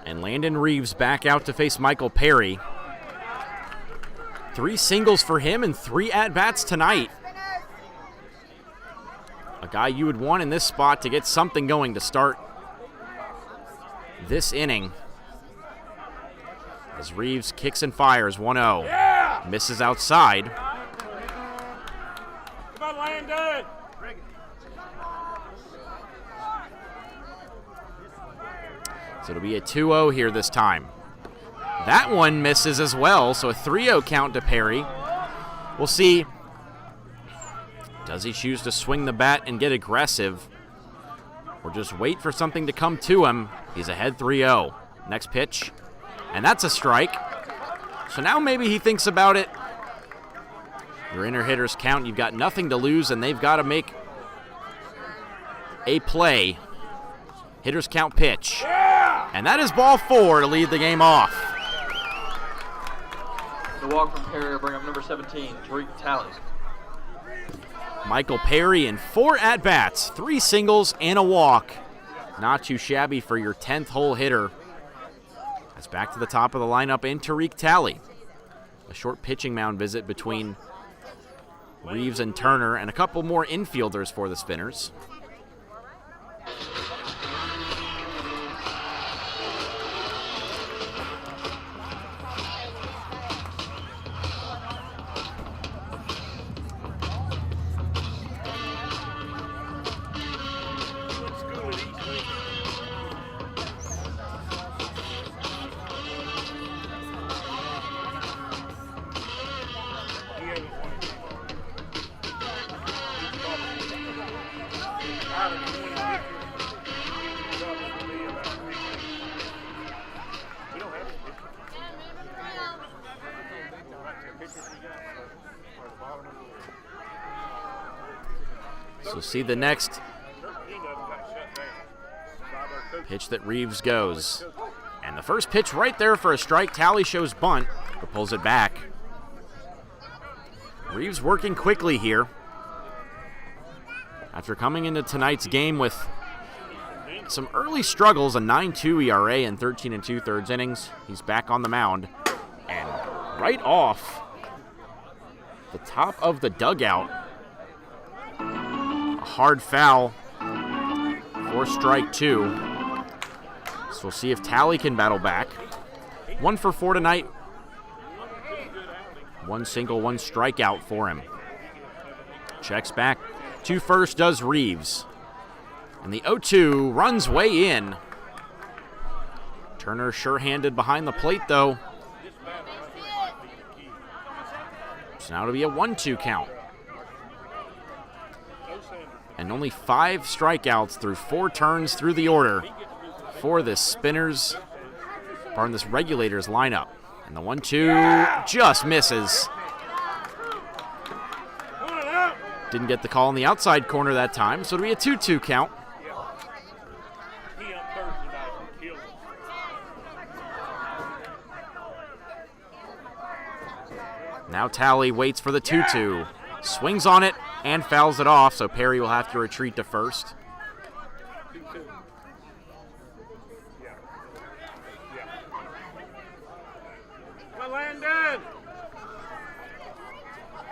And Landon Reeves back out to face Michael Perry. 3 singles for him and 3 at-bats tonight. A guy you would want in this spot to get something going to start this inning. As Reeves kicks and fires 1-0. Misses outside. Landon. So it'll be a 2-0 here this time. That one misses as well, so a 3-0 count to Perry. We'll see Does he choose to swing the bat and get aggressive, or just wait for something to come to him? He's ahead 3-0. Next pitch, and that's a strike. So now maybe he thinks about it. Your inner hitters count. You've got nothing to lose, and they've got to make a play. Hitters count pitch. And that is ball 4 to lead the game off. The walk from Perry will bring up number 17, Tariq Talley. Michael Perry in 4 at-bats, 3 singles and a walk. Not too shabby for your 10th hole hitter. That's back to the top of the lineup in Tariq Talley. A short pitching mound visit between Reeves and Turner, and a couple more infielders for the Spinners. So see the next pitch that Reeves goes. And the first pitch right there for a strike. Talley shows bunt, but pulls it back. Reeves working quickly here. After coming into tonight's game with some early struggles, a 9.2 ERA in 13 2/3 innings, he's back on the mound. And right off the top of the dugout, a hard foul for strike 2. So we'll see if Talley can battle back. 1 for 4 tonight. 1 single, 1 strikeout for him. Checks back to first does Reeves. And the 0-2 runs way in. Turner sure-handed behind the plate, though. So now it'll be a 1-2 count. And only 5 strikeouts through 4 turns through the order for this Spinners, pardon, this Regulators lineup. And the 1-2 just misses. Didn't get the call in the outside corner that time, so it'll be a 2-2 count. Now Talley waits for the 2-2. Swings on it and fouls it off, so Perry will have to retreat to first.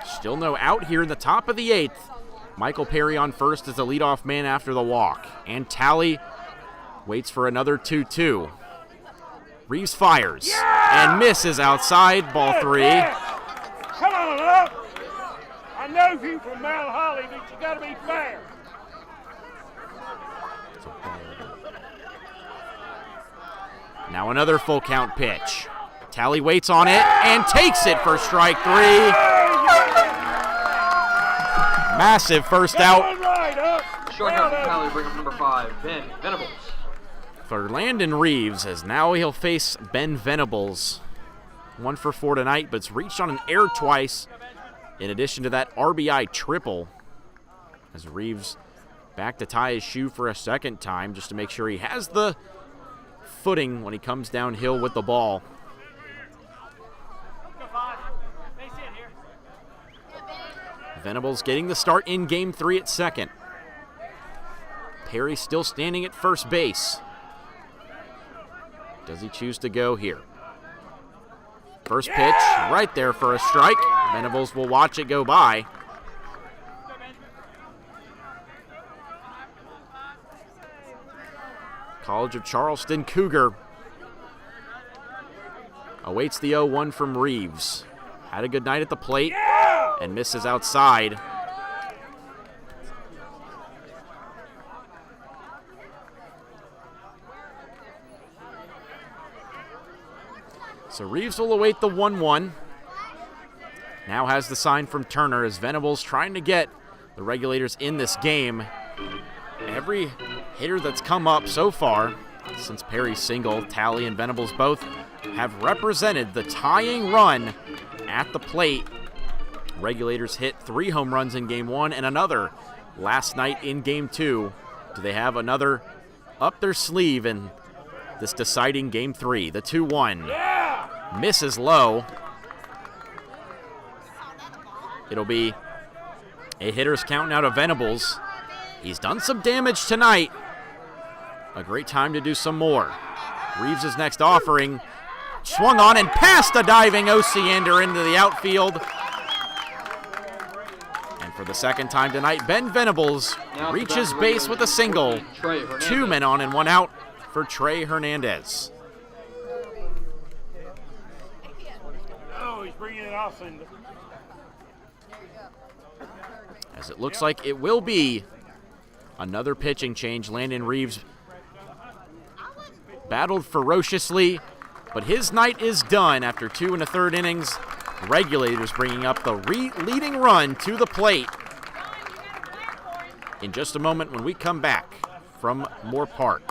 Still no out here in the top of the 8th. Michael Perry on first as the leadoff man after the walk. And Talley waits for another 2-2. Reeves fires and misses outside, ball 3. Come on up. I know you from Mount Holly, but you got to be fair. Now another full count pitch. Talley waits on it and takes it for strike 3. Massive first out. Strikeout from Talley, bring up number 5, Ben Venables. For Landon Reeves, as now he'll face Ben Venables. 1 for 4 tonight, but it's reached on an error twice, in addition to that RBI triple. As Reeves back to tie his shoe for a second time, just to make sure he has the footing when he comes downhill with the ball. Venables getting the start in Game 3 at second. Perry still standing at first base. Does he choose to go here? First pitch, right there for a strike. Venables will watch it go by. College of Charleston Cougar awaits the 0-1 from Reeves. Had a good night at the plate and misses outside. So Reeves will await the 1-1. Now has the sign from Turner as Venables trying to get the Regulators in this game. Every hitter that's come up so far, since Perry's single, Talley and Venables both have represented the tying run at the plate. Regulators hit 3 home runs in Game 1 and another last night in Game 2. Do they have another up their sleeve in this deciding Game 3? The 2-1 misses low. It'll be a hitter's count now to Venables. He's done some damage tonight. A great time to do some more. Reeves' next offering. Swung on and past the diving Osiander into the outfield. And for the second time tonight, Ben Venables reaches base with a single. 2 men on and 1 out for Trey Hernandez. Oh, he's bringing it off. As it looks like it will be another pitching change. Landon Reeves battled ferociously, but his night is done after 2 1/3 innings. Regulators bringing up the leading run to the plate. In just a moment when we come back from Moore Park.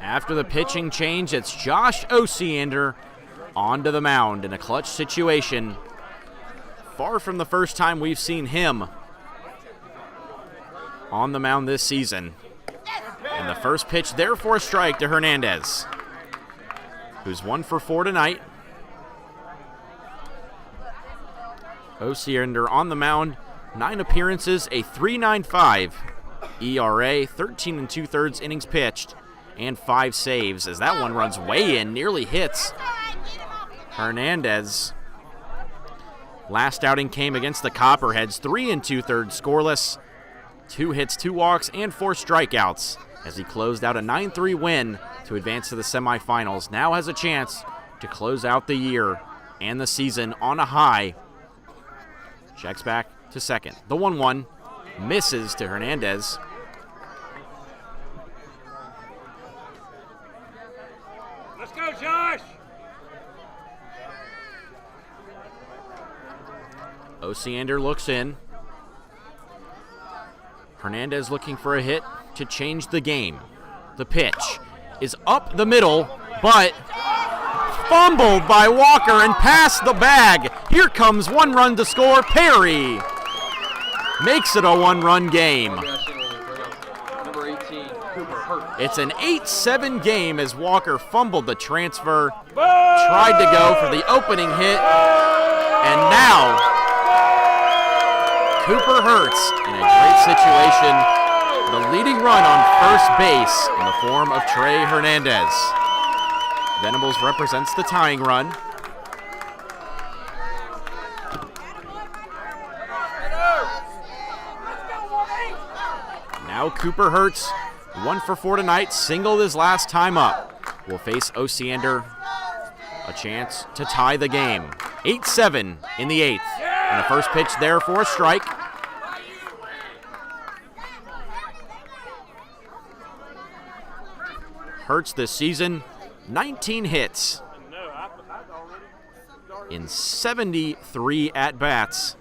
After the pitching change, it's Josh Osiander onto the mound in a clutch situation. Far from the first time we've seen him on the mound this season. And the first pitch there for a strike to Hernandez, who's 1 for 4 tonight. Osiander on the mound, 9 appearances, a 3.95 ERA, 13 2/3 innings pitched, and 5 saves as that one runs way in, nearly hits Hernandez. Last outing came against the Copperheads, 3 2/3 scoreless, 2 hits, 2 walks, and 4 strikeouts as he closed out a 9-3 win to advance to the semifinals. Now has a chance to close out the year and the season on a high. Checks back to second. The 1-1 misses to Hernandez. Let's go, Josh! Osiander looks in. Hernandez looking for a hit to change the game. The pitch is up the middle, but fumbled by Walker and past the bag. Here comes one run to score. Perry makes it a one-run game. Number 18, Cooper Hurt. It's an 8-7 game as Walker fumbled the transfer, tried to go for the opening hit, and now Cooper Hurts in a great situation, the leading run on first base in the form of Trey Hernandez. Venables represents the tying run. Now Cooper Hurts, 1 for 4 tonight, singled his last time up. Will face Osiander, a chance to tie the game. 8-7 in the 8th. And the first pitch there for a strike. Hurts this season, 19 hits in 73 at-bats.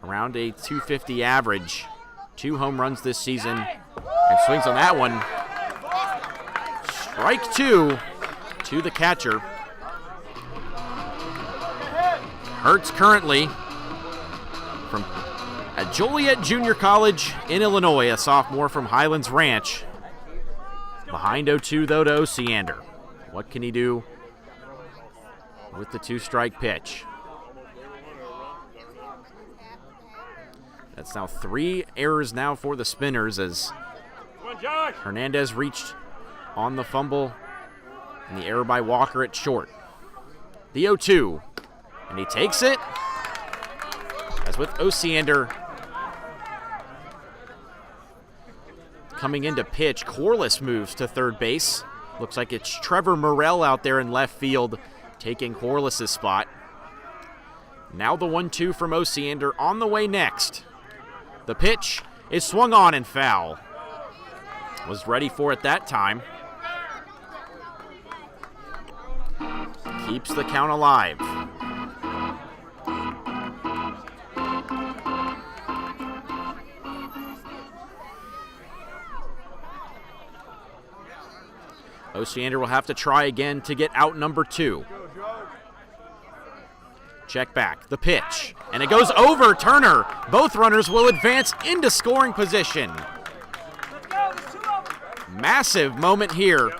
Around a 250 average. 2 home runs this season. And swings on that one. Strike 2 to the catcher. Hurts currently from at Joliet Junior College in Illinois, a sophomore from Highlands Ranch. Behind 0-2 though to Osiander. What can he do with the 2-strike pitch? That's now 3 errors now for the Spinners as Hernandez reached on the fumble and the error by Walker at short. The 0-2, and he takes it. As with Osiander coming into pitch, Corliss moves to third base. Looks like it's Trevor Morrell out there in left field taking Corliss's spot. Now the 1-2 from Osiander on the way next. The pitch is swung on and foul. Was ready for it that time. Keeps the count alive. Osiander will have to try again to get out number 2. Check back, the pitch, and it goes over Turner. Both runners will advance into scoring position. Massive moment here.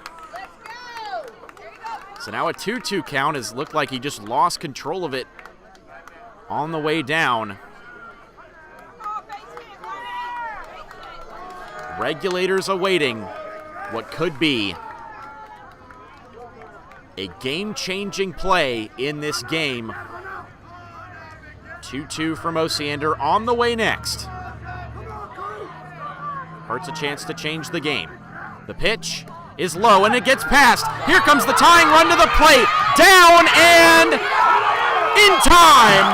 So now a 2-2 count has looked like he just lost control of it on the way down. Regulators awaiting what could be a game-changing play in this game. 2-2 from Osiander on the way next. Hurts a chance to change the game. The pitch is low and it gets past. Here comes the tying run to the plate. Down and in time.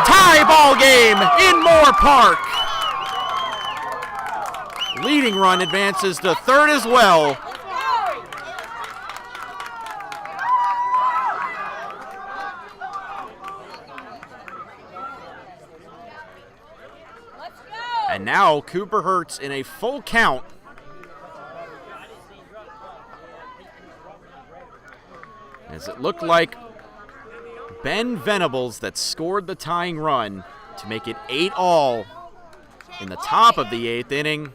Tie ball game in Moore Park. Leading run advances to third as well. And now Cooper Hurts in a full count. As it looked like Ben Venables that scored the tying run to make it 8-all in the top of the 8th inning.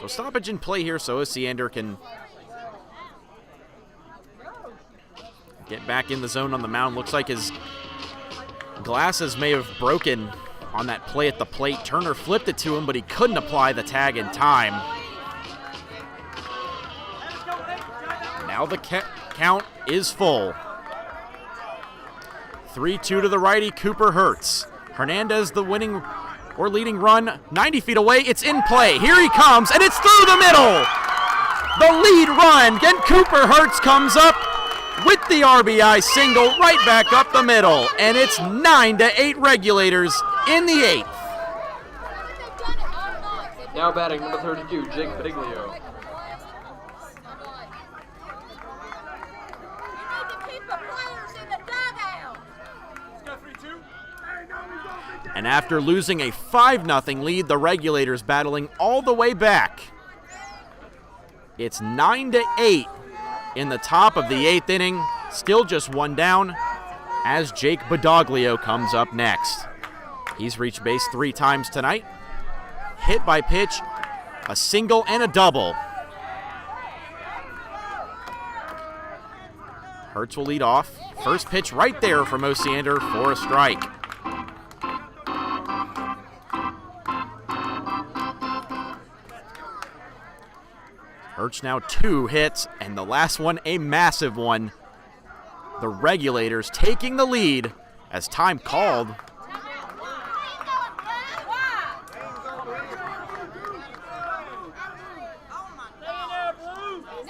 So stoppage in play here so Osiander can get back in the zone on the mound. Looks like his glasses may have broken on that play at the plate. Turner flipped it to him, but he couldn't apply the tag in time. Now the count is full. 3-2 to the righty, Cooper Hurts. Hernandez the winning or leading run, 90 feet away. It's in play. Here he comes, and it's through the middle. The lead run, and Cooper Hurts comes up with the RBI single right back up the middle, and it's 9-8 Regulators in the 8th. Now batting number 32, Jake Pediglio. And after losing a 5-0 lead, the Regulators battling all the way back. It's 9-8 in the top of the 8th inning. Still just one down as Jake Badoglio comes up next. He's reached base 3 times tonight. Hit by pitch, a single and a double. Hertz will lead off. First pitch right there from Osiander for a strike. Hertz now 2 hits, and the last one a massive one. The Regulators taking the lead as time called.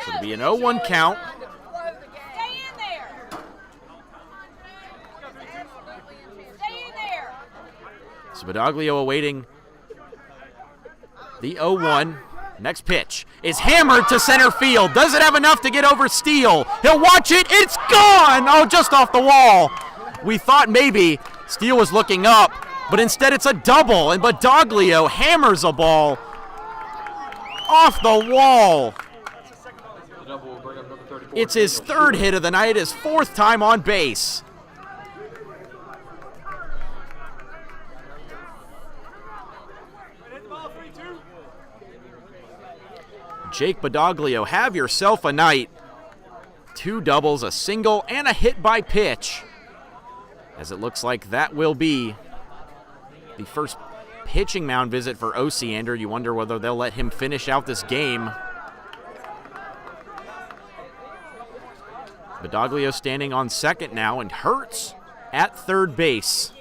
So it'll be an 0-1 count. So Badoglio awaiting the 0-1. Next pitch is hammered to center field. Does it have enough to get over Steele? He'll watch it. It's gone! Oh, just off the wall. We thought maybe Steele was looking up, but instead it's a double, and Badoglio hammers a ball off the wall. It's his 3rd hit of the night, his 4th time on base. Jake Badoglio, have yourself a night. 2 doubles, a single, and a hit by pitch. As it looks like that will be the first pitching mound visit for Osiander. You wonder whether they'll let him finish out this game. Badoglio standing on second now, and Hertz at third base.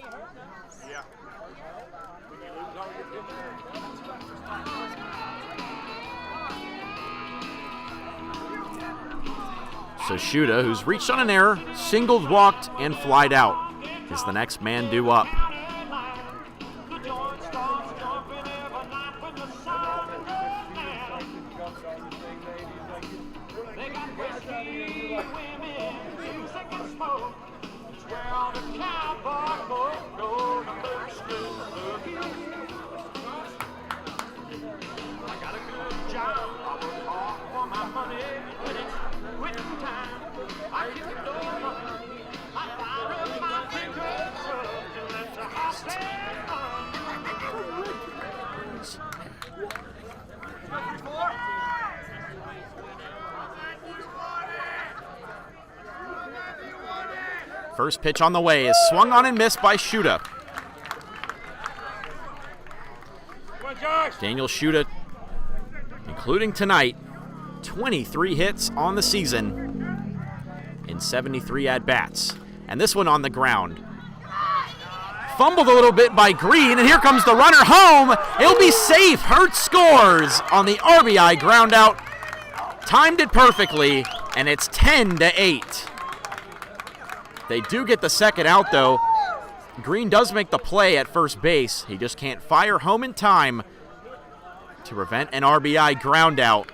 So Shuda, who's reached on an error, singled, walked, and flied out, is the next man due up. First pitch on the way is swung on and missed by Shuda. Daniel Shuda, including tonight, 23 hits on the season in 73 at-bats. And this one on the ground. Fumbled a little bit by Green, and here comes the runner home. It'll be safe. Hertz scores on the RBI ground out. Timed it perfectly, and it's 10-8. They do get the second out, though. Green does make the play at first base. He just can't fire home in time to prevent an RBI ground out.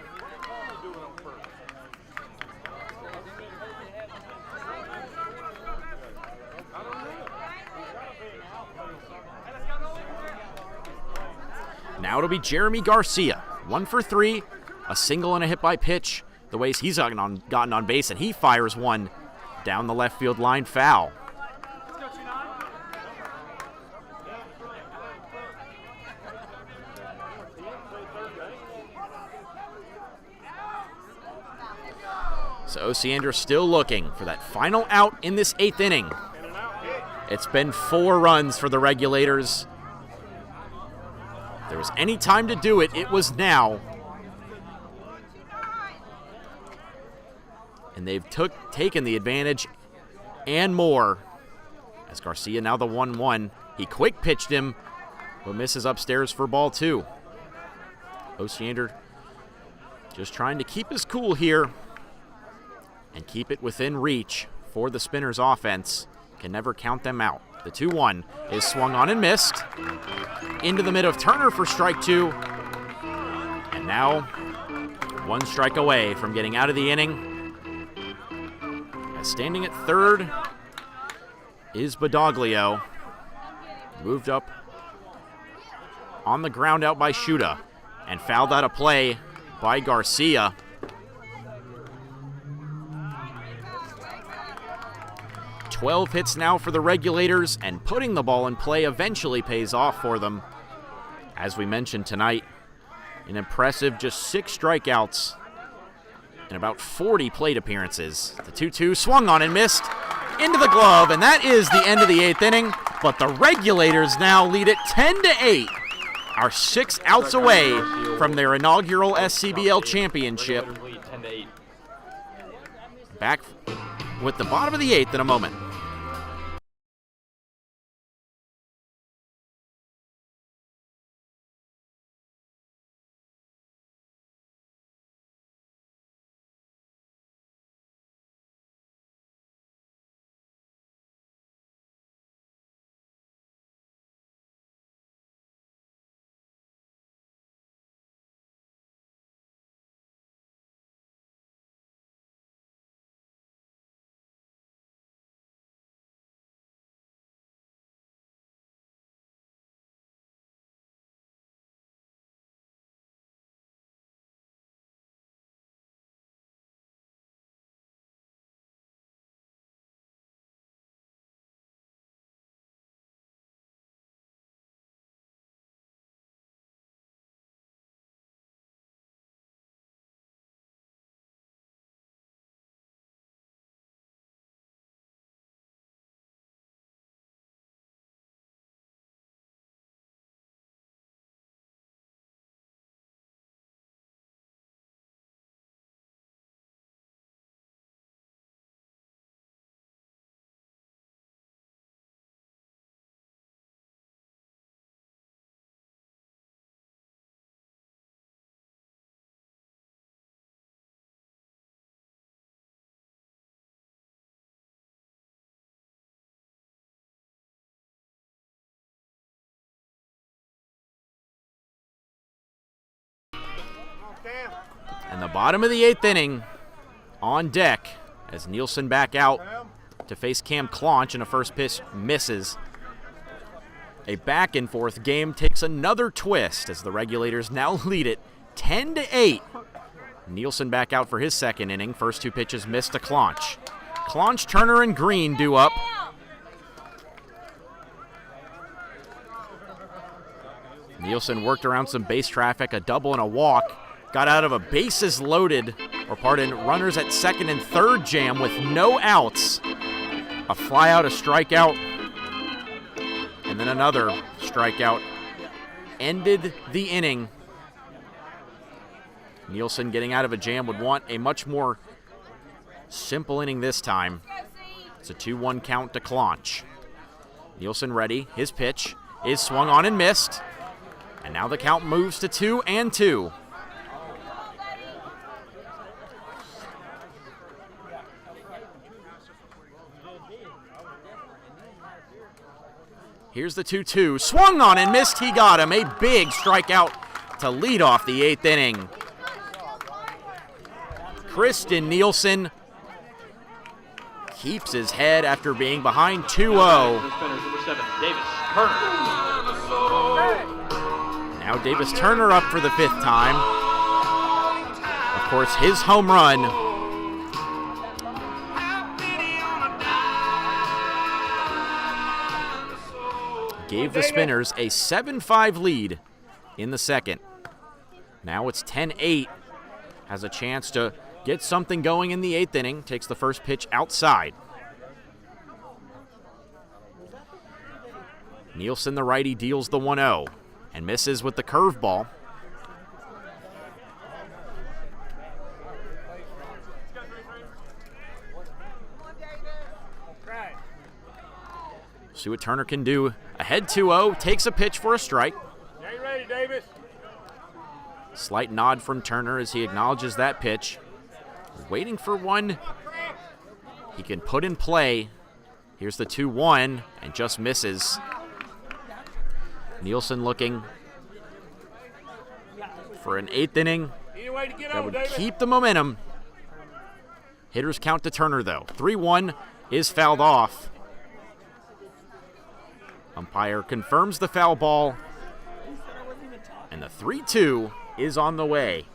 Now it'll be Jeremy Garcia. 1 for 3, a single and a hit by pitch. The ways he's gotten on base, and he fires one down the left field line foul. So Osiander still looking for that final out in this 8th inning. It's been 4 runs for the Regulators. If there was any time to do it, it was now. And they've taken the advantage and more. As Garcia now the 1-1. He quick pitched him, but misses upstairs for ball 2. Osiander just trying to keep his cool here and keep it within reach for the Spinners offense. Can never count them out. The 2-1 is swung on and missed. Into the mid of Turner for strike 2. And now 1 strike away from getting out of the inning. Standing at third is Badoglio. Moved up on the ground out by Shuda and fouled out a play by Garcia. 12 hits now for the Regulators, and putting the ball in play eventually pays off for them. As we mentioned tonight, an impressive just 6 strikeouts and about 40 plate appearances. The 2-2 swung on and missed into the glove, and that is the end of the 8th inning. But the Regulators now lead it 10-8, are 6 outs away from their inaugural SCBL championship. Back with the bottom of the 8th in a moment. And the bottom of the 8th inning on deck as Nielsen back out to face Cam Claunch, and a first pitch misses. A back and forth game takes another twist as the Regulators now lead it 10-8. Nielsen back out for his 2nd inning. First 2 pitches missed to Claunch. Claunch, Turner, and Green due up. Nielsen worked around some base traffic, a double and a walk. Got out of a bases loaded, runners at 2nd and 3rd jam with no outs. A fly out, a strikeout, and then another strikeout ended the inning. Nielsen, getting out of a jam, would want a much more simple inning this time. It's a 2-1 count to Claunch. Nielsen ready. His pitch is swung on and missed. And now the count moves to 2-2. Here's the 2-2. Swung on and missed. He got him. A big strikeout to lead off the 8th inning. Kristen Nielsen keeps his head after being behind 2-0. Now Davis Turner up for the 5th time. Of course, his home run. Gave the Spinners a 7-5 lead in the 2nd. Now it's 10-8. Has a chance to get something going in the 8th inning. Takes the first pitch outside. Nielsen, the righty, deals the 1-0 and misses with the curveball. See what Turner can do. Ahead 2-0, takes a pitch for a strike. Stay ready, Davis. Slight nod from Turner as he acknowledges that pitch. Waiting for one he can put in play. Here's the 2-1 and just misses. Nielsen looking for an 8th inning that would keep the momentum. Hitters count to Turner though. 3-1 is fouled off. Umpire confirms the foul ball, and the 3-2 is on the way.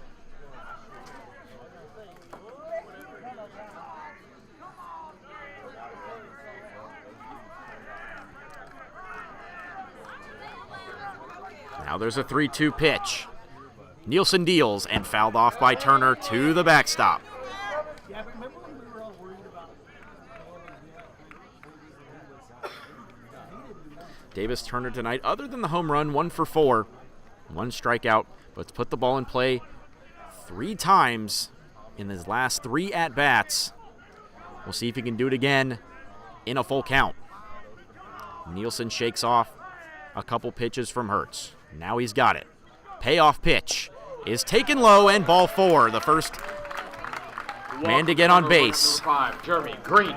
Now there's a 3-2 pitch. Nielsen deals and fouled off by Turner to the backstop. Davis Turner tonight, other than the home run, 1 for 4. 1 strikeout, but it's put the ball in play 3 times in his last 3 at-bats. We'll see if he can do it again in a full count. Nielsen shakes off a couple pitches from Hertz. Now he's got it. Payoff pitch is taken low and ball 4. The first man to get on base. 5, Jeremy Green.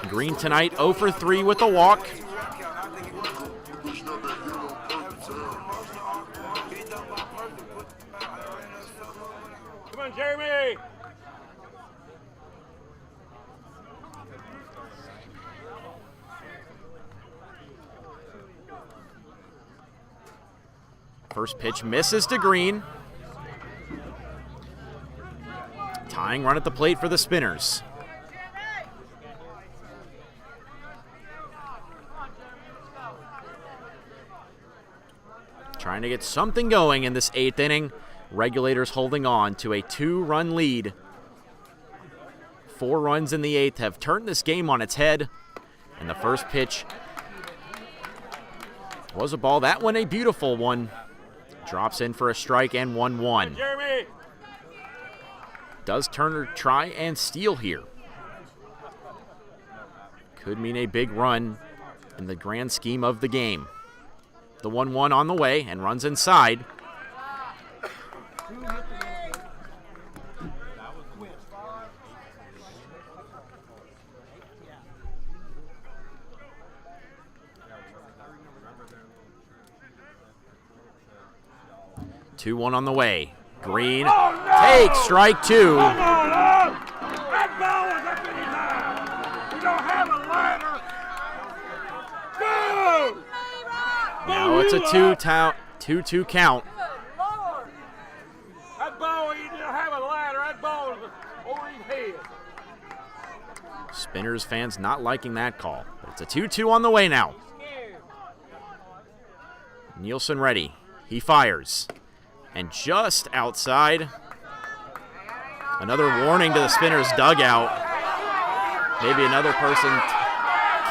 Green tonight 0 for 3 with a walk. Come on, Jeremy. First pitch misses to Green. Tying run at the plate for the Spinners. Trying to get something going in this 8th inning. Regulators holding on to a 2-run lead. 4 runs in the 8th have turned this game on its head. And the first pitch was a ball. That one a beautiful one. Drops in for a strike and 1-1. Jeremy. Does Turner try and steal here? Could mean a big run in the grand scheme of the game. The 1-1 on the way and runs inside. Two one on the way. Green takes strike 2. Come on up! That ball is up in his eye. You don't have a ladder. Go! Now it's a 2-2 count. That ball, you don't have a ladder. That ball is over his head. Spinners fans not liking that call. But it's a 2-2 on the way now. Nielsen ready. He fires. And just outside, another warning to the Spinners dugout. Maybe another person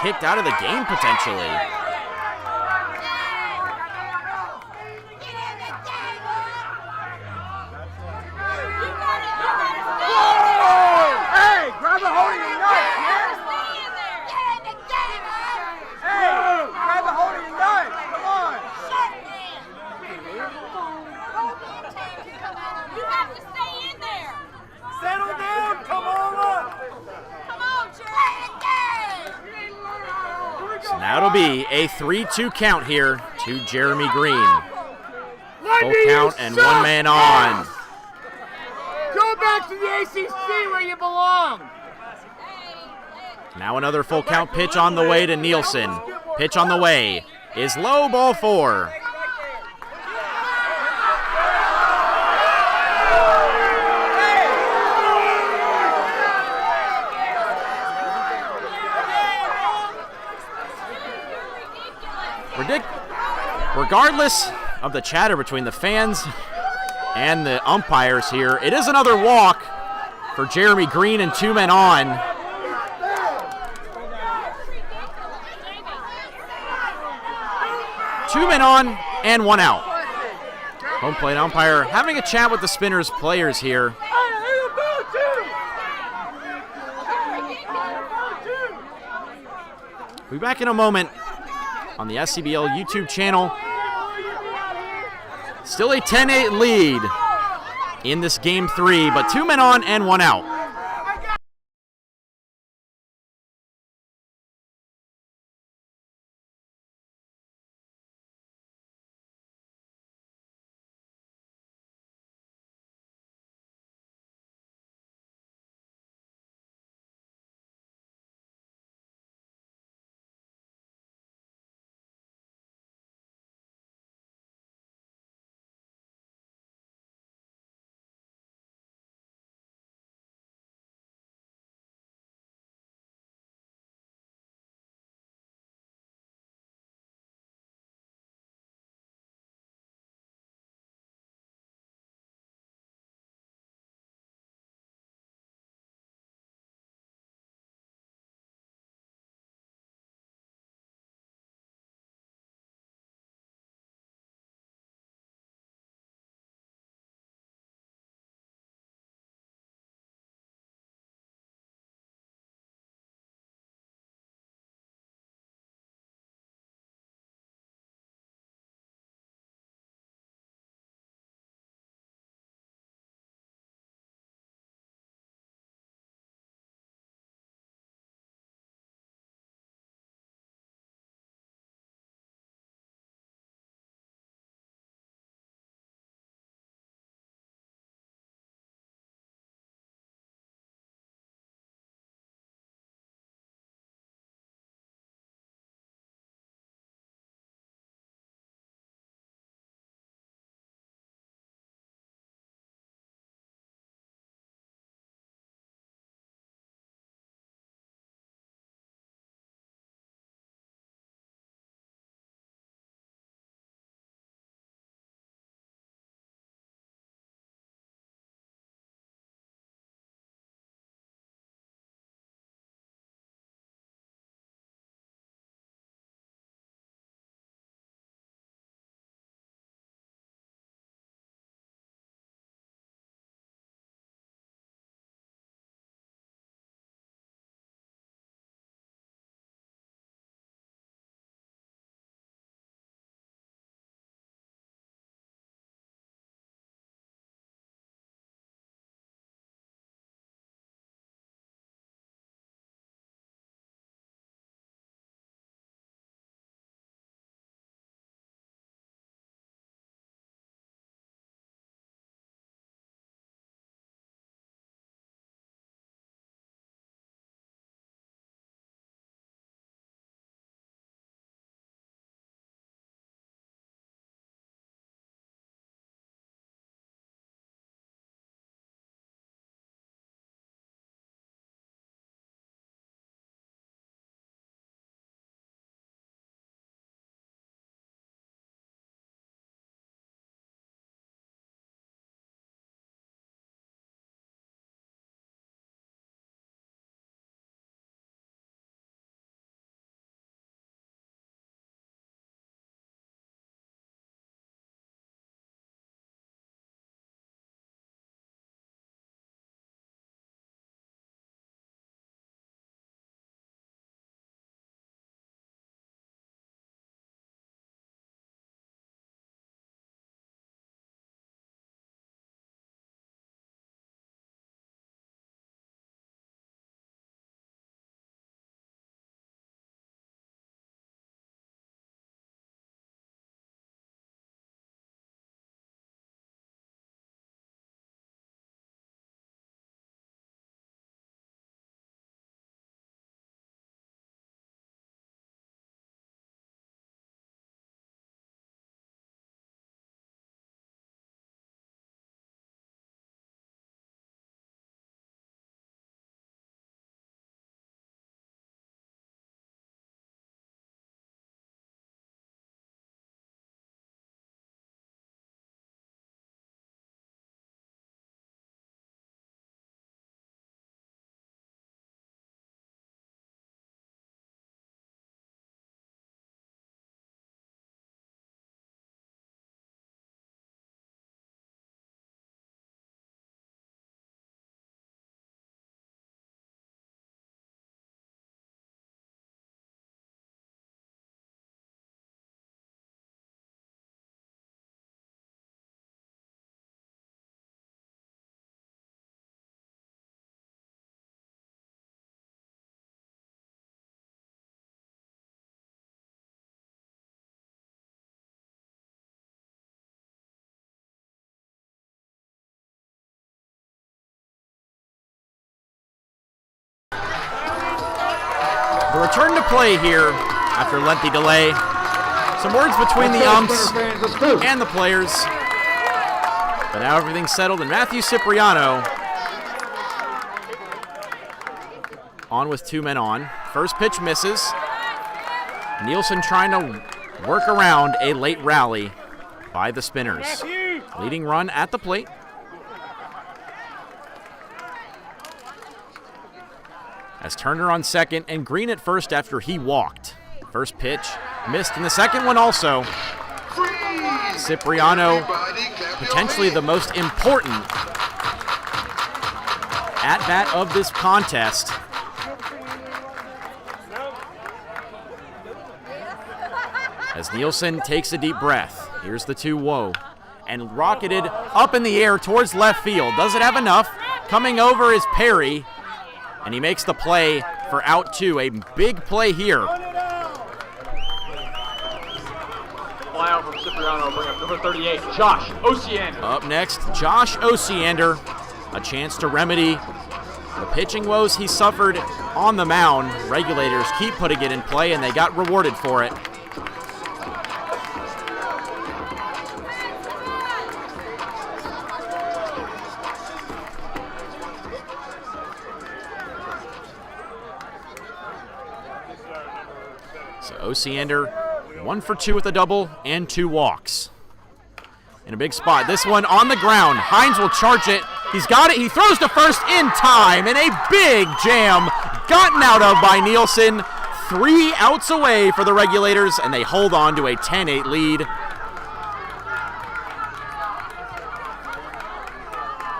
kicked out of the game potentially. Hey, grab a hold of your nut, kid. Hey, grab a hold of your nut. Come on. You have to stay in there. Settle down. Come on up. Come on, Jerry. So now it'll be a 3-2 count here to Jeremy Green. Full count and 1 man on. Go back to the ACC where you belong. Now another full count pitch on the way to Nielsen. Pitch on the way is low, ball 4. Regardless of the chatter between the fans and the umpires here, it is another walk for Jeremy Green and 2 men on. Two men on and 1 out. Home plate umpire having a chat with the Spinners players here. We'll be back in a moment on the SCBL YouTube channel. Still a 10-8 lead in this game 3, but 2 men on and 1 out. The return to play here after lengthy delay. Some words between the umps and the players. But now everything's settled, and Matthew Cipriano on with 2 men on. First pitch misses. Nielsen trying to work around a late rally by the Spinners. Leading run at the plate. As Turner on second and Green at first after he walked. First pitch missed, and the second one also. Cipriano, potentially the most important at-bat of this contest. As Nielsen takes a deep breath. Here's the 2-0. And rocketed up in the air towards left field. Does it have enough? Coming over is Perry. And he makes the play for out 2. A big play here. Fly out from Cipriano, bring up number 38, Josh Osiander. Up next, Josh Osiander. A chance to remedy the pitching woes he suffered on the mound. Regulators keep putting it in play, and they got rewarded for it. So Osiander, 1 for 2 with a double and 2 walks. In a big spot. This one on the ground. Hines will charge it. He's got it. He throws to first in time. And a big jam gotten out of by Nielsen. 3 outs away for the Regulators, and they hold on to a 10-8 lead.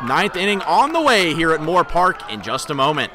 9th inning on the way here at Moore Park in just a moment.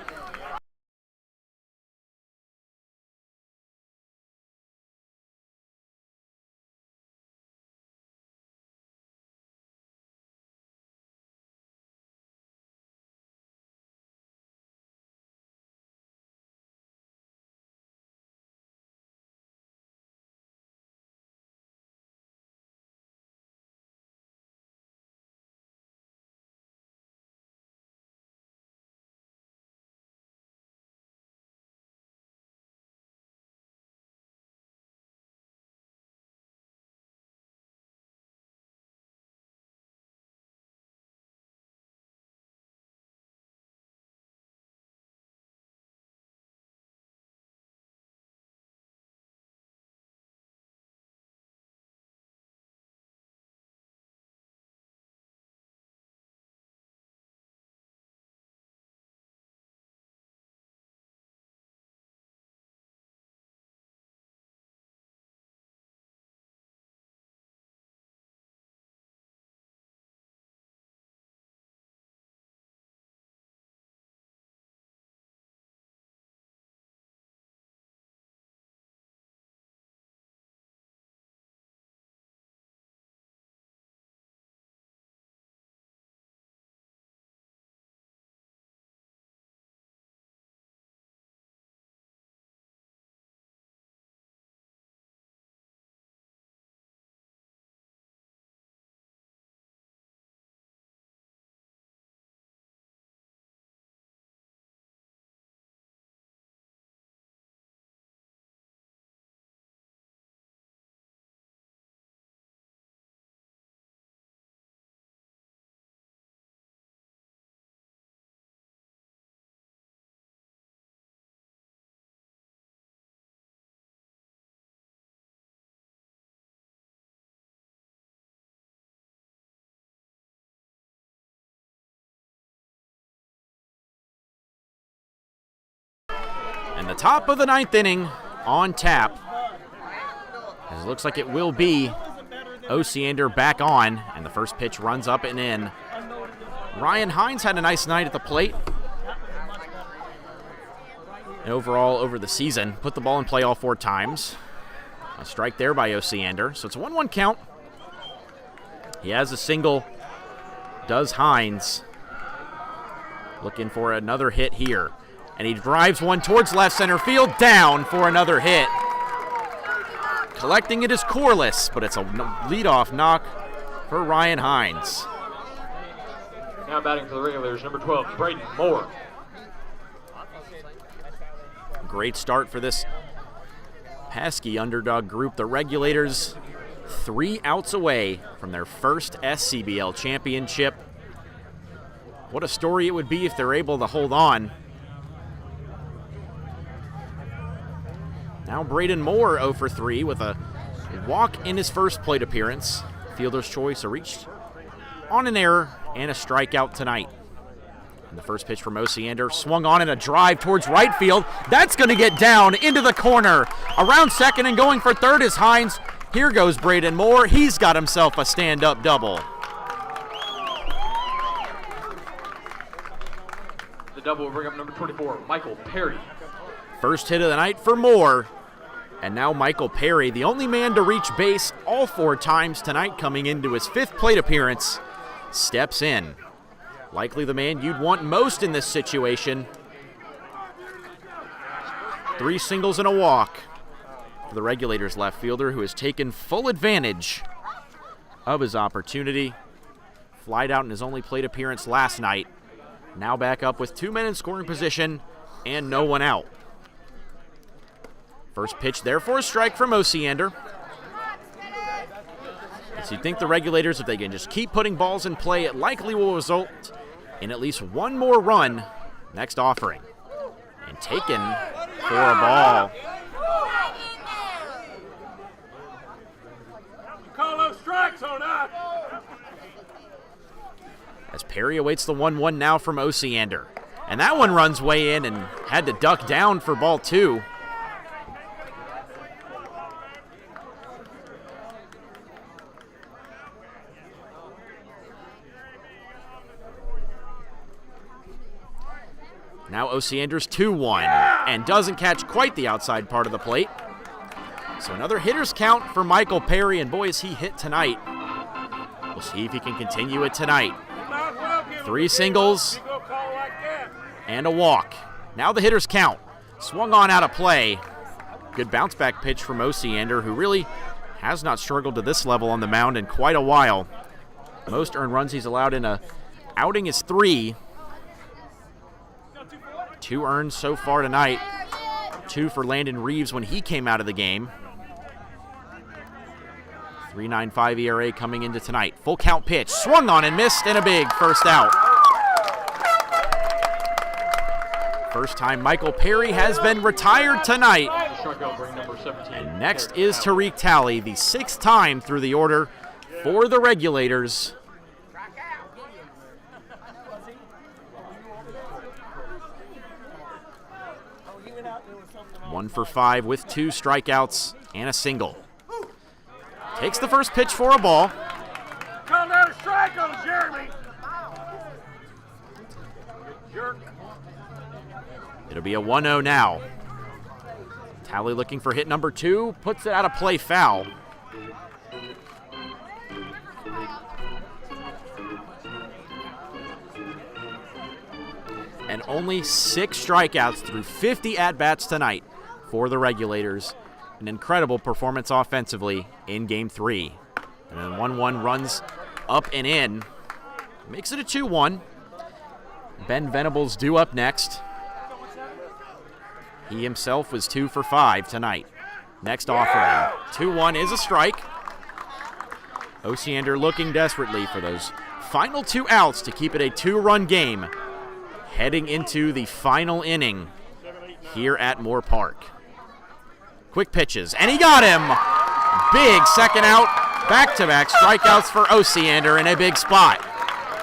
And the top of the 9th inning on tap. As it looks like it will be Osiander back on, and the first pitch runs up and in. Ryan Hines had a nice night at the plate. And overall, over the season, put the ball in play all 4 times. A strike there by Osiander, so it's a 1-1 count. He has a single, does Hines. Looking for another hit here. And he drives one towards left center field, down for another hit. Collecting it is Corliss, but it's a leadoff knock for Ryan Hines. Now batting for the Regulators, number 12, Braden Moore. Great start for this pesky underdog group. The Regulators 3 outs away from their first SCBL championship. What a story it would be if they're able to hold on. Now Braden Moore 0 for 3 with a walk in his first plate appearance. Fielder's choice, a reach on an error, and a strikeout tonight. And the first pitch from Osiander swung on in a drive towards right field. That's going to get down into the corner. Around second and going for third is Hines. Here goes Braden Moore. He's got himself a stand-up double. The double will bring up number 24, Michael Perry. First hit of the night for Moore. And now Michael Perry, the only man to reach base all 4 times tonight, coming into his 5th plate appearance, steps in. Likely the man you'd want most in this situation. 3 singles and a walk for the Regulators left fielder, who has taken full advantage of his opportunity. Flied out in his only plate appearance last night. Now back up with 2 men in scoring position and no one out. First pitch there for a strike from Osiander. So you think the Regulators, if they can just keep putting balls in play, it likely will result in at least 1 more run next offering. And taken for a ball. You call those strikes or not? As Perry awaits the 1-1 now from Osiander. And that one runs way in and had to duck down for ball 2. Now Osiander's 2-1 and doesn't catch quite the outside part of the plate. So another hitter's count for Michael Perry, and boy, is he hit tonight. We'll see if he can continue it tonight. 3 singles and a walk. Now the hitter's count. Swung on out of play. Good bounce back pitch from Osiander, who really has not struggled to this level on the mound in quite a while. Most earned runs he's allowed in a outing is 3. 2 earned so far tonight. 2 for Landon Reeves when he came out of the game. 3.95 ERA coming into tonight. Full count pitch. Swung on and missed, and a big first out. First time Michael Perry has been retired tonight. And next is Tariq Talley, the 6th time through the order for the Regulators. One for 5 with 2 strikeouts and a single. Takes the first pitch for a ball. Call that a strike on Jeremy. Jerk. It'll be a 1-0 now. Talley looking for hit number 2, puts it out of play, foul. And only 6 strikeouts through 50 at-bats tonight for the Regulators. An incredible performance offensively in Game 3. And then 1-1 runs up and in. Makes it a 2-1. Ben Venables due up next. He himself was 2 for 5 tonight. Next offering. 2-1 is a strike. Osiander looking desperately for those final 2 outs to keep it a 2-run game. Heading into the final inning here at Moore Park. Quick pitches, and he got him! Big second out, back-to-back strikeouts for Osiander in a big spot.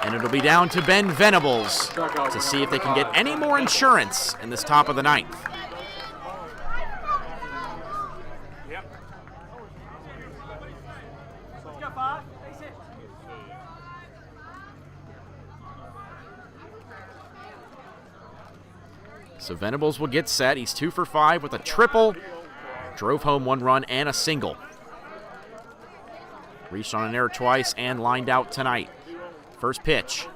And it'll be down to Ben Venables to see if they can get any more insurance in this top of the 9th. So Venables will get set. He's 2 for 5 with a triple. Drove home 1 run and a single. Reached on an error twice and lined out tonight. First pitch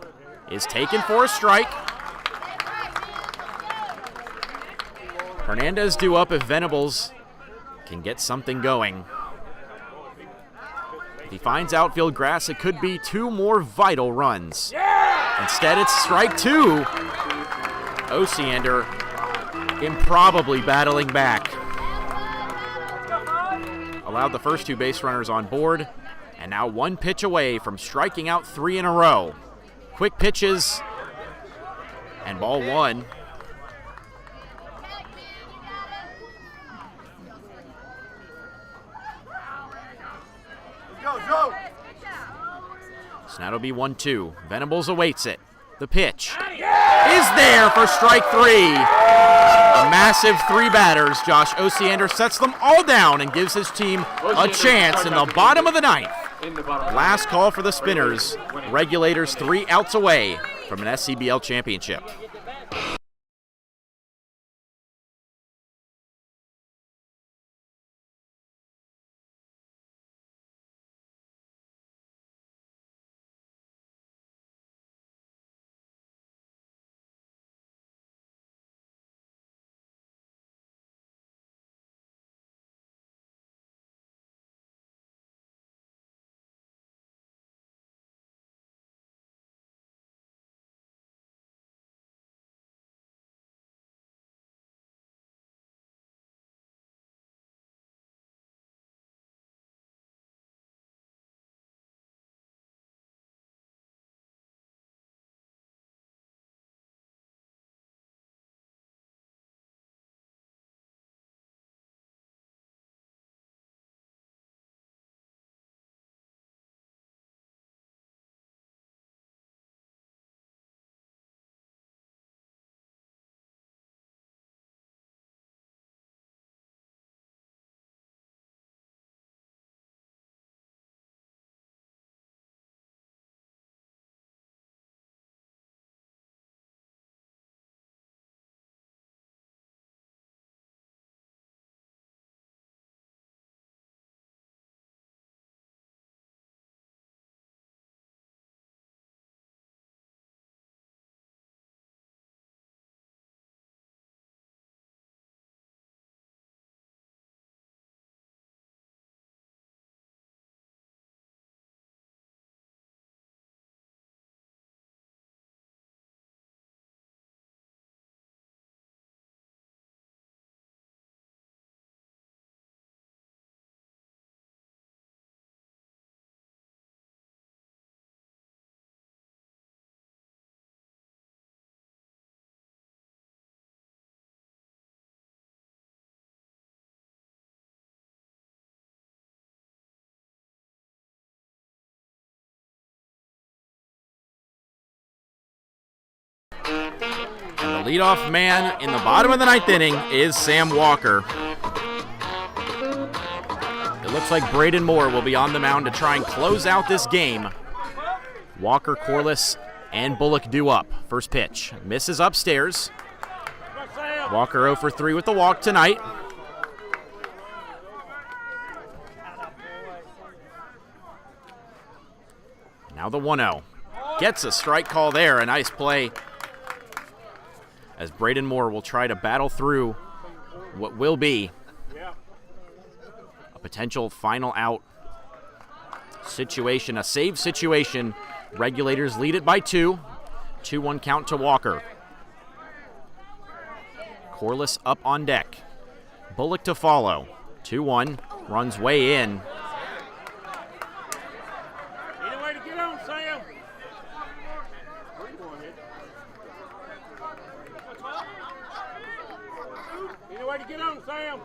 is taken for a strike. Hernandez due up if Venables can get something going. If he finds outfield grass, it could be 2 more vital runs. Instead, it's strike 2. Osiander improbably battling back. Allowed the first 2 base runners on board, and now 1 pitch away from striking out 3 in a row. Quick pitches, and ball 1. So now it'll be 1-2. Venables awaits it. The pitch is there for strike 3. A massive 3 batters. Josh Osiander sets them all down and gives his team a chance in the bottom of the 9th. Last call for the Spinners. Regulators 3 outs away from an SCBL championship. And the leadoff man in the bottom of the 9th inning is Sam Walker. It looks like Braden Moore will be on the mound to try and close out this game. Walker, Corliss, and Bullock due up. First pitch. Misses upstairs. Walker 0 for 3 with the walk tonight. Now the 1-0. Gets a strike call there. A nice play as Braden Moore will try to battle through what will be a potential final out situation, a save situation. Regulators lead it by 2. 2-1 count to Walker. Corliss up on deck. Bullock to follow. 2-1, runs way in. Either way to get on, Sam. Either way to get on, Sam.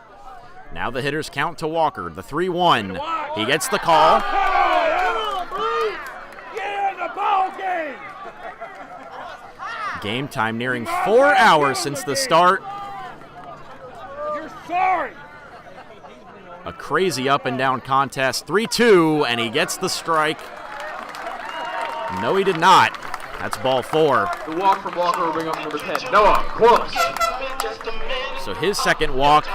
Now the hitters count to Walker, the 3-1. He gets the call. Get in the ball game. Game time nearing 4 hours since the start. You're sorry. A crazy up and down contest. 3-2, and he gets the strike. No, he did not. That's ball 4. The walk from Walker will bring up number 10, Noah Corliss. So his second walk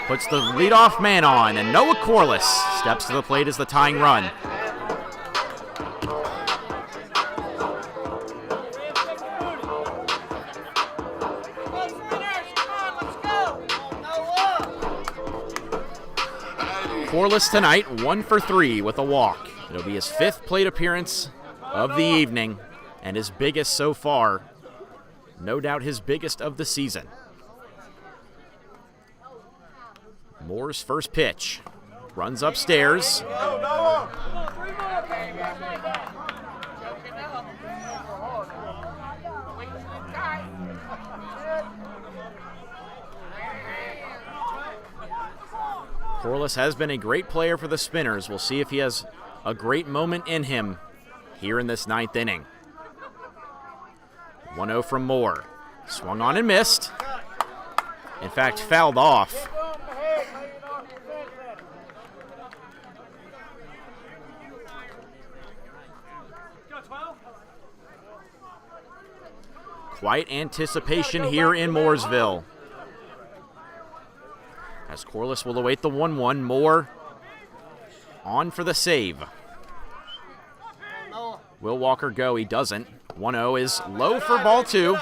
puts the leadoff man on, and Noah Corliss steps to the plate as the tying run. Corliss tonight, 1 for 3 with a walk. It'll be his 5th plate appearance of the evening and his biggest so far. No doubt his biggest of the season. Moore's first pitch. Runs upstairs. Corliss has been a great player for the Spinners. We'll see if he has a great moment in him here in this 9th inning. 1-0 from Moore. Swung on and missed. In fact, fouled off. Quite anticipation here in Mooresville. As Corliss will await the 1-1, Moore on for the save. Will Walker go? He doesn't. 1-0 is low for ball 2.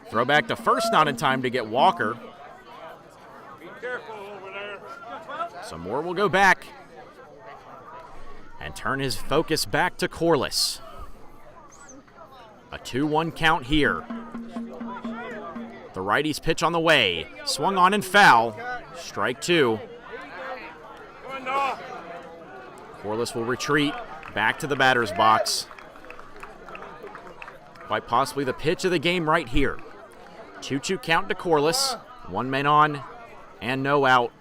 Throw back to first, not in time to get Walker. Be careful over there. So Moore will go back and turn his focus back to Corliss. A 2-1 count here. The righty's pitch on the way. Swung on and foul. Strike 2. Corliss will retreat back to the batter's box. Quite possibly the pitch of the game right here. 2-2 count to Corliss. 1 man on and no out.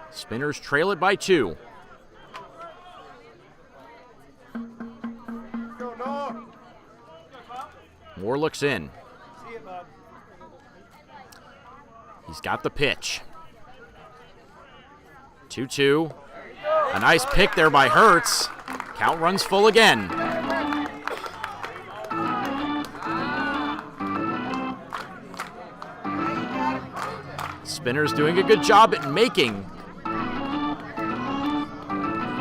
Spinners trail it by 2. Moore looks in. He's got the pitch. 2-2. A nice pick there by Hertz. Count runs full again. Spinners doing a good job at making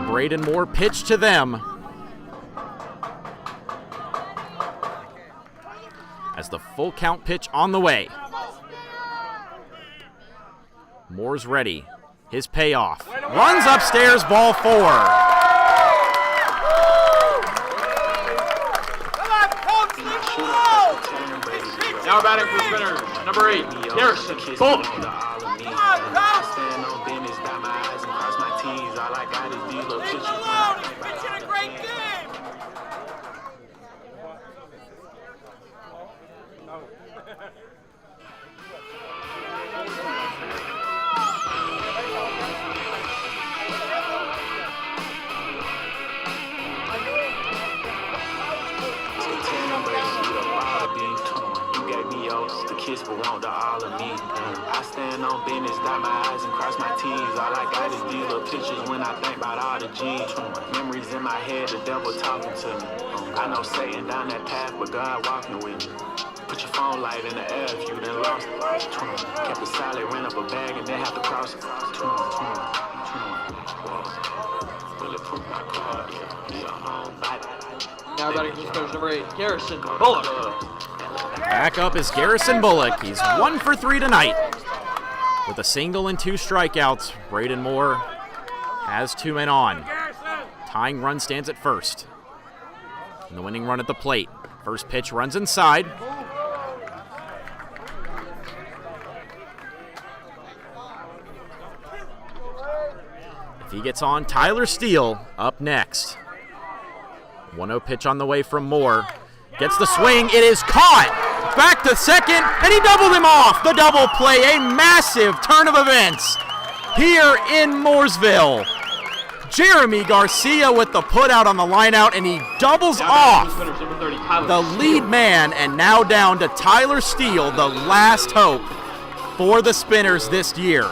Braden Moore pitch to them. As the full count pitch on the way. Moore's ready. His payoff. Runs upstairs, ball 4. Now batting for Spinners, number 8, Garrison Bullock. Kiss but want the all of me. I stand on business, dot my I's and cross my T's. All I got is these little pictures when I think about all the G's. Memories in my head, the devil talking to me. I know Satan down that path, but God walking with me. Put your phone light in the air if you done lost it. Kept it solid, ran up a bag and then have to cross it. Bulletproof my car, Now batting for Spinners, number 8, Garrison Bullock. Back up is Garrison Bullock. He's 1 for 3 tonight. With a single and 2 strikeouts, Braden Moore has 2 men on. Tying run stands at first. And the winning run at the plate. First pitch runs inside. If he gets on, Tyler Steele up next. 1-0 pitch on the way from Moore. Gets the swing, it is caught! Back to second, and he doubled him off! The double play, a massive turn of events here in Mooresville. Jeremy Garcia with the put out on the line out, and he doubles off the lead man, and now down to Tyler Steele, the last hope for the Spinners this year.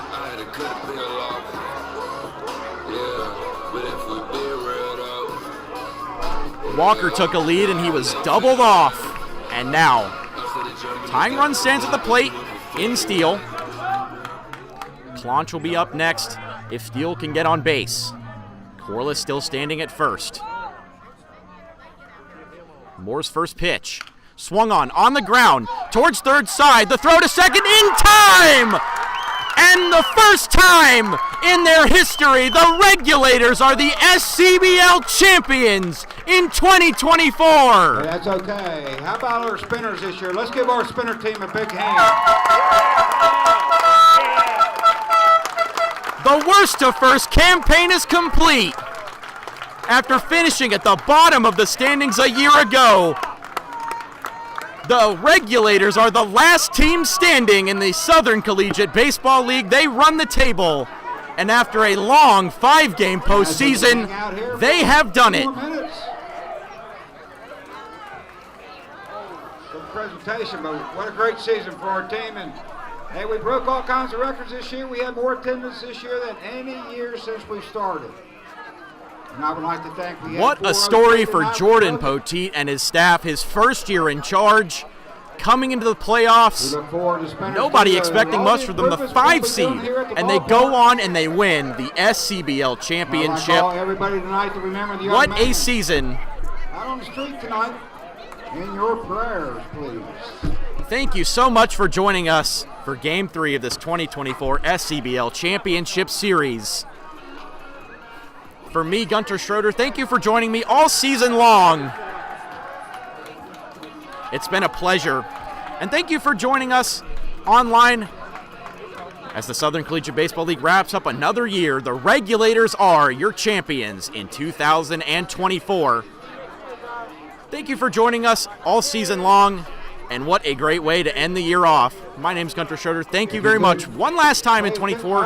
Walker took a lead and he was doubled off. And now, tying run stands at the plate in Steele. Clonch will be up next if Steele can get on base. Corliss still standing at first. Moore's first pitch. Swung on the ground, towards third side. The throw to second in time! And the first time in their history, the Regulators are the SCBL champions in 2024. That's okay. How about our spinners this year? Let's give our spinner team a big hand. The worst to first campaign is complete. After finishing at the bottom of the standings a year ago, the Regulators are the last team standing in the Southern Collegiate Baseball League. They run the table, and after a long 5-game postseason, they have done it. 4 minutes. Good presentation, but what a great season for our team. And hey, we broke all kinds of records this year. We had more attendance this year than any year since we started. And I would like to thank What a story for Jordan Poteet and his staff. His first year in charge, coming into the playoffs. Nobody expecting much from them, the 5 seed, and they go on and they win the SCBL championship. What a season. Out on the street tonight, in your prayers, please. Thank you so much for joining us for Game 3 of this 2024 SCBL Championship Series. For me, Gunter Schroeder, thank you for joining me all season long. It's been a pleasure. And thank you for joining us online as the Southern Collegiate Baseball League wraps up another year. The Regulators are your champions in 2024. Thank you for joining us all season long. And what a great way to end the year off. My name's Gunter Schroeder. Thank you very much. One last time in 24.